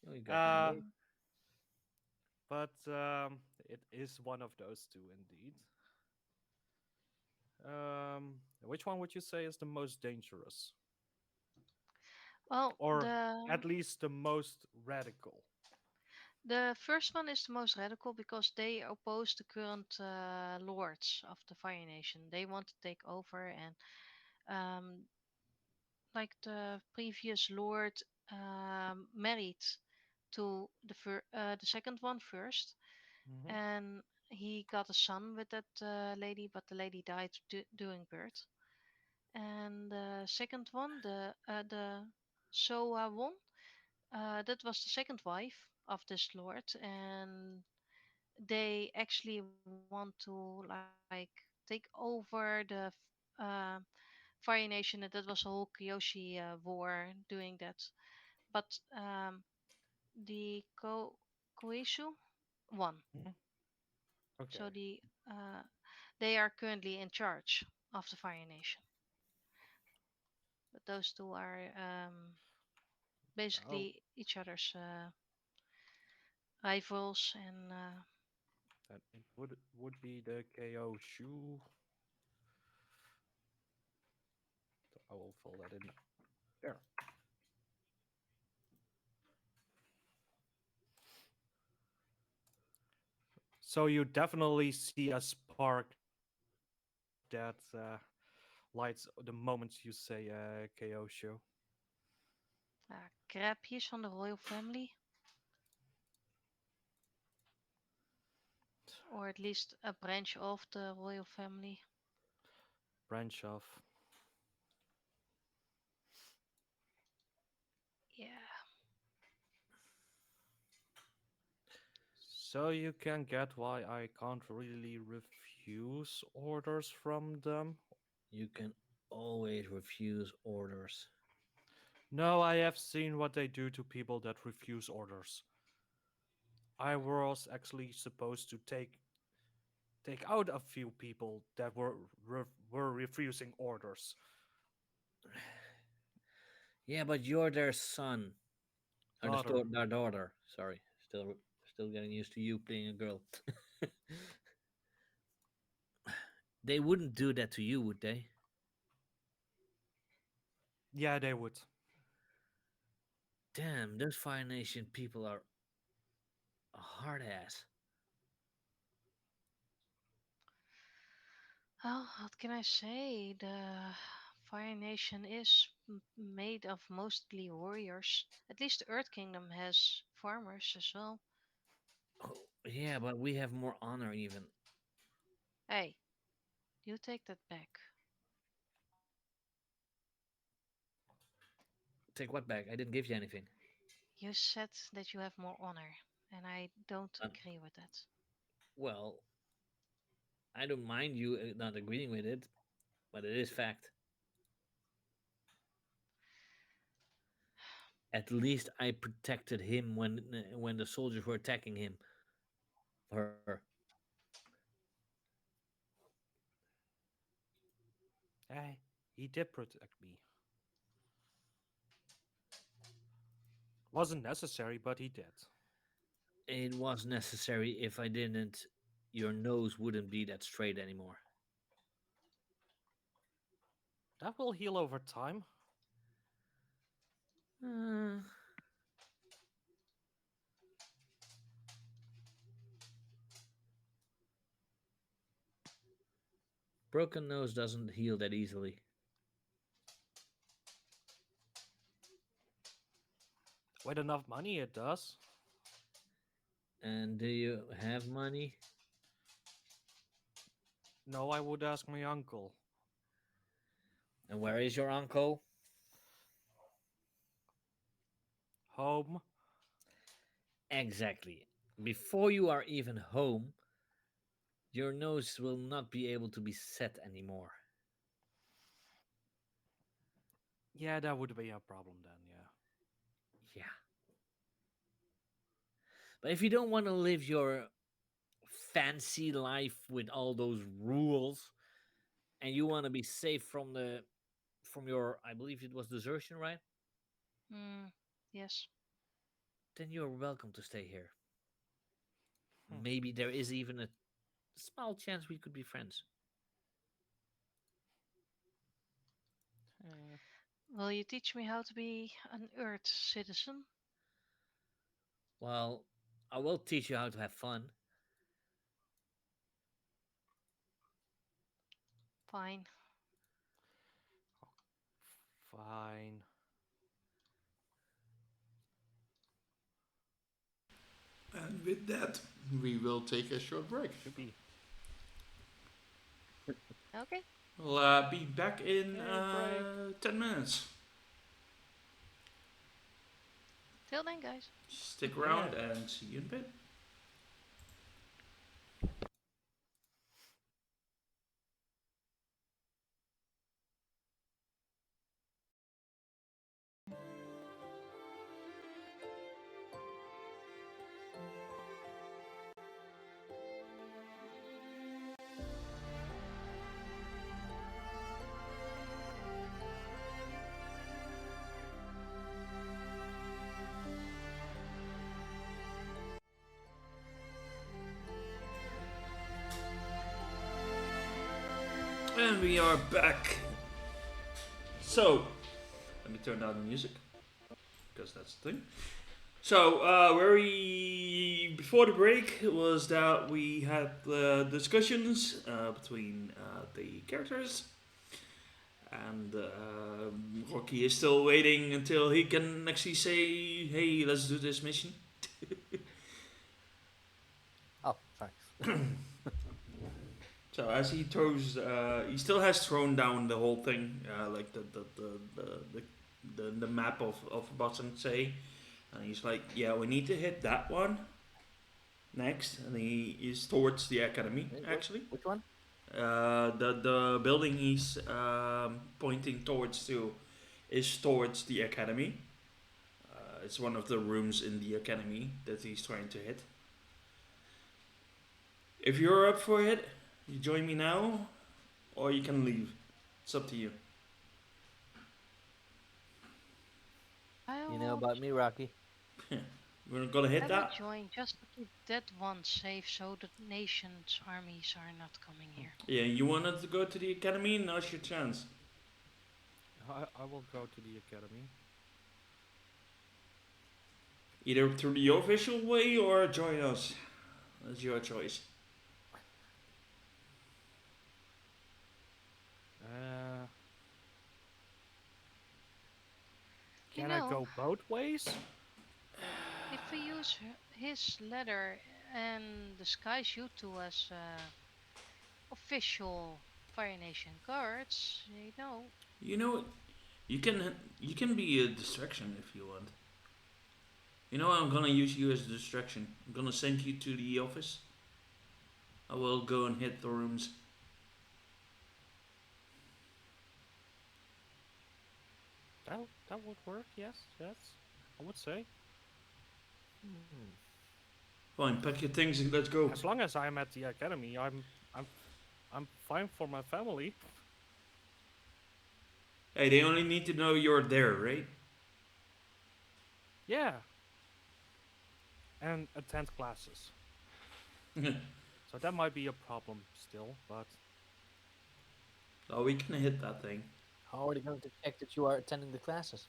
Oh, you got them uh, late. but it is one of those two indeed. Which one would you say is the most dangerous, Well, or at least the most radical? the first one is the most radical because they oppose the current lords of the Fire Nation. They want to take over, and um, like the previous lord married to the second one first, Mm-hmm. and he got a son with that lady, but the lady died during birth. And the second one, the Soa one, that was the second wife of this lord, and they actually want to like take over the Fire Nation, and that was a whole Kyoshi war doing that. But the Koishu won, Mhm. so Okay. they are currently in charge of the Fire Nation. But those two are Oh, basically each other's rivals, and then it would be the KO shoe. I will fill that in there. So you definitely see a spark that, well, lights the moment you say Kyosho. Krapjes van the royal family, or at least a branch of the royal family. Branch off. Yeah. So you can get why I can't really refuse orders from them. You can always refuse orders. No, I have seen what they do to people that refuse orders. I was actually supposed to take out a few people that were refusing orders. Yeah, but you're their son. Or Daughter. their daughter. Sorry. Still getting used to you playing a girl. They wouldn't do that to you, would they? Yeah, they would. Damn, those Fire Nation people are a hard ass. Well, what can I say? The Fire Nation is made of mostly warriors. At least the Earth Kingdom has farmers as well. Oh, yeah, but we have more honor even. Hey, you take that back. Take what back? I didn't give you anything. You said that you have more honor, and I don't Um, agree with that. well, I don't mind you not agreeing with it, but it is fact. At least I protected him when the soldiers were attacking him. Her. Hey, he did protect me. Wasn't necessary, but he did. It was necessary. If I didn't, your nose wouldn't be that straight anymore. That will heal over time. Uh, broken nose doesn't heal that easily. With enough money, it does. And do you have money? No, I would ask my uncle. And where is your uncle? Home. Exactly. Before you are even home, your nose will not be able to be set anymore. Yeah, that would be a problem then, yeah. Yeah. But if you don't want to live your fancy life with all those rules and you want to be safe from your, I believe it was desertion, right? Yes. Then you're welcome to stay here. Hmm. Maybe there is even a small chance we could be friends. Will you teach me how to be an Earth citizen? Well, I will teach you how to have fun. Fine. Fine. And with that, we will take a short break. Should be. Okay. We'll be back in Hey, 10 minutes. Till then, guys. Stick around and see you in a bit. And we are back. So, let me turn down the music, because that's the thing. So, where we before the break was that we had discussions between the characters, And Rocky is still waiting until he can actually say, "Hey, let's do this mission." Oh, sorry. So as he throws, he still has thrown down the whole thing, like the map of Boston say, and he's like, "Yeah, we need to hit that one next," and he is towards the academy Wait, actually. Which one? The building he's pointing towards to is towards the academy. It's one of the rooms in the academy that he's trying to hit. If you're up for it, you join me now, or you can leave. It's up to you. You know about me, Rocky. We're gonna I hit will that. join just to keep that one safe so the nation's armies are not coming here. Yeah, you wanted to go to the academy. Now's your chance. I will go to the academy. Either through the official way or join us. That's your choice. You Can I know, go both ways? if we use his letter and disguise you two as official Fire Nation guards, you know, You know what? You can be a distraction if you want. You know I'm gonna use you as a distraction. I'm gonna send you to the office. I will go and hit the rooms. That would work. Yes, yes. I would say. Fine, pack your things and let's go. As long as I'm at the academy, I'm fine for my family. Hey, they only need to know you're there, right? Yeah. And attend classes. So that might be a problem still, but Oh, we can hit that thing. How are they going to check that you are attending the classes?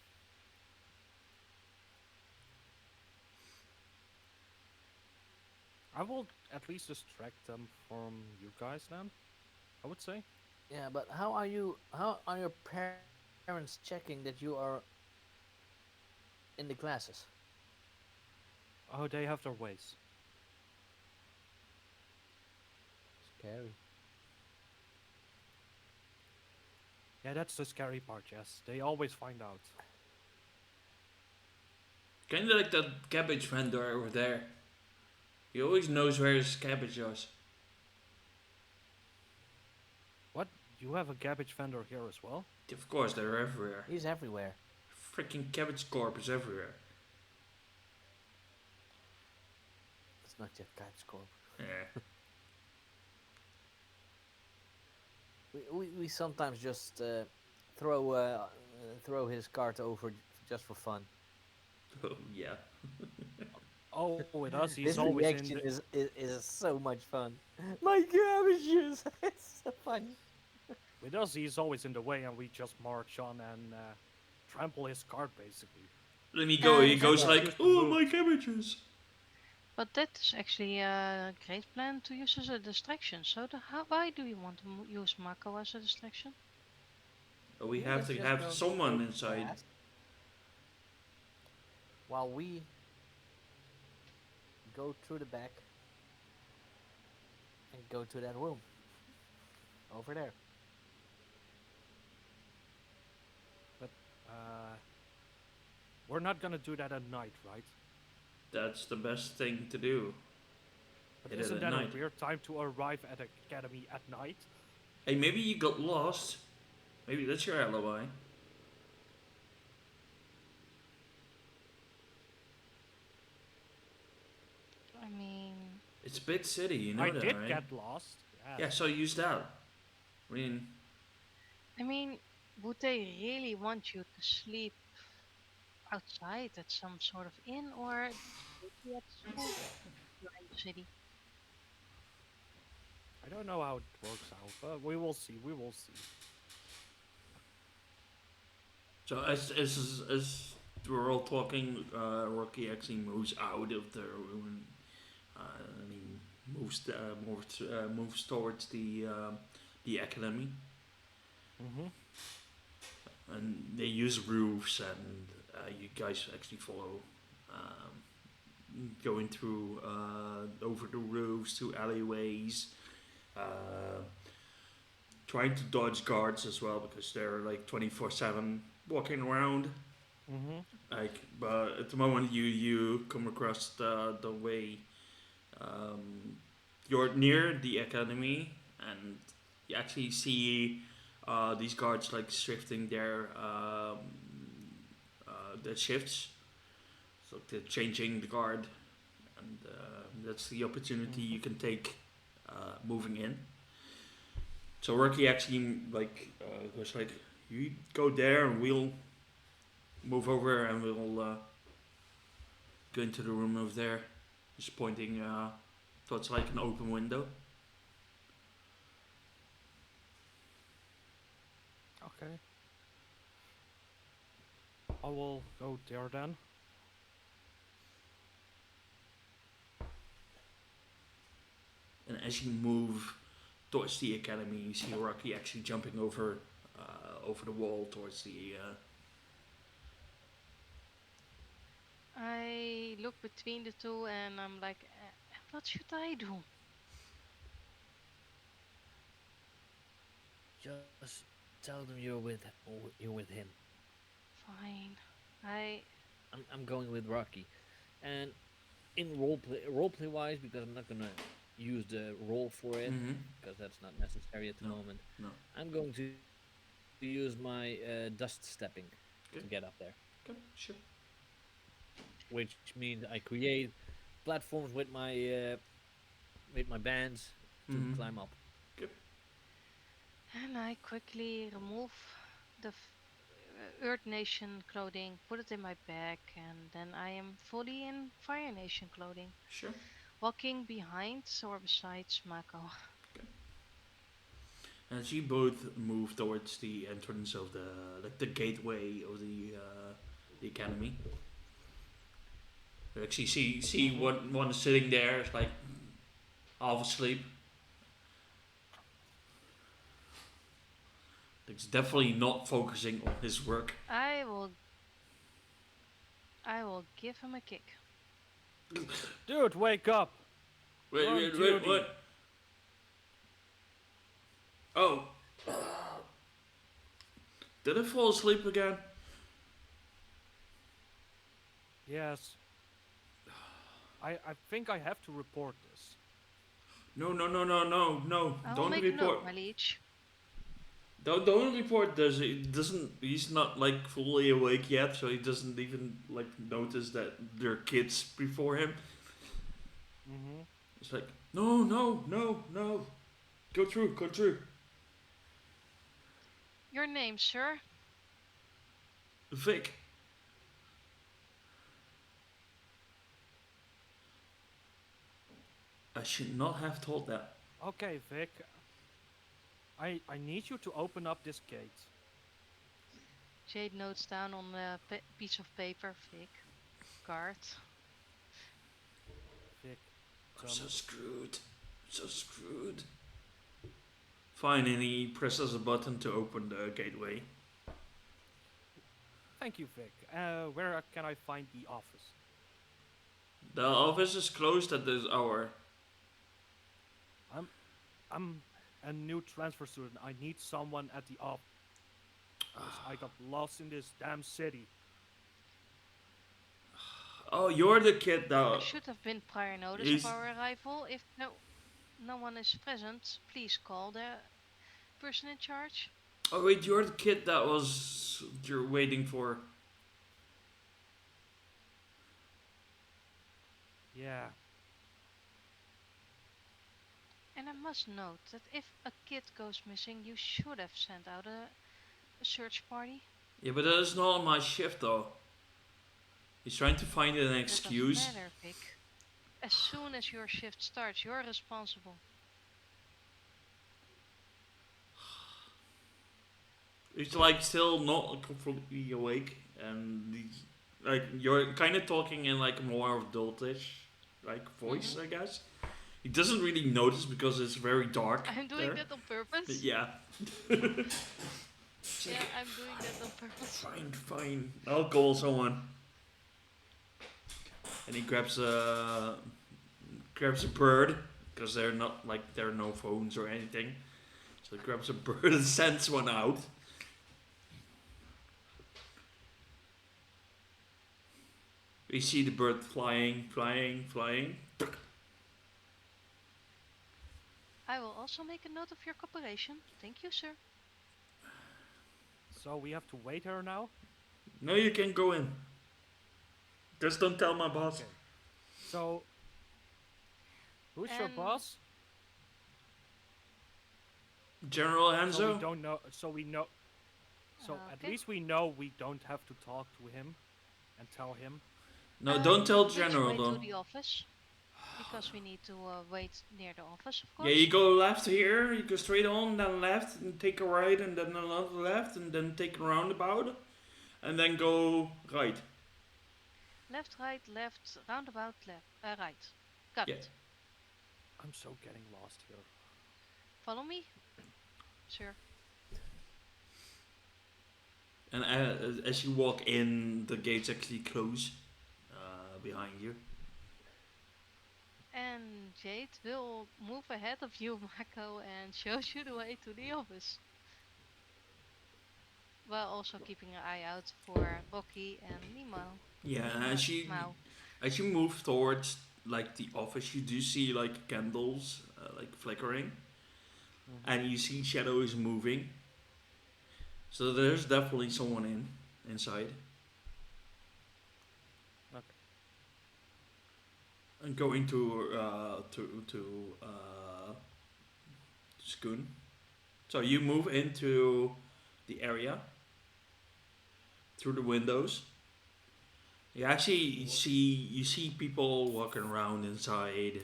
I will at least distract them from you guys then. I would say. Yeah, but how are you? How are your parents checking that you are in the classes? Oh, they have their ways. Scary. Yeah, that's the scary part, yes. They always find out. Kinda like that cabbage vendor over there. He always knows where his cabbage is. What? You have a cabbage vendor here as well? Of course, they're everywhere. He's everywhere. Freaking cabbage corp is everywhere. It's not yet Kite's Corp. Yeah. We sometimes just throw his cart over just for fun. Oh, yeah. Oh, with us, he's This always in reaction the, is so much fun. My cabbages! It's so funny. with us, he's always in the way, and we just march on and trample his cart, basically. Then he goes yeah. like, "Oh, my cabbages." but that is actually a great plan to use as a distraction. So why do you want to use Mako as a distraction? We Yeah, have let's to just have go someone to inside. class while we go through the back and go to that room over there. But we're not gonna do that at night, right? That's the best thing to do. But Hit it isn't at that night. a weird time to arrive at the academy at night? Hey, maybe you got lost. Maybe that's your alibi. I mean, It's a big city, you know I that, did right? get lost. Yeah, so use that. I mean, would they really want you to sleep outside at some sort of inn or maybe at school if you're in the city? I don't know how it works out, but we will see. We will see. So as we're all talking, Rocky actually moves out of the room. And he moves towards the academy. Mm-hmm. and they use roofs, and you guys actually follow, going through over the roofs, through alleyways, uh, trying to dodge guards as well because they're like 24/7 walking around. Mm-hmm. Like, but at the moment you come across the way, um, you're near the academy, and you actually see these guards like shifting their shifts, so they're changing the guard, and that's the opportunity you can take moving in. So Rocky actually was like, you go there and we'll move over and we'll go into the room over there. Just pointing towards like an open window. Okay. I will go there then. And as you move towards the academy, you see Rocky actually jumping over the wall towards the. I look between the two and I'm like, what should I do? Just tell them you're with him. Fine. I'm going with Rocky, and in roleplay wise, because I'm not gonna use the roll for it Mhm. because that's not necessary at the No, moment. no. I'm going to use my dust stepping to Okay. get up there, Okay, sure. which means I create platforms with my bands to Mhm. climb up. And I quickly remove the Earth Nation clothing, put it in my bag, and then I am fully in Fire Nation clothing, Sure. walking behind or beside Mako. As you both move towards the entrance of the gateway of the academy, you actually see one is sitting there, like half asleep. He's definitely not focusing on his work. I will give him a kick. Dude, wake up! Wait, You're on wait, duty. what? Oh. Did I fall asleep again? Yes. I think I have to report this. No. I will Don't make a report. note, my liege. Don't report this. He doesn't. He's not like fully awake yet, so he doesn't even like notice that there are kids before him. Mm-hmm. It's like no. Go through. Your name, sir? Vic. I should not have told that. Okay, Vic. I need you to open up this gate. Jade notes down on a piece of paper, Vic. Guard. Vic. I'm so screwed. Fine, and he presses a button to open the gateway. Thank you, Vic. Where can I find the office? The office is closed at this hour. I'm a new transfer student. I need someone at the office. I got lost in this damn city. Oh, you're the kid There that. should have been prior notice He's- of our arrival. If no one is present, please call the person in charge. Oh wait, you're the kid that was you're waiting for. Yeah. And I must note that if a kid goes missing, you should have sent out a search party. Yeah, but that is not on my shift though. He's trying to find an That excuse. doesn't matter, Vic. As soon as your shift starts, you're responsible. He's like still not completely awake, and like you're kind of talking in like a more adultish like voice, I guess. He doesn't really notice because it's very dark. I'm doing there. that on purpose. Yeah. It's Yeah, like, I'm doing that on purpose. fine, fine. I'll call someone. And he grabs a bird because they're not like there are no phones or anything. So he grabs a bird and sends one out. We see the bird flying, flying, flying. I will also make a note of your cooperation. Thank you, sir. So we have to wait here now? No, you can go in. Just don't tell my boss. Okay. So, who's your And- boss? General So Hanzo? we don't know. So we know. So at Okay. least we know we don't have to talk to him and tell him. No, don't tell Which General way though. to the office? Because we need to wait near the office, of course. Yeah, you go left here, you go straight on, then left, and take a right, and then another left, and then take a roundabout, and then go right. Left, roundabout, left, right. Got Yeah. it. I'm so getting lost here. Follow me, sir. And as you walk in, the gates actually close behind you. And Jade will move ahead of you, Mako, and shows you the way to the office. While also keeping an eye out for Rocky and Nemo. Yeah, Mao. as you move towards like the office, you do see like candles like flickering, and you see shadows moving. So there's definitely someone inside. Okay. And going to Schoon. So you move into the area through the windows. You actually see people walking around inside,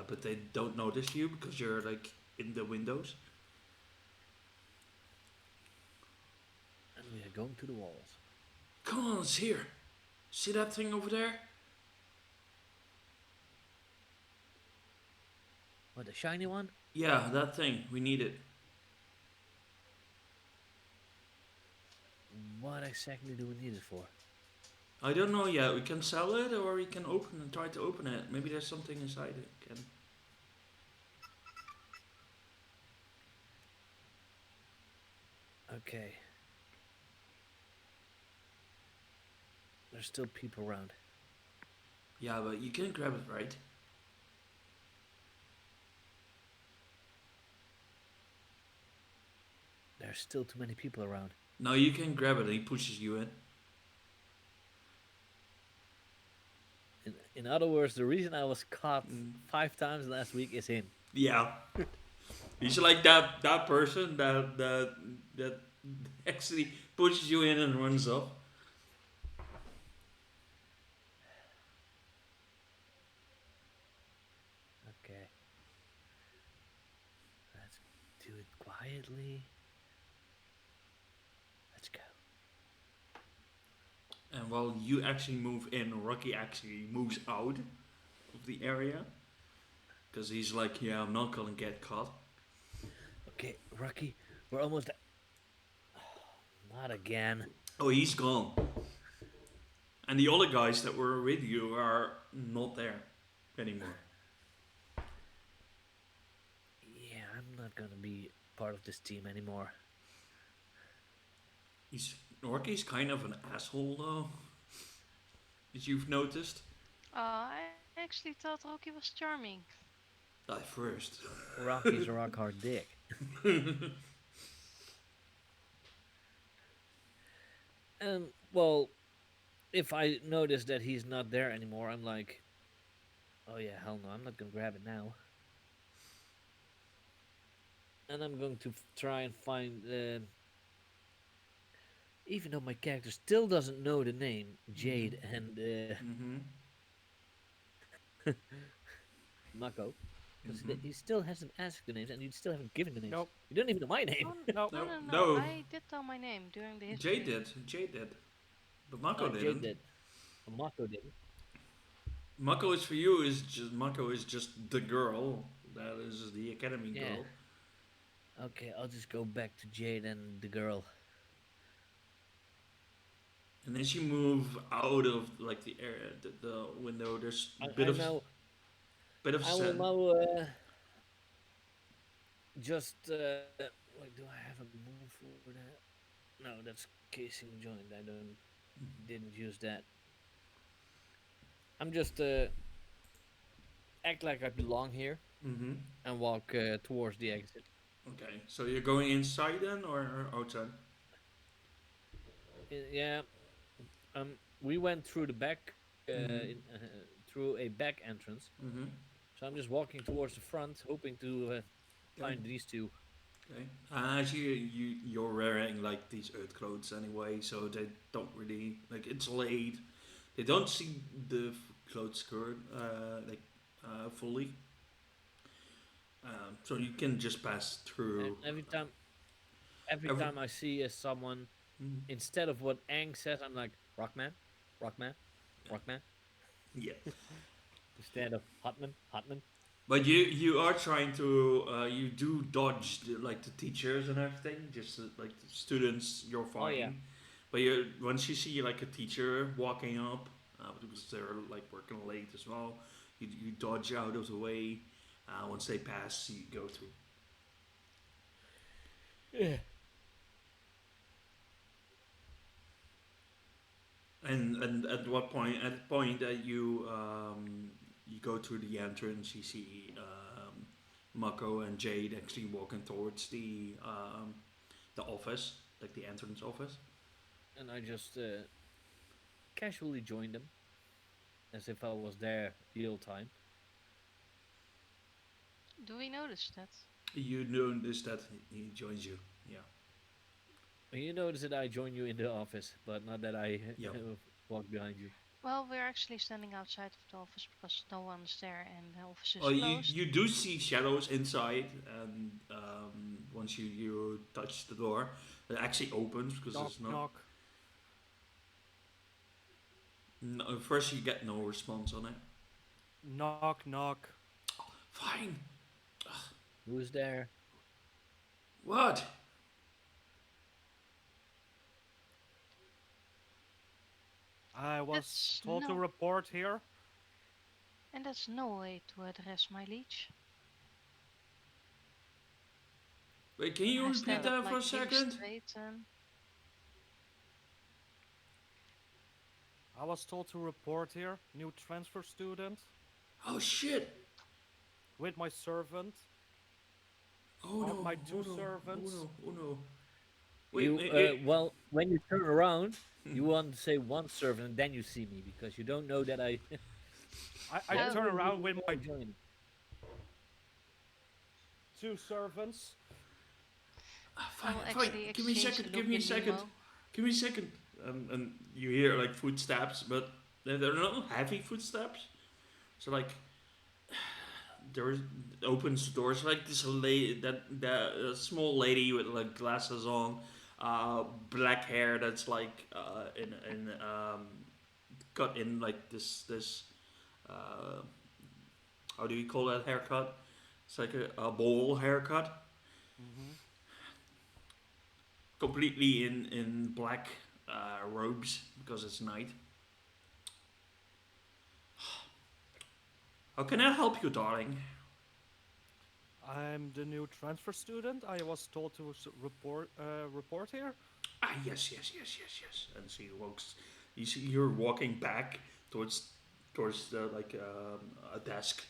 but they don't notice you because you're like in the windows. And we are going to the walls. Come on, it's here. See that thing over there? What, the shiny one? Yeah, that thing. We need it. What exactly do we need it for? I don't know yet. We can sell it, or we can try to open it. Maybe there's something inside it. Okay. There's still people around. Yeah, but you can grab it, right? There's still too many people around. No, you can grab it. And he pushes you in. In other words, the reason I was caught Mm. 5 times last week is him. Yeah. He's like that person that actually pushes you in and runs off. Okay. Let's do it quietly. Let's go. And while you actually move in, Rocky actually moves out of the area. Because he's like, yeah, I'm not gonna get caught. Okay, Rocky, we're almost there. Not again. Oh, he's gone. And the other guys that were with you are not there anymore. Yeah, I'm not gonna be part of this team anymore. Rocky's kind of an asshole though. As you've noticed. I actually thought Rocky was charming. Die first. Rocky's a rock hard dick. Well, if I notice that he's not there anymore, I'm like, oh yeah, hell no, I'm not gonna grab it now. And I'm going to try and find, even though my character still doesn't know the name, Jade and Mm-hmm. Mako. Because Mhm. he still hasn't asked the names, and you still haven't given the names. Nope. You don't even know my name. Oh, No. no, No, no. no. I did tell my name during the history. Jay did. But Mako Oh, didn't. Jade did. Mako didn't. Mako is for you Mako is just the girl. That is the academy Yeah. girl. Okay, I'll just go back to Jade and the girl. And as you move out of like the area, the window, there's a I now bit of I will sand. now just like, do I have a move for that? No, that's casing joint. I don't didn't use that. I'm just act like I belong here Mm-hmm. and walk towards the exit. Okay, so you're going inside then or outside? Yeah, we went through the back, Mm-hmm. through a back entrance. Mm-hmm. So I'm just walking towards the front, hoping to Okay. find these two. Okay. As you're wearing like these earth clothes anyway, so they don't really like it's late. They don't see the clothes skirt fully, so you can just pass And through. every Every, time I see someone, mm, instead of what Aang says, I'm like Rockman, Rockman, Rockman, yeah, instead of Hotman, Hotman. but you are trying to you do dodge like the teachers and everything, just like the students you're Oh yeah, fighting. But you once you see like a teacher walking up, because they're like working late as well, you dodge out of the way. Once they pass, you go through. yeah. And at what point? At the point that you go through the entrance, you see Mako and Jade actually walking towards the office, like the entrance office. And I just casually joined them as if I was there real time. Do we notice that? You notice that he joins you. Yeah. And you notice that I join you in the office, but not that I Yeah. walk behind you. Well, we're actually standing outside of the office because no one's there and the office is Well, closed. you do see shadows inside, and once you touch the door, it actually opens because Knock, there's no. knock. No, first, you get no response on it. Knock, knock. Fine. Who's there? What? I was That's told to no, report here. and that's no way to address my liege. Wait, can you I repeat stand up that for like a really second? straight and I was told to report here. New transfer student Oh shit! with my servant. Oh no! My two oh no! servants. Oh no! Oh no! You Wait. well, when you turn around, you want to say one servant, and then you see me because you don't know that I. I Oh. turn around with my joined. two servants. Fine, I will fine. actually Give me a exchange second. a Give me a look in second. Nemo. Give me a second. And you hear like footsteps, but they're not heavy footsteps. So like there opens the doors like this lady that small lady with like glasses on, black hair that's like in cut in like this uh, how do you call that haircut? It's like a bowl haircut, Mm-hmm. completely in black robes because it's night. How can I help you, darling? I'm the new transfer student. I was told to report here. Ah, yes. And she walks. You see, you're walking back towards the like a desk.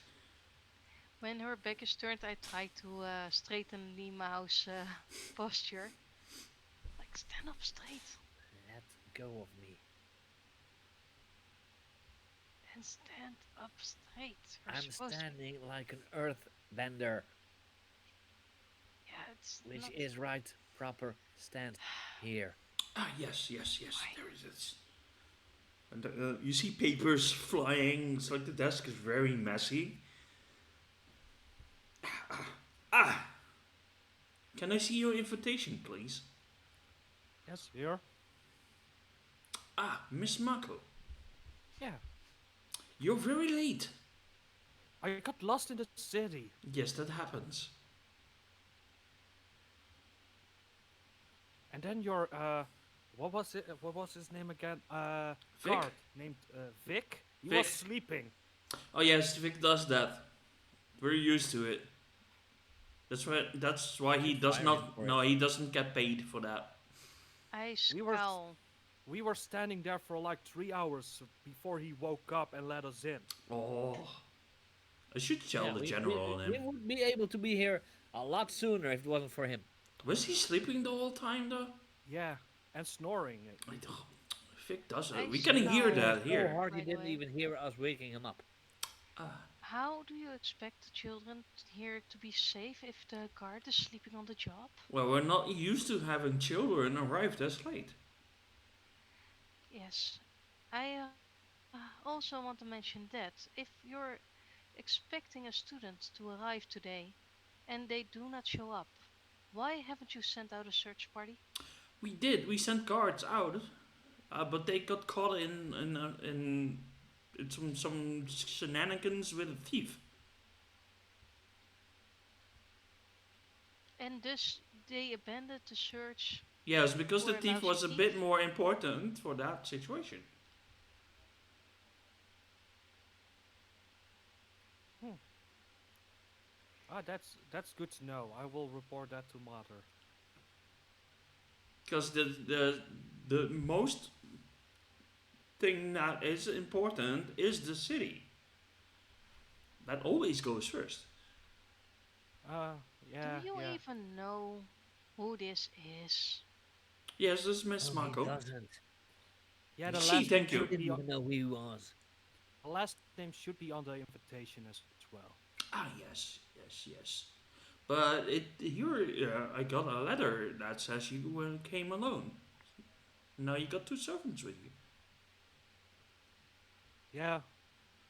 When her back is turned, I try to straighten the mouse posture. Like stand up straight Let go of me. and stand up straight. You're I'm supposed to. standing like an earth bender, Yeah, it's which not. is right, proper stand here. Ah, yes. There is it. And you see papers flying. It's like the desk is very messy. Ah, can I see your invitation, please? Yes, here. Ah, Miss Mako, Yeah. you're very late. I got lost in the city. Yes, that happens. And then your what was it? What was his name again? Vic? Guard named Vic. He Vic. was sleeping. Oh yes, Vic does that. We're used to it. That's why he Should does fire him not. for No, it. he doesn't get paid for that. I We were s- scowl. we were standing there for like 3 hours before he woke up and let us in. Oh, I should tell Yeah, the we, general on we him. would be able to be here a lot sooner if it wasn't for him. Was he sleeping the whole time though? Yeah, and snoring. I don't. Vic does I it. We can hear scowl. that So here. hard he By the didn't way. even hear us waking him up. Ah, How do you expect the children here to be safe if the guard is sleeping on the job? well, we're not used to having children arrive this late. Yes. I also want to mention that if you're expecting a student to arrive today and they do not show up, why haven't you sent out a search party? We did. We sent guards out, but they got caught in some shenanigans with a thief. And thus they abandoned the search. Yes, because the For a thief was a lousy bit thief? more important for that situation. Hmm. That's good to know. I will report that to mother. Because the most thing that is important is the city. That always goes first. Yeah, Do you yeah. even know who this is? Yes, this is Miss No, he Mako. doesn't. Yeah, the She, last thank name you. He should didn't be on, even know who he was. the last name should be on the invitation as well. Ah, yes, yes, yes. But I got a letter that says you came alone. Now you got two servants with you. Yeah,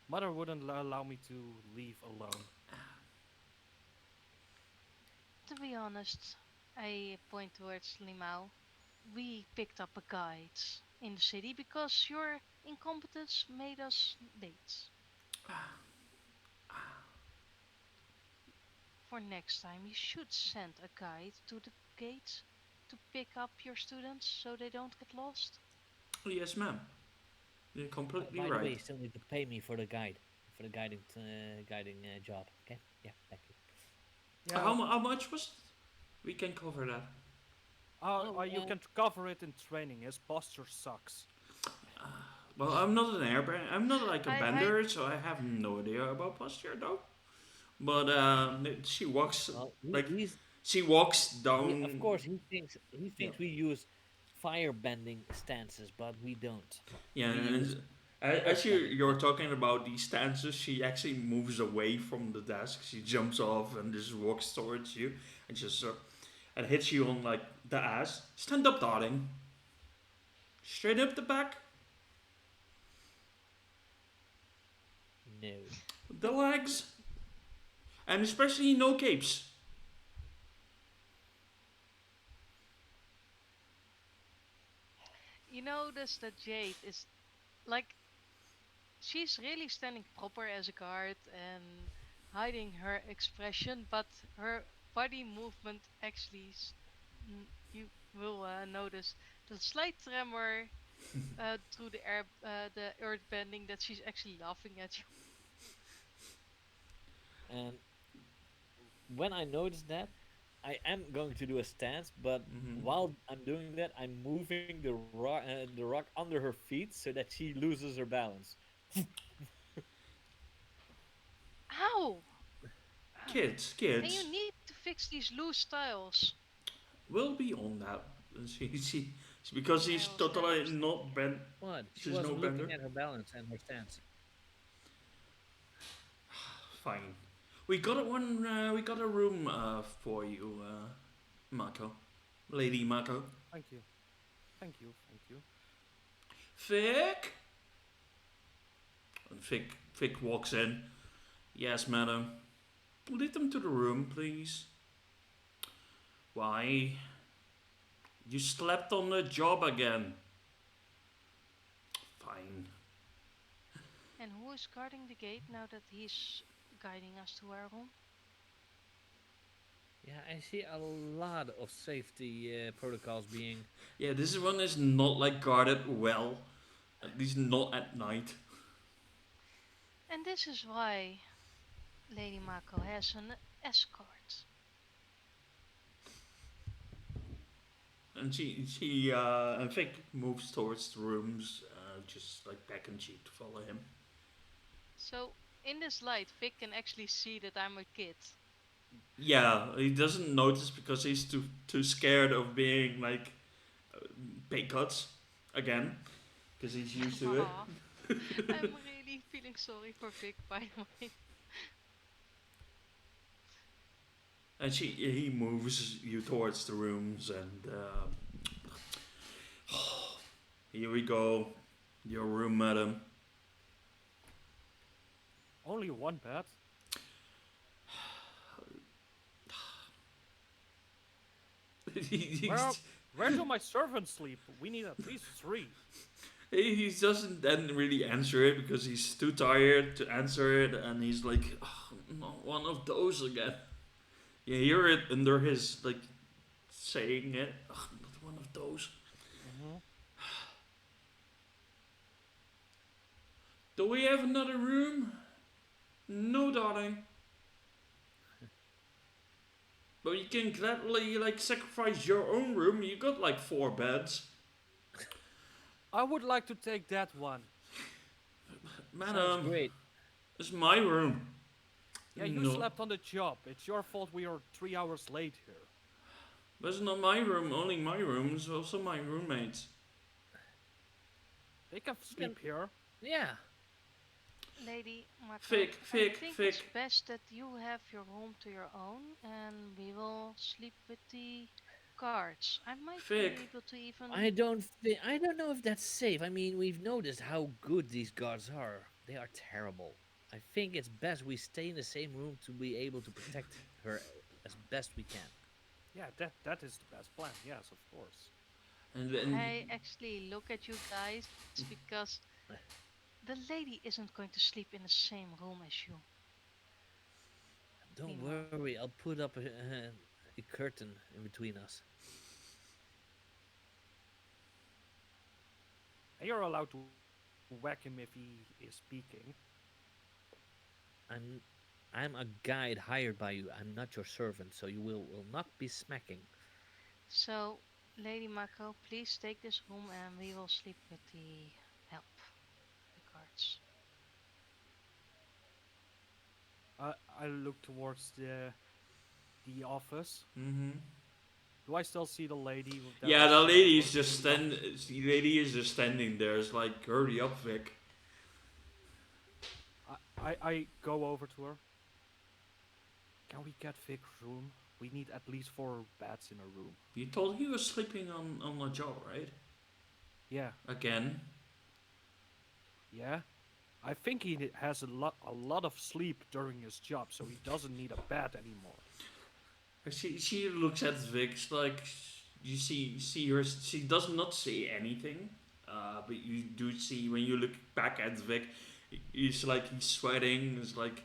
mother wouldn't allow me to leave alone. To be honest, I point towards Limao. We picked up a guide in the city because your incompetence made us late. For next time, you should send a guide to the gate to pick up your students so they don't get lost. Oh, yes, ma'am. You're completely By the way, right. you still need to pay me for the guide, for the guiding job. Okay? Yeah, thank you. Yeah, How much was it? We can cover that. you can cover it in training. His posture sucks. Well, I'm not an airbender. I'm not like a I- bender, so I have no idea about posture though. But she walks Well, like he's she walks down. of course he thinks Yeah. we use fire bending stances, but we don't. Yeah, we and use as you're talking about these stances, she actually moves away from the desk. She jumps off and just walks towards you and just and hits you on like the ass. Stand up, darling. Straight up the back, no. the legs, and especially no capes. You notice that Jade is like she's really standing proper as a guard and hiding her expression, but her body movement actually you will notice the slight tremor through the earth bending that she's actually laughing at you. And when I notice that, I am going to do a stance, but Mhm. while I'm doing that, I'm moving the rock under her feet so that she loses her balance. Ow! Kids, And you kids, need to fix these loose tiles. will be on that. Because she's I will totally stand not bent. What? She She's no wasn't looking bender. at her balance and her stance. Fine. We got one. We got a room for you, Mako, Lady Mako. Thank you. Thank you. Thank you. Vic. And Vic walks in. Yes, madam. Lead them to the room, please. Why? You slept on the job again. Fine. And who is guarding the gate now that he's guiding us to our room? Yeah, I see a lot of safety protocols being. Yeah, this one is not like guarded well. At least not at night. And this is why Lady Mako has an escort. And and Vic moves towards the rooms, just like back and cheek to follow him. So in this light, Vic can actually see that I'm a kid. Yeah, he doesn't notice because he's too scared of being like pay cuts again, because he's used to it. Aw, I'm really feeling sorry for Vic, by the way. And he moves you towards the rooms, and here we go, your room, madam. Only one bed? Where, where do my servants sleep? We need at least 3. He doesn't then really answer it because he's too tired to answer it, and he's like, "Oh, not one of those again." You hear it under his like saying it. "Ugh, not one of those. Mm-hmm. Do we have another room? No, darling. But you can gladly like sacrifice your own room. You got like 4 beds. I would like to take that one. Sounds Madam, great. it's my room. Yeah, you No, slept on the job. It's your fault we are 3 hours late here. but it's not my room. Only my room. It's also my roommates. They can sleep here. Yeah. Lady Mako, Vic, I Vic, think Vic. it's best that you have your room to your own, and we will sleep with the guards. I might Vic. be able to even. I don't know if that's safe. I mean, we've noticed how good these guards are. They are terrible. I think it's best we stay in the same room to be able to protect her as best we can. Yeah, that is the best plan. Yes, of course. And then I actually look at you guys because the lady isn't going to sleep in the same room as you. Don't Meanwhile. worry, I'll put up a curtain in between us. And you're allowed to whack him if he is speaking. I'm I'm a guide hired by you. I'm not your servant, so you will not be smacking. So, Lady Mako, please take this room and we will sleep with the help, the guards. I look towards the office. Mm-hmm. Do I still see the lady? That Yeah, the was, lady is working just in the office? standing there. It's like, hurry up, Vic. I go over to her. Can we get Vic's room? We need at least 4 beds in a room. You told he was sleeping on the job, right? Yeah, Again. yeah. I think he has a lot of sleep during his job, so he doesn't need a bed anymore. She looks at Vic. It's like you see her. She does not say anything. But you do see when you look back at Vic, he's sweating. It's like,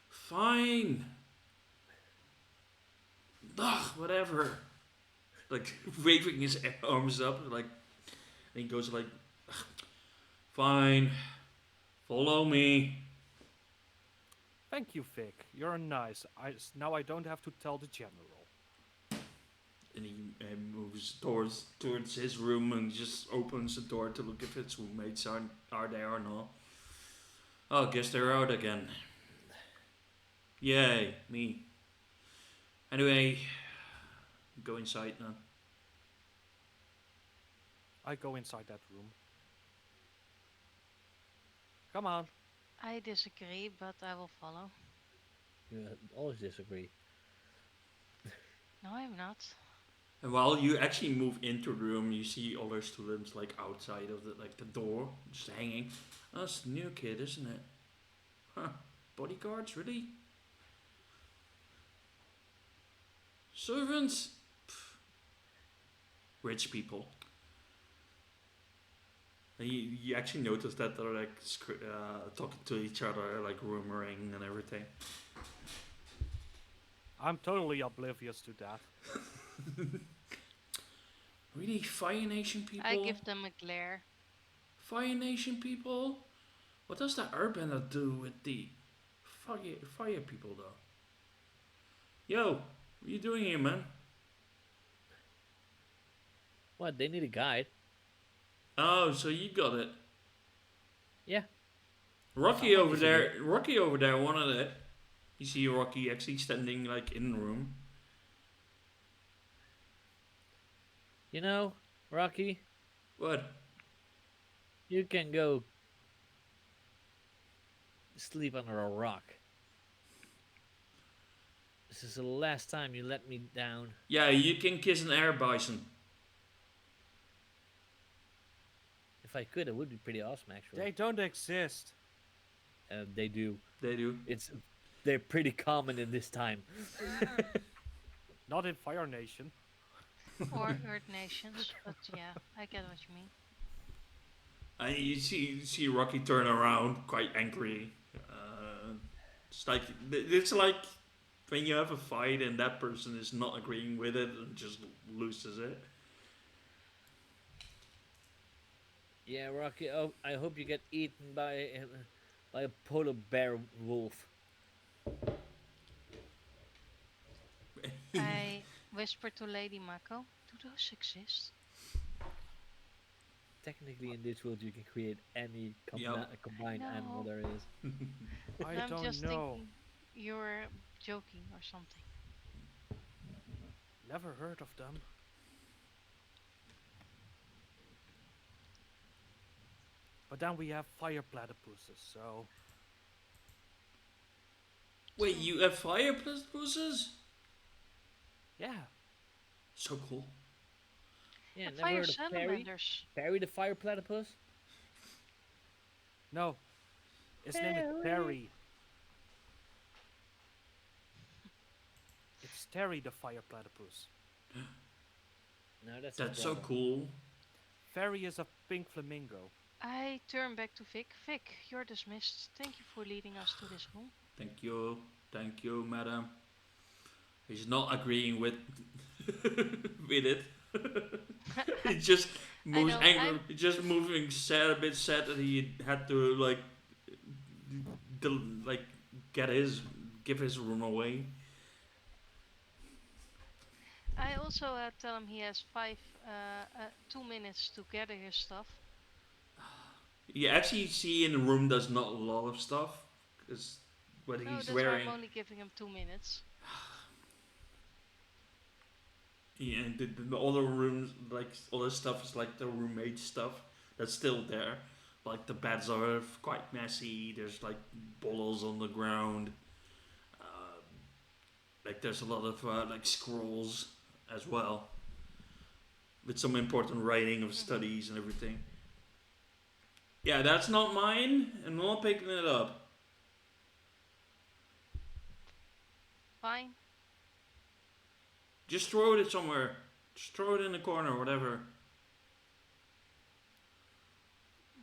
fine. Ugh, whatever. Like waving his arms up, like, and he goes like, fine, follow me. Thank you, Vic. You're nice. Now I don't have to tell the general. And he moves towards his room and just opens the door to look if his roommates are there or not. Oh, guess they're out again. Yay, me. Anyway, go inside now. I go inside that room. Come on. I disagree, but I will follow. You always disagree. No, I'm not. And while you actually move into the room, you see other students like outside of the door, just hanging. Oh, it's the new kid, isn't it? Huh? Bodyguards, really? Servants? Pff. Rich people. And you actually notice that they're like talking to each other, like rumoring and everything. I'm totally oblivious to that. Really, Fire Nation people? I give them a glare. Fire Nation people? What does that airbender do with the fire people though? Yo, what are you doing here, man? What? They need a guide. Oh, so you got it. Yeah. Rocky Someone over needs to there. Rocky over there wanted it. You see Rocky actually standing like in the room. You know, Rocky, What? you can go sleep under a rock. This is the last time you let me down. Yeah, you can kiss an air bison. If I could, it would be pretty awesome, actually. They don't exist. They do. They do. They're pretty common in this time. Not in Fire Nation. Or Earth Nations, but yeah, I get what you mean. And you see Rocky turn around, quite angry. It's like when you have a fight and that person is not agreeing with it and just loses it. Yeah, Rocky. Oh, I hope you get eaten by a polar bear wolf. I whisper to Lady Mako, do those exist? Technically, in this world, you can create any combined animal No. there is. I I'm don't just know. thinking you're joking or something. Never heard of them. But then we have fire platypuses, so Wait, you have fire platypuses? yeah. So cool. Yeah, And never fire heard of Perry? salamanders. Perry the fire platypus? No. His name is Terry. It's Terry the fire platypus. No, that's his That's so brother. cool. Fairy is a pink flamingo. I turn back to Vic. Vic, you're dismissed. Thank you for leading us to this room. Thank you, madam. He's not agreeing with with it. He just moves know, angry. I'm- He just moving sad, a bit sad that he had to like give his room away. I also tell him he has 2 minutes to gather his stuff. You actually see in the room there's not a lot of stuff because what No, he's that's why wearing. I'm only giving him 2 minutes. Yeah, and the other rooms, like other stuff, is like the roommate stuff that's still there. Like the beds are quite messy. There's like bottles on the ground. Like there's a lot of like scrolls as well, with some important writing of studies and everything. Yeah, that's not mine. I'm not picking it up. Fine. Just throw it somewhere. Just throw it in the corner, whatever.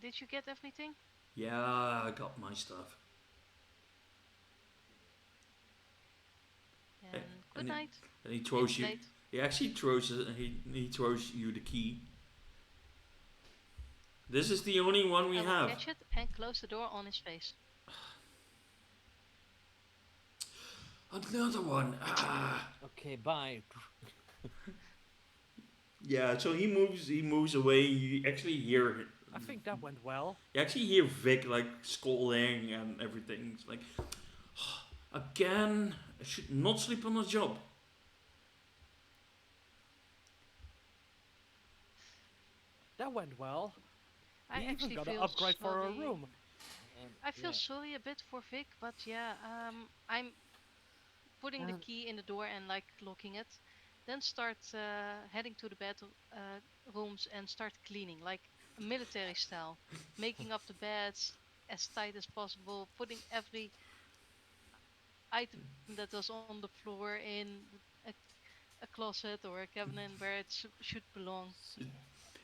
Did you get everything? Yeah, I got my stuff. And good and night. And he throws It's you. late. He actually throws it. He throws you the key. This is the only one we I will have. catch it and close the door on his face. Another one. Ah. Okay, bye. Yeah. So he moves away. You actually hear it. I think that went well. You actually hear Vic like scolding and everything. It's like, again, I should not sleep on the job. That went well. I We even actually got an feel upgrade for our sorry. room. I feel sorry a bit for Vic, but yeah, I'm putting the key in the door and like locking it. Then start heading to the bed rooms and start cleaning, like a military style, making up the beds as tight as possible, putting every item that was on the floor in a closet or a cabinet where it should belong.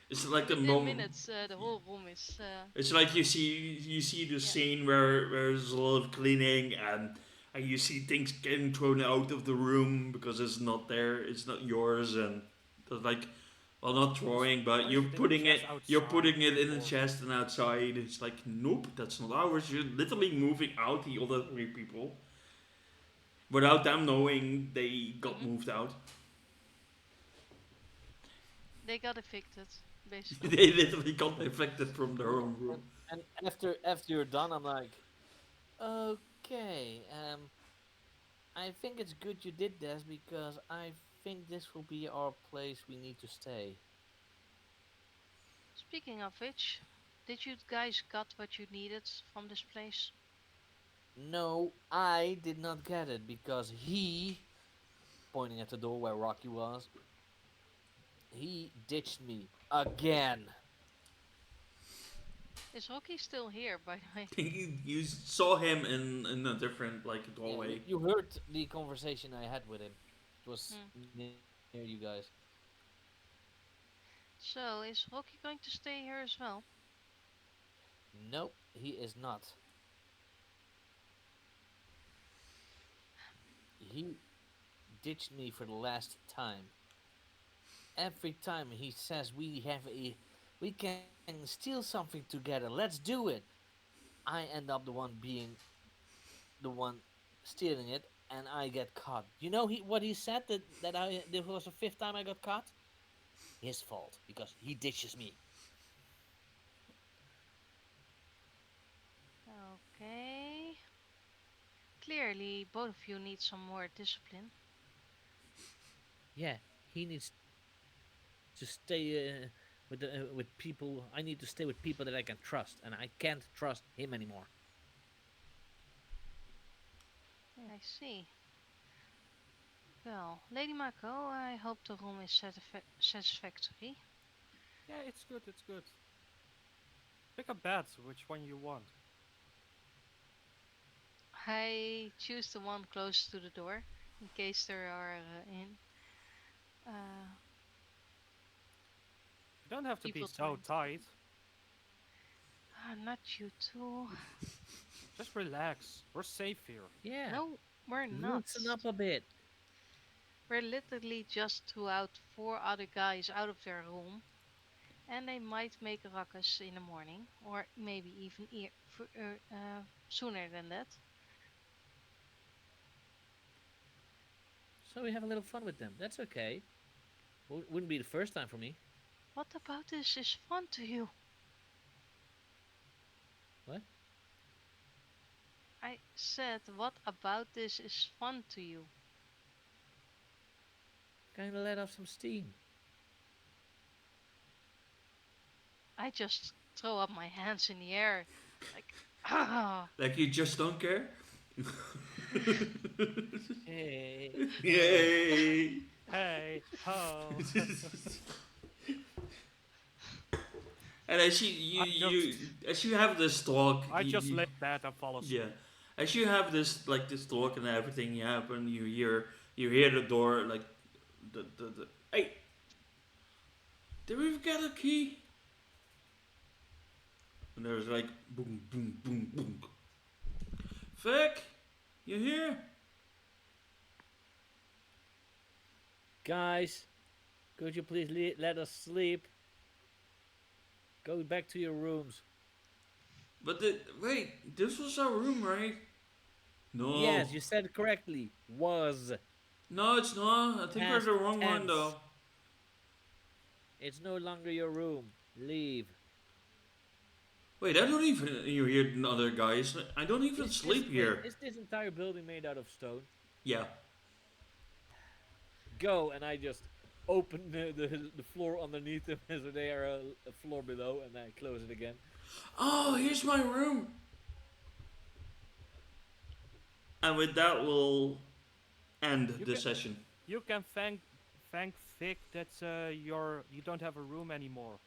It's like the Within moment. minutes, the whole room is. It's like you see the Yeah. scene where there's a lot of cleaning and and you see things getting thrown out of the room because it's not there, it's not yours, and it's like, well, not throwing, but Why you're is it in the putting it, chest you're putting outside it in the or- chest and outside. It's like, nope, that's not ours. You're literally moving out the other three people without them knowing they got Mhm. moved out. They got evicted, basically. They literally got evicted from their own room. And after you're done, I'm like, okay, I think it's good you did this because I think this will be our place we need to stay. Speaking of which, did you guys got what you needed from this place? No, I did not get it because he, pointing at the door where Rocky was, he ditched me again. Is Rocky still here, by the way? You saw him in a different like Yeah, doorway. you heard the conversation I had with him. It was Hmm. near you guys. So, is Rocky going to stay here as well? Nope, he is not. He ditched me for the last time. Every time he says we can steal something together, let's do it. I end up the one being the one stealing it, and I get caught. You know what he said that I this was the fifth time I got caught. His fault because he ditches me. Okay. Clearly, both of you need some more discipline. Yeah, he needs to stay with people. I need to stay with people that I can trust, and I can't trust him anymore. I see. Well, Lady Mako, I hope the room is satisfactory. Yeah, it's good, it's good. Pick a bed, which one you want. I choose the one close to the door, in case there are in. You don't have to be People so trying to- tight. Not you two. Just relax. We're safe here. Yeah, No, we're not. loosen up a bit. We're literally just threw out 4 other guys out of their room, and they might make a ruckus in the morning, or maybe even sooner than that. So we have a little fun with them. That's okay. Wouldn't be the first time for me. What about this is fun to you? What? I said, what about this is fun to you? Kind of let off some steam. I just throw up my hands in the air, like, ah. Like you just don't care. Hey. Yay! Hey, ho. And as you have this talk, I just you, lay bed and fall asleep. yeah, as you have this like this talk and everything happen, you hear the door like the hey, did we get a key? And there's like boom boom boom boom. Vic, you here? Guys, could you please let us sleep? Go back to your rooms. But wait, this was our room, right? No. Yes, you said correctly. Was. No, it's not. I think we're Past the wrong one tense. though. It's no longer your room. Leave. Wait, I don't even you hear other guys. I don't even Is sleep this, here. Is this entire building made out of stone? Yeah. Go, and I just open the floor underneath them so they are a floor below, and I close it again. Oh, here's my room. And with that, we'll end You the can- session. You can thank Vic that you don't have a room anymore.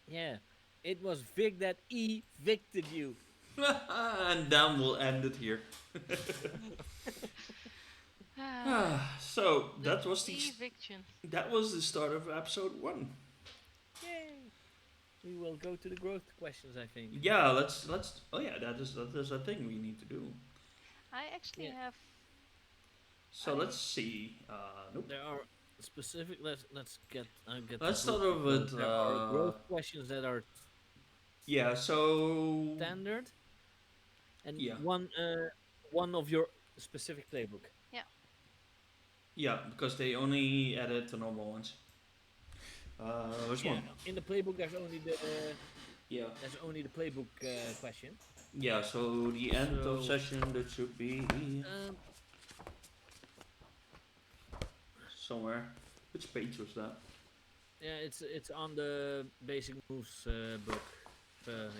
Yeah, it was Vic that evicted you. And then we'll end it here. So that was the eviction. start of episode 1. Yay! We will go to the growth questions, I think. Yeah, let's. Oh yeah, that is a thing we need to do. I actually Yeah. have So let's see. Nope. There are specific. Let's get the Let's start book off because with there are growth questions that are yeah. So standard, and yeah, one of your specific playbook. Yeah. yeah, because they only added the normal ones. Which Yeah, one? in the playbook Yeah. there's only the playbook question. Yeah. So the end of So session that should be um, somewhere. Which page was that? yeah, it's on the basic moves book.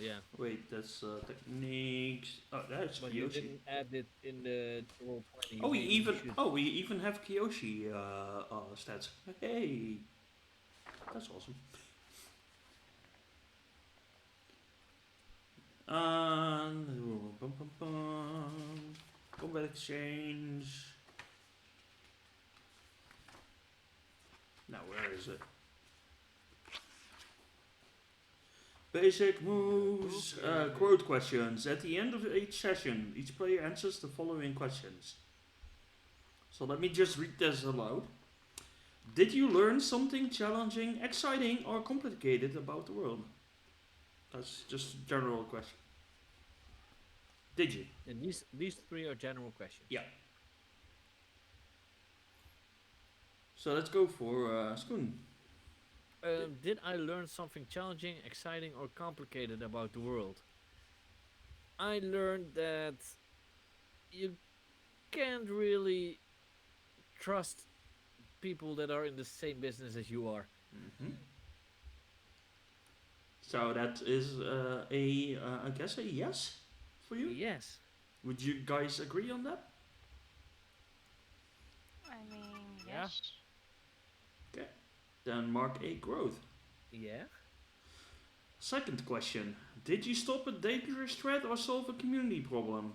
Yeah, Wait, that's techniques. Oh, that's but you Kyoshi. didn't add it in the roll 20. Oh, Maybe you should. we even have Kyoshi stats. Hey, that's awesome. Bum, bum, bum. Combat exchange. Now where is it? Basic moves, quote questions. At the end of each session, each player answers the following questions. So let me just read this aloud. Did you learn something challenging, exciting, or complicated about the world? That's just a general question. Did you? And these three are general questions. Yeah. So let's go for Skoon. Did I learn something challenging, exciting, or complicated about the world? I learned that you can't really trust people that are in the same business as you are. Mm-hmm. So that is I guess a yes for you. Yes. Would you guys agree on that? I mean, Yeah. yes. Okay. Then mark a growth. Yeah. Second question. Did you stop a dangerous threat or solve a community problem?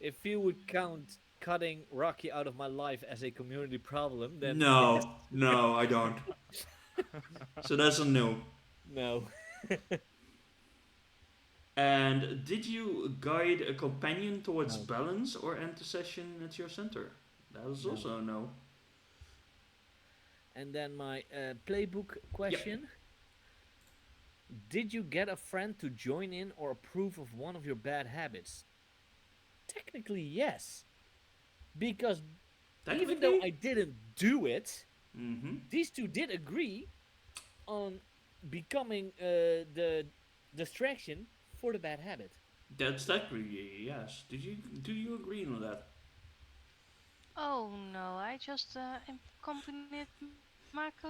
If you would count cutting Rocky out of my life as a community problem, then No, yes. no, I don't. So that's a no. No. And did you guide a companion towards No. balance or end the session at your center? That is No. also a no. And then my playbook question. Did you get a friend to join in or approve of one of your bad habits? Technically, yes. Because even though I didn't do it, Mm-hmm. these two did agree on becoming the distraction for the bad habit. That's technically yes. Do you agree on that? Oh no, I just accompanied Marco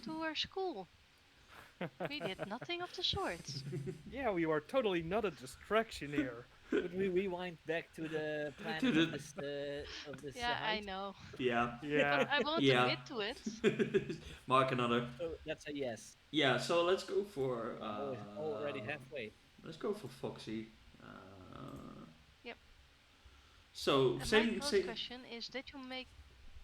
to her school. We did nothing of the sort. Yeah, we were totally not a distraction here. Could we rewind back to the planet To the- of this Yeah, I height? know. Yeah. Yeah. But I won't Yeah. admit to it. Mark another. So that's a yes. Yeah. So let's go for. Already halfway. Let's go for Foxy. Uh, Yep. So And same my first same. question is, did you make...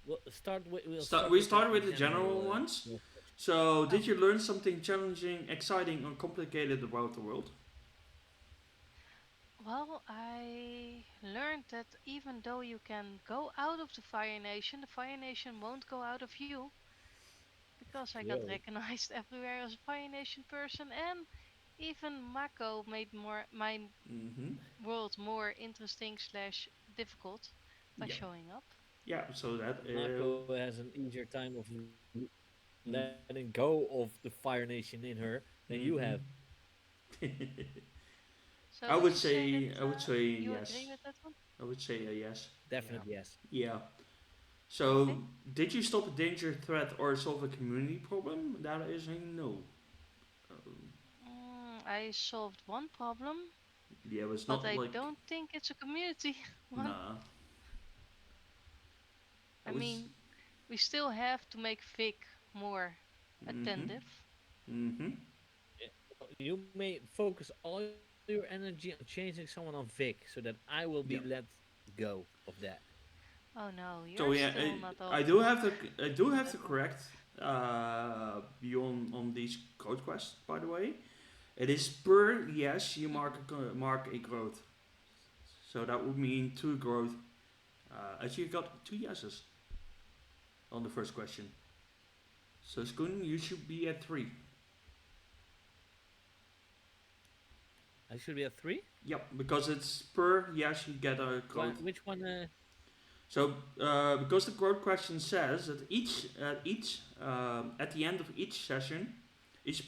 We'll start with. We start with the general ones. yeah. So did you learn something challenging, exciting, or complicated about the world? Well, I learned that even though you can go out of the Fire Nation won't go out of you. Because I got Really? recognized everywhere as a Fire Nation person, and even Mako made my Mm-hmm. world more interesting slash difficult by Yeah. showing up. Yeah. So that. Mako has an easier time of letting go of the Fire Nation in her than you have. So I would would you say. that, I would say you yes. agree with that one? I would say a yes. Definitely yes. Yeah. So, Okay. did you stop a danger threat or solve a community problem? That is a no. I solved one problem, Yeah, but it's but not I like. don't think it's a community one. Nah. I mean, we still have to make Vic more attentive. Mm-hmm. You may focus all your energy on changing someone on Vic so that I will be Yeah. let go of that. Oh no, you're So yeah, still not over. I do have to correct you on these code quests. By the way, it is per yes you mark a growth. So that would mean 2 growth As you got 2 yeses on the first question. So Skoon, you should be at 3. I should be at 3. Yep, because it's per yes you get a growth. Which one? So because the growth question says that at the end of each session, each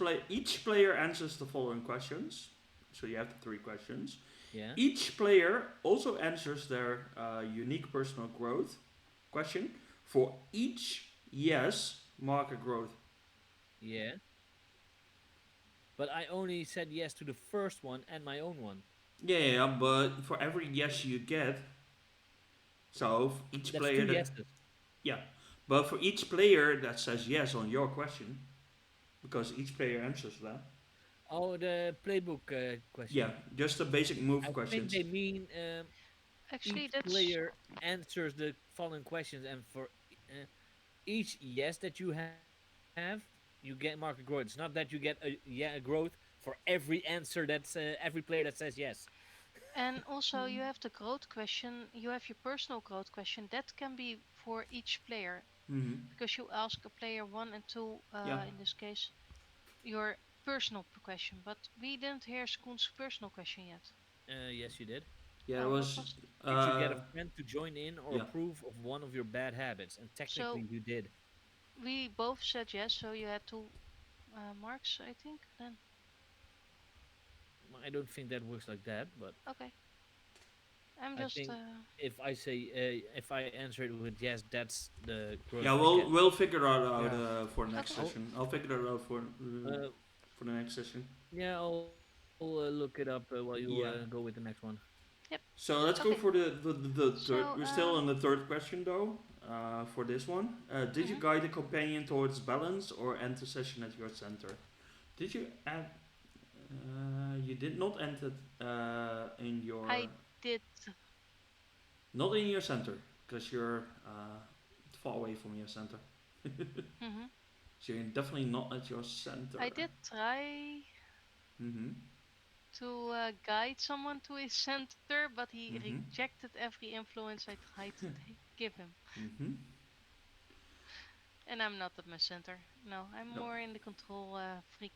player answers the following questions. So you have the 3 questions. Yeah. Each player also answers their unique personal growth question. For each yes, mark a growth. Yeah. But I only said yes to the first one and my own one. Yeah, but for every yes you get, so for each That's player 2 that yeses. yeah, but for each player that says yes on your question, because each player answers that. Oh, the playbook question. Yeah, just the basic move I questions. think they mean Actually, each that's player answers the following questions, and for each yes that you have, you get market growth. It's not that you get a growth for every answer that's every player that says yes. and also you have the growth question. You have your personal growth question. That can be for each player Hmm. because you ask a player 1 and 2. Yeah. In this case, your personal question. But we didn't hear Skoon's personal question yet. Yes, you did. Yeah, it Oh, what was. was? Did you get a friend to join in or Yeah. approve of one of your bad habits? And technically, So you did. we both said yes. So you had 2 marks, I think. Then I don't think that works like that, but okay. I'm I just. think if I say if I answer it with yes, that's the growth. Yeah, I we'll get. we'll figure that out Yeah. for the next Okay. session. I'll figure that out Uh, for the next session. yeah, I'll look it up while you Yeah. go with the next one. Yep. So let's go Okay. for the third. So, We're still on the third question though. For this one, did you Mhm. guide a companion towards balance or end the session at your center? Did you add? You did not end it in your. I did. Not in your center, because you're far away from your center. Hmm. So you're definitely not at your center. I did try Mm-hmm. to guide someone to his center, but he Mhm. rejected every influence I tried to give him. Mm-hmm. And I'm not at my center. No, I'm No. more in the control freak.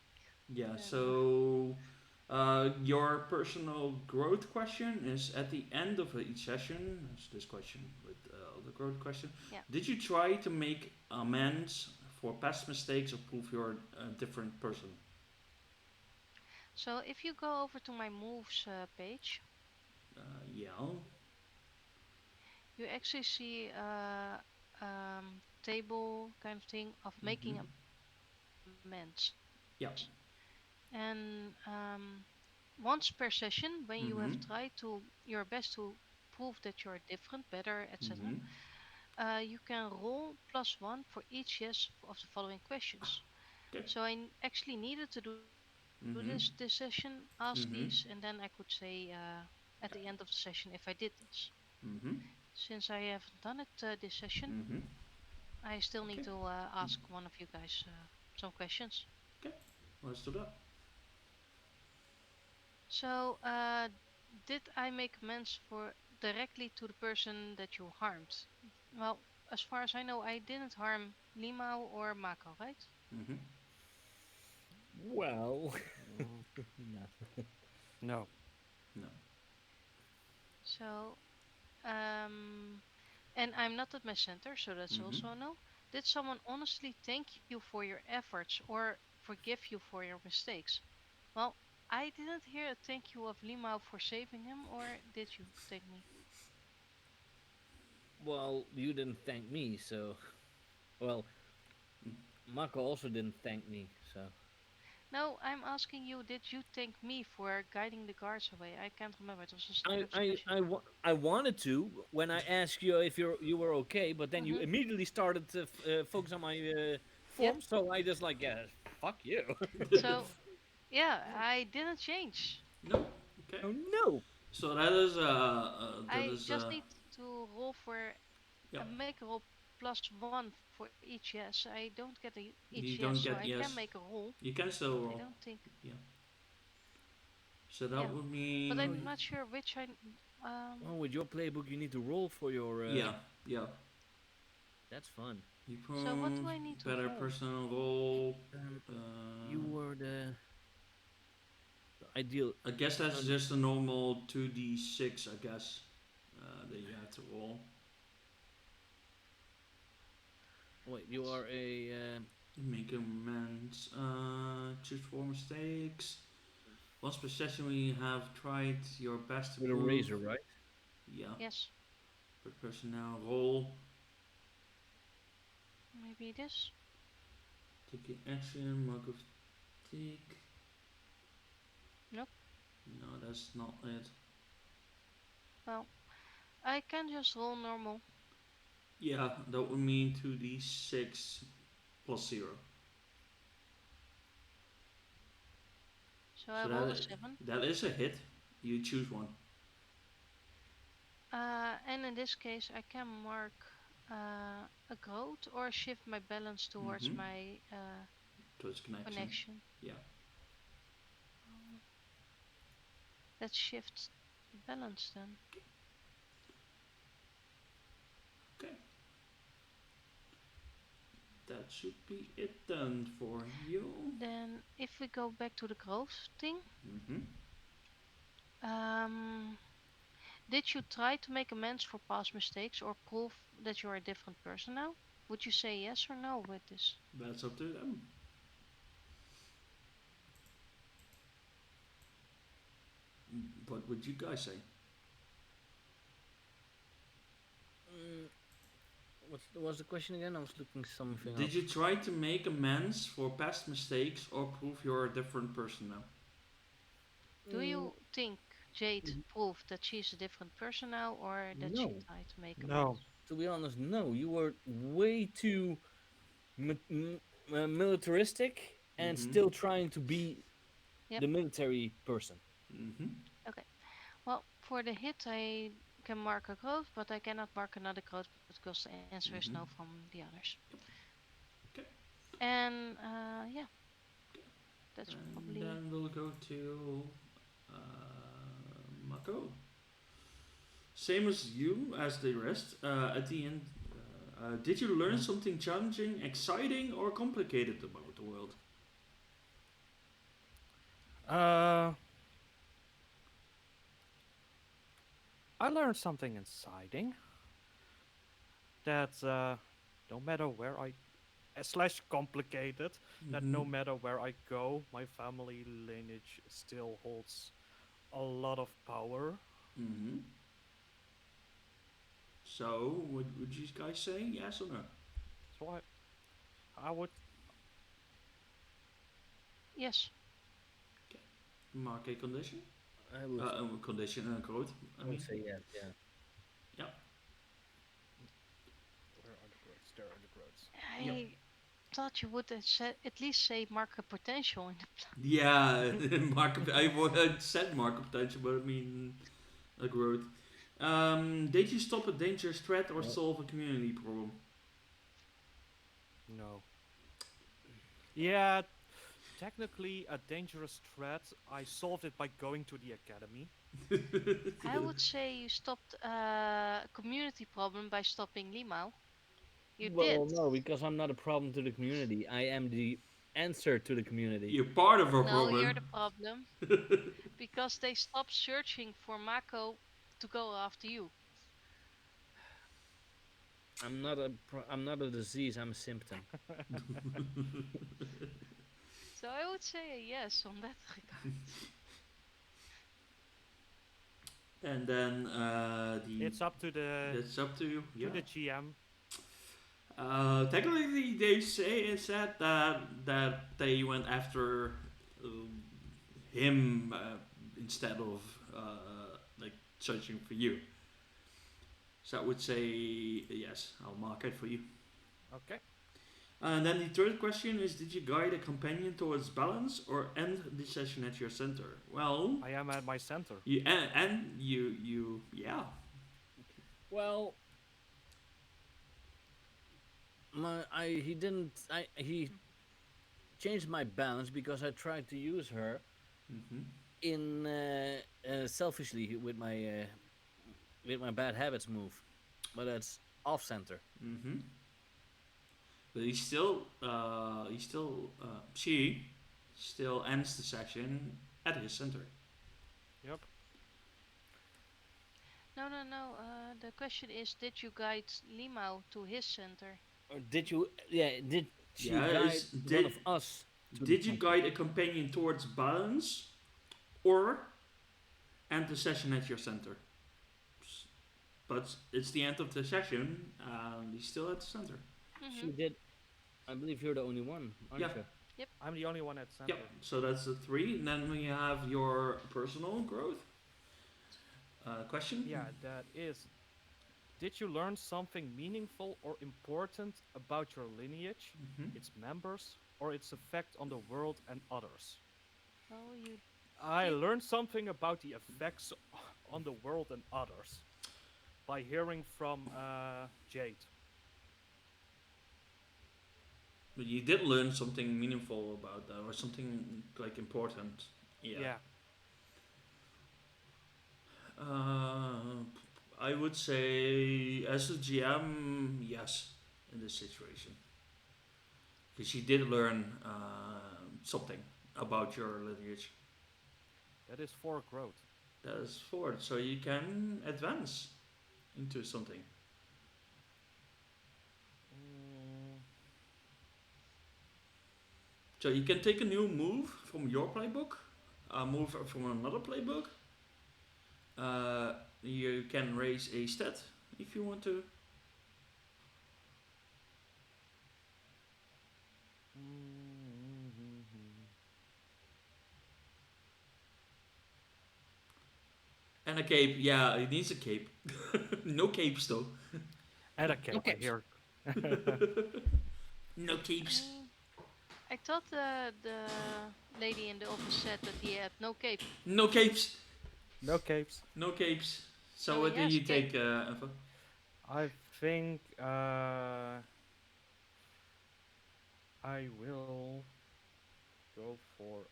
Yeah, area. so your personal growth question is at the end of each session. That's this question with the growth question. Yeah. Did you try to make amends for past mistakes or prove you're a different person? So if you go over to my moves page, Yeah. you actually see a table kind of thing of making amends. Yeah. And once per session, when you have Mhm. tried to your best to prove that you're different, better, etc., Mhm. you can roll +1 for each yes of the following questions. Okay. So I actually needed to do Mhm. this session, ask Mhm. these, and then I could say at the end of the session if I did this. Mhm. Since I haven't done it this session, Mhm. I still need Okay. to ask one of you guys some questions. Okay. Let's do that. So, did I make amends for directly to the person that you harmed? Well, as far as I know, I didn't harm Limao or Mako, right? Mhm. Well, Mm, no. no. No. So, and I'm not at my center, so that's Mhm. also a no. Did someone honestly thank you for your efforts or forgive you for your mistakes? Well, I didn't hear a thank you of Limao for saving him, or did you thank me? Well, you didn't thank me, so well, Mako also didn't thank me, so No, I'm asking you, did you thank me for guiding the guards away? I can't remember. It was a I startup I session. I, wa- I wanted to when I asked you if you were okay, but then you Mm-hmm. immediately started to focus on my Yep. form, so I just like yeah, fuck you. So, yeah, I didn't change. No. Okay. Oh no! So that is I just need to roll for yeah. make a roll +1 for each yes. I don't get each You yes, don't so I get can yes. make a roll. You can still I roll. don't think. Yeah. So that Yeah, would but mean I'm not sure which Oh, with your playbook, you need to roll for your. Yeah, yeah. That's fun. You So what do prone, I need to better roll? personal roll. You were the ideal. I guess that's un- just a normal 2d6, I guess, that you have to roll. Wait, you are a. Make amends. Choose four mistakes. Once per session, we have tried your best to With a prove. razor, right? Yeah. Yes, Per personnel roll. maybe this. Taking action. Mark of fatigue. Nope. No, that's not it. Well, I can just roll normal. Yeah, that would mean 2d6 plus 0. So I So roll a that, 7. that is a hit. You choose one. And in this case, I can mark a growth or shift my balance towards Mhm. my So it's connection. connection. Yeah. Let's shift balance then. Okay. That should be it then for you. Then, if we go back to the growth thing, Mm-hmm. did you try to make amends for past mistakes or prove that you're a different person now? Would you say yes or no with this? That's up to them. What would you guys say? What was the question again? I was looking something Did up. you try to make amends for past mistakes or prove you're a different person now? Do you think Jade Mhm. proved that she's a different person now or that she No. tried to make No. amends? To be honest, no. You were way too militaristic and Mhm. still trying to be Yep. the military person. Mm-hmm. Okay. Well, for the hit, I can mark a growth, but I cannot mark another growth because the answer is no from the others. Okay. And yeah, that's And probably. then we'll go to Mako. Same as you, as the rest. At the end, did you learn something challenging, exciting, or complicated about the world? I learned something exciting. That no matter where I slash complicated, that no matter where I go, my family lineage still holds a lot of power. Mm-hmm. So, would you guys say yes or no? So I would. Yes. Mark a condition? I would, Condition and a quote. I would say yes, yeah. Yeah. Where are the growths? There are the growths. I thought you would at least say market potential in the Yeah, market. I would said market potential, but I mean a growth. Did you stop a dangerous threat or No. solve a community problem? No. Yeah, technically a dangerous threat. I solved it by going to the academy. I would say you stopped a community problem by stopping Limao. You Well, did. no, because I'm not a problem to the community. I am the answer to the community. You're part of our No, problem. you're the problem. Because they stopped searching for Mako to go after you. I'm not a disease. I'm a symptom. So I would say a yes on that regard. And then It's up to the it's up to you. Yeah. GM. Technically, they said that they went after him instead of like searching for you. So I would say yes. I'll mark it for you. Okay. And then the third question is: did you guide a companion towards balance or end the session at your center? Well, I am at my center. you and you yeah. Well, he changed my balance because I tried to use her Mm-hmm. in selfishly with my with my bad habits move, but that's off center. Mm-hmm. But she still ends the session at his center. Yep. No, no, no. The question is, did you guide Limao to his center? Or did you? Yeah, did she Yeah, guide one of us? To the did you center? guide a companion towards balance, or end the session at your center? But it's the end of the session, and he's still at the center. She Mm-hmm. did. I believe you're the only one, aren't Yeah. you? I'm the only one at center. Yep. So that's the three. And then we have your personal growth. Question? Yeah, that is. Did you learn something meaningful or important about your lineage, Mhm. its members, or its effect on the world and others? Oh, you. I did- learned something about the effects on the world and others by hearing from Jade. But you did learn something meaningful about that, or something like important. Yeah. Uh, I would say, as a GM, yes, in this situation, because you did learn something about your lineage. That is for growth. That is forward, so you can advance into something. Mm, So you can take a new move from your playbook, a move from another playbook. You can raise a stat if you want to. And a cape, yeah, it needs a cape. No capes though. And a cape, I capes. hear. No capes. I thought the lady in the office said that he had no cape. No capes. No capes. No capes. So No, what he do has you a cape. take, Eva? I think I will go for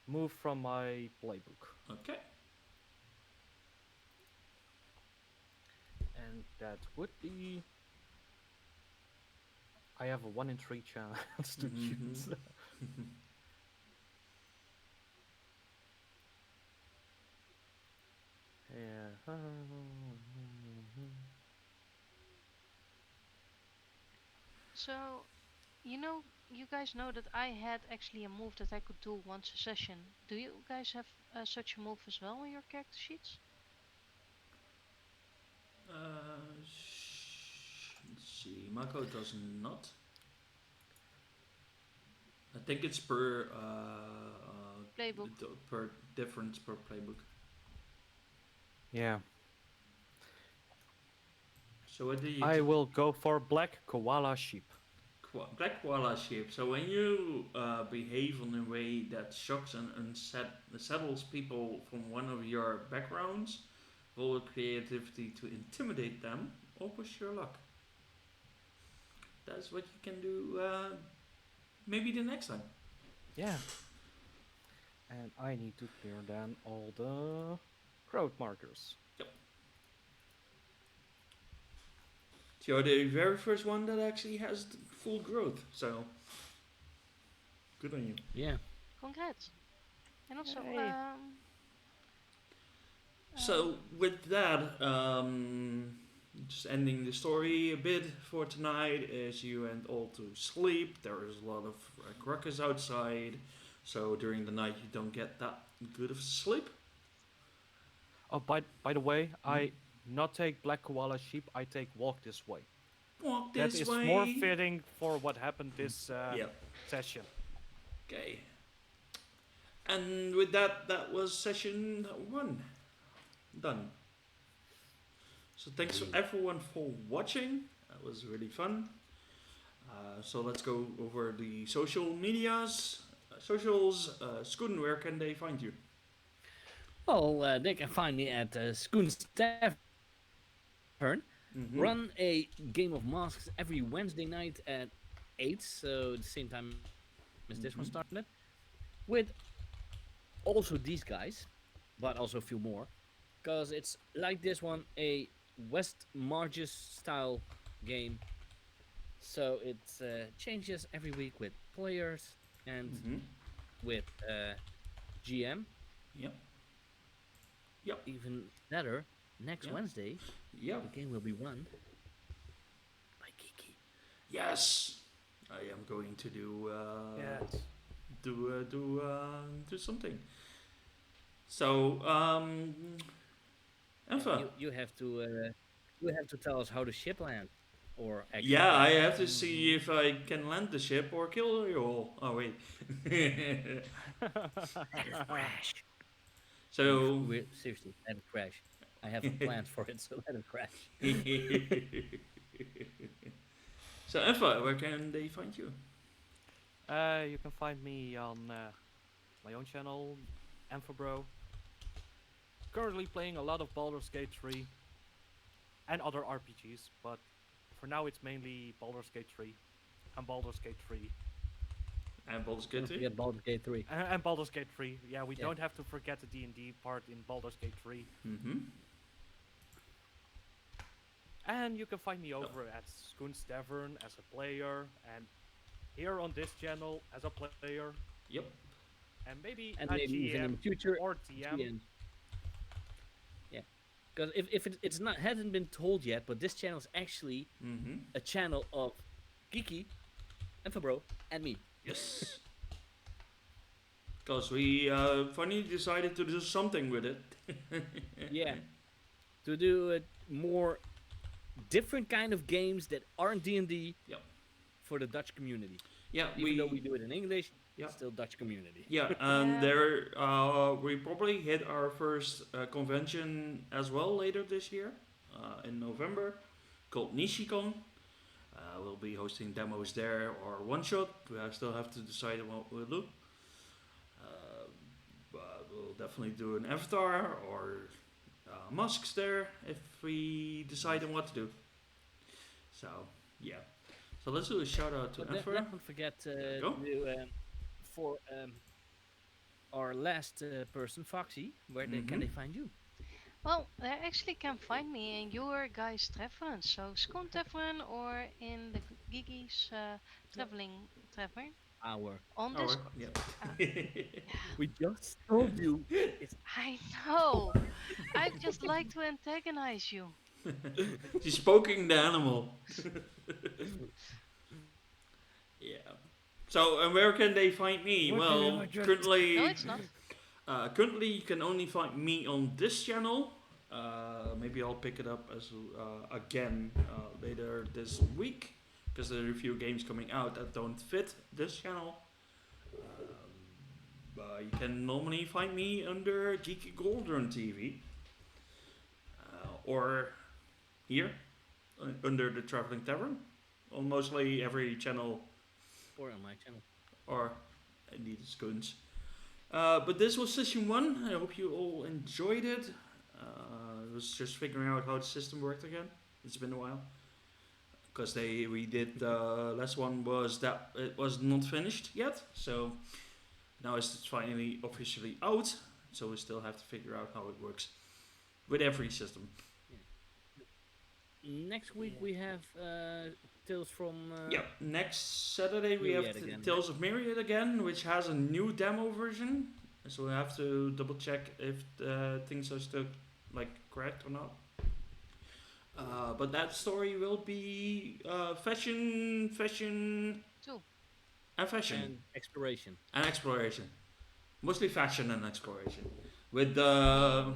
move from my playbook, Okay. and that would be. I have a 1 in 3 chance to Mhm. choose. Yeah. So, you guys know that I had actually a move that I could do once a session. Do you guys have such a move as well in your character sheets? Let's see. Mako does not. I think it's per Playbook. per difference per playbook. Yeah. So what do you? I will go for black koala sheep. Black koala sheep. So when you behave in a way that shocks and unsettles people from one of your backgrounds, roll with creativity to intimidate them, or push your luck. That's what you can do. Maybe the next time. Yeah. And I need to clear then all the growth markers. So you're the very first one that actually has the full growth. So good on you. Yeah. Congrats. And also, Yay. So with that, just ending the story a bit for tonight, as you went all to sleep. There is a lot of ruckus outside, so during the night you don't get that good of sleep. Oh, by the way, I not take black koala sheep. I take walk this way. Walk That this is way. more fitting for what happened this Yeah. session. Okay. And with that, that was session 1 done. So thanks for everyone for watching. That was really fun. So let's go over the social medias, socials. Skun, where can they find you? Well, they can find me at Schoon's Tavern. Mhm. Run a game of masks every Wednesday night at 8, so the same time as this one Mhm. started. With also these guys, but also a few more, because it's like this one, a West Margis style game. So it changes every week with players and Mm-hmm. with GM. Yep. Yep. Even better, next Yep. Wednesday, Yep. the game will be run by Kiki. Yes. I am going to do Yes. do something. So Enfa. You have to tell us how the ship lands, or actually Yeah, I crash. have to see if I can land the ship or kill you all. Oh wait. Let it crash. So Seriously, let it crash. I have a plan for it, so let it crash. so Enfa, where can they find you? You can find me on my own channel, Amphibro. Currently playing a lot of Baldur's Gate 3 and other RPGs, but for now it's mainly Baldur's Gate 3 and Baldur's Gate 3 And Baldur's Don't Gate 3? forget Baldur's Gate 3. and Baldur's Gate 3. Yeah, we Yeah. don't have to forget the D&D part in Baldur's Gate 3. Mm-hmm. And you can find me over at Skoon's Tavern as a player, and here on this channel as a player, Yep. and maybe And a maybe even in GM the future, or TM. GM. Yeah, because if it's not hasn't been told yet, but this channel is actually Mm-hmm. a channel of Kiki, Amphibro, and me. Yes. Because we finally decided to do something with it. Yeah, to do a more different kind of games that aren't D&D Yep. for the Dutch community. Yeah, Even though we do it in English, Yeah. it's still Dutch community. Yeah, and Yeah. there we probably hit our first convention as well later this year in November, called Nishikon. We'll be hosting demos there or one shot. We still have to decide on what we'll do. But we'll definitely do an avatar or masks there if we decide on what to do. So yeah, so let's do a shout out to But Enfer. let's not forget to Go. do, for our last person, Foxy. Where can they find you? Well, they actually can find me in your guys' tavern, so Skoon Tavern or in the Gigi's traveling tavern Our. on Oh, Discord. yeah. We just told you. It's I know. I just like to antagonize you. She's poking the animal. Yeah. So, and where can they find me? What do Well, I just- currently, No, it's not. currently you can only find me on this channel. Maybe I'll pick it up as again later this week because there are a few games coming out that don't fit this channel. But you can normally find me under Geeky Goldrun TV or here under the Traveling Tavern on mostly every channel or on my channel. or indeed it's Guns. But this was session 1. I hope you all enjoyed it. I was just figuring out how the system worked again. It's been a while. Because we did the last one was that it was not finished yet. So now it's finally officially out. So we still have to figure out how it works with every system. Next week we have Tales from. Yep. Next Saturday we have Myriad again. Tales of Myriad again, which has a new demo version. So we have to double check if things are still correct or not. But that story will be fashion, Two. and fashion And exploration. and exploration. Mostly fashion and exploration with Yeah.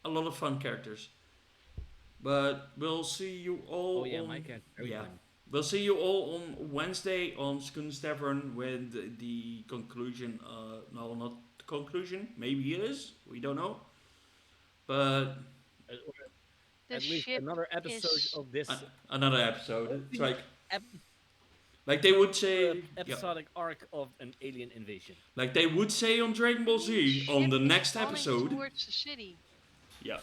a lot of fun characters. But we'll see you all. Oh yeah, on, my character. Very yeah. fun. We'll see you all on Wednesday on Skoon's Tavern with the conclusion. No, not the conclusion. Maybe it is. We don't know. But Or The at least ship another episode is- of this another episode. It's ep- like they would say. Yeah, episodic arc of an alien invasion. like they would say on Dragon Ball Z ship on the is next running episode. towards the city. Yeah.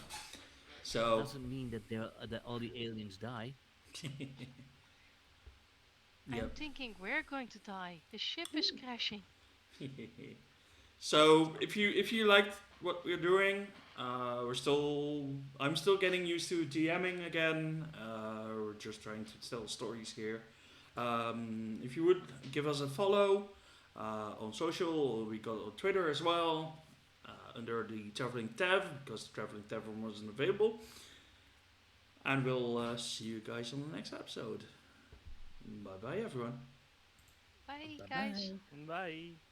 So. Doesn't mean that that all the aliens die. I'm Yep. thinking we're going to die. The ship is crashing. So if you liked what we're doing, I'm still getting used to DMing again. We're just trying to tell stories here. If you would give us a follow on social, we got on Twitter as well under the Traveling Tav because the Traveling Tavern wasn't available. And we'll see you guys on the next episode. Bye bye, everyone. Bye, Bye guys. bye. Bye.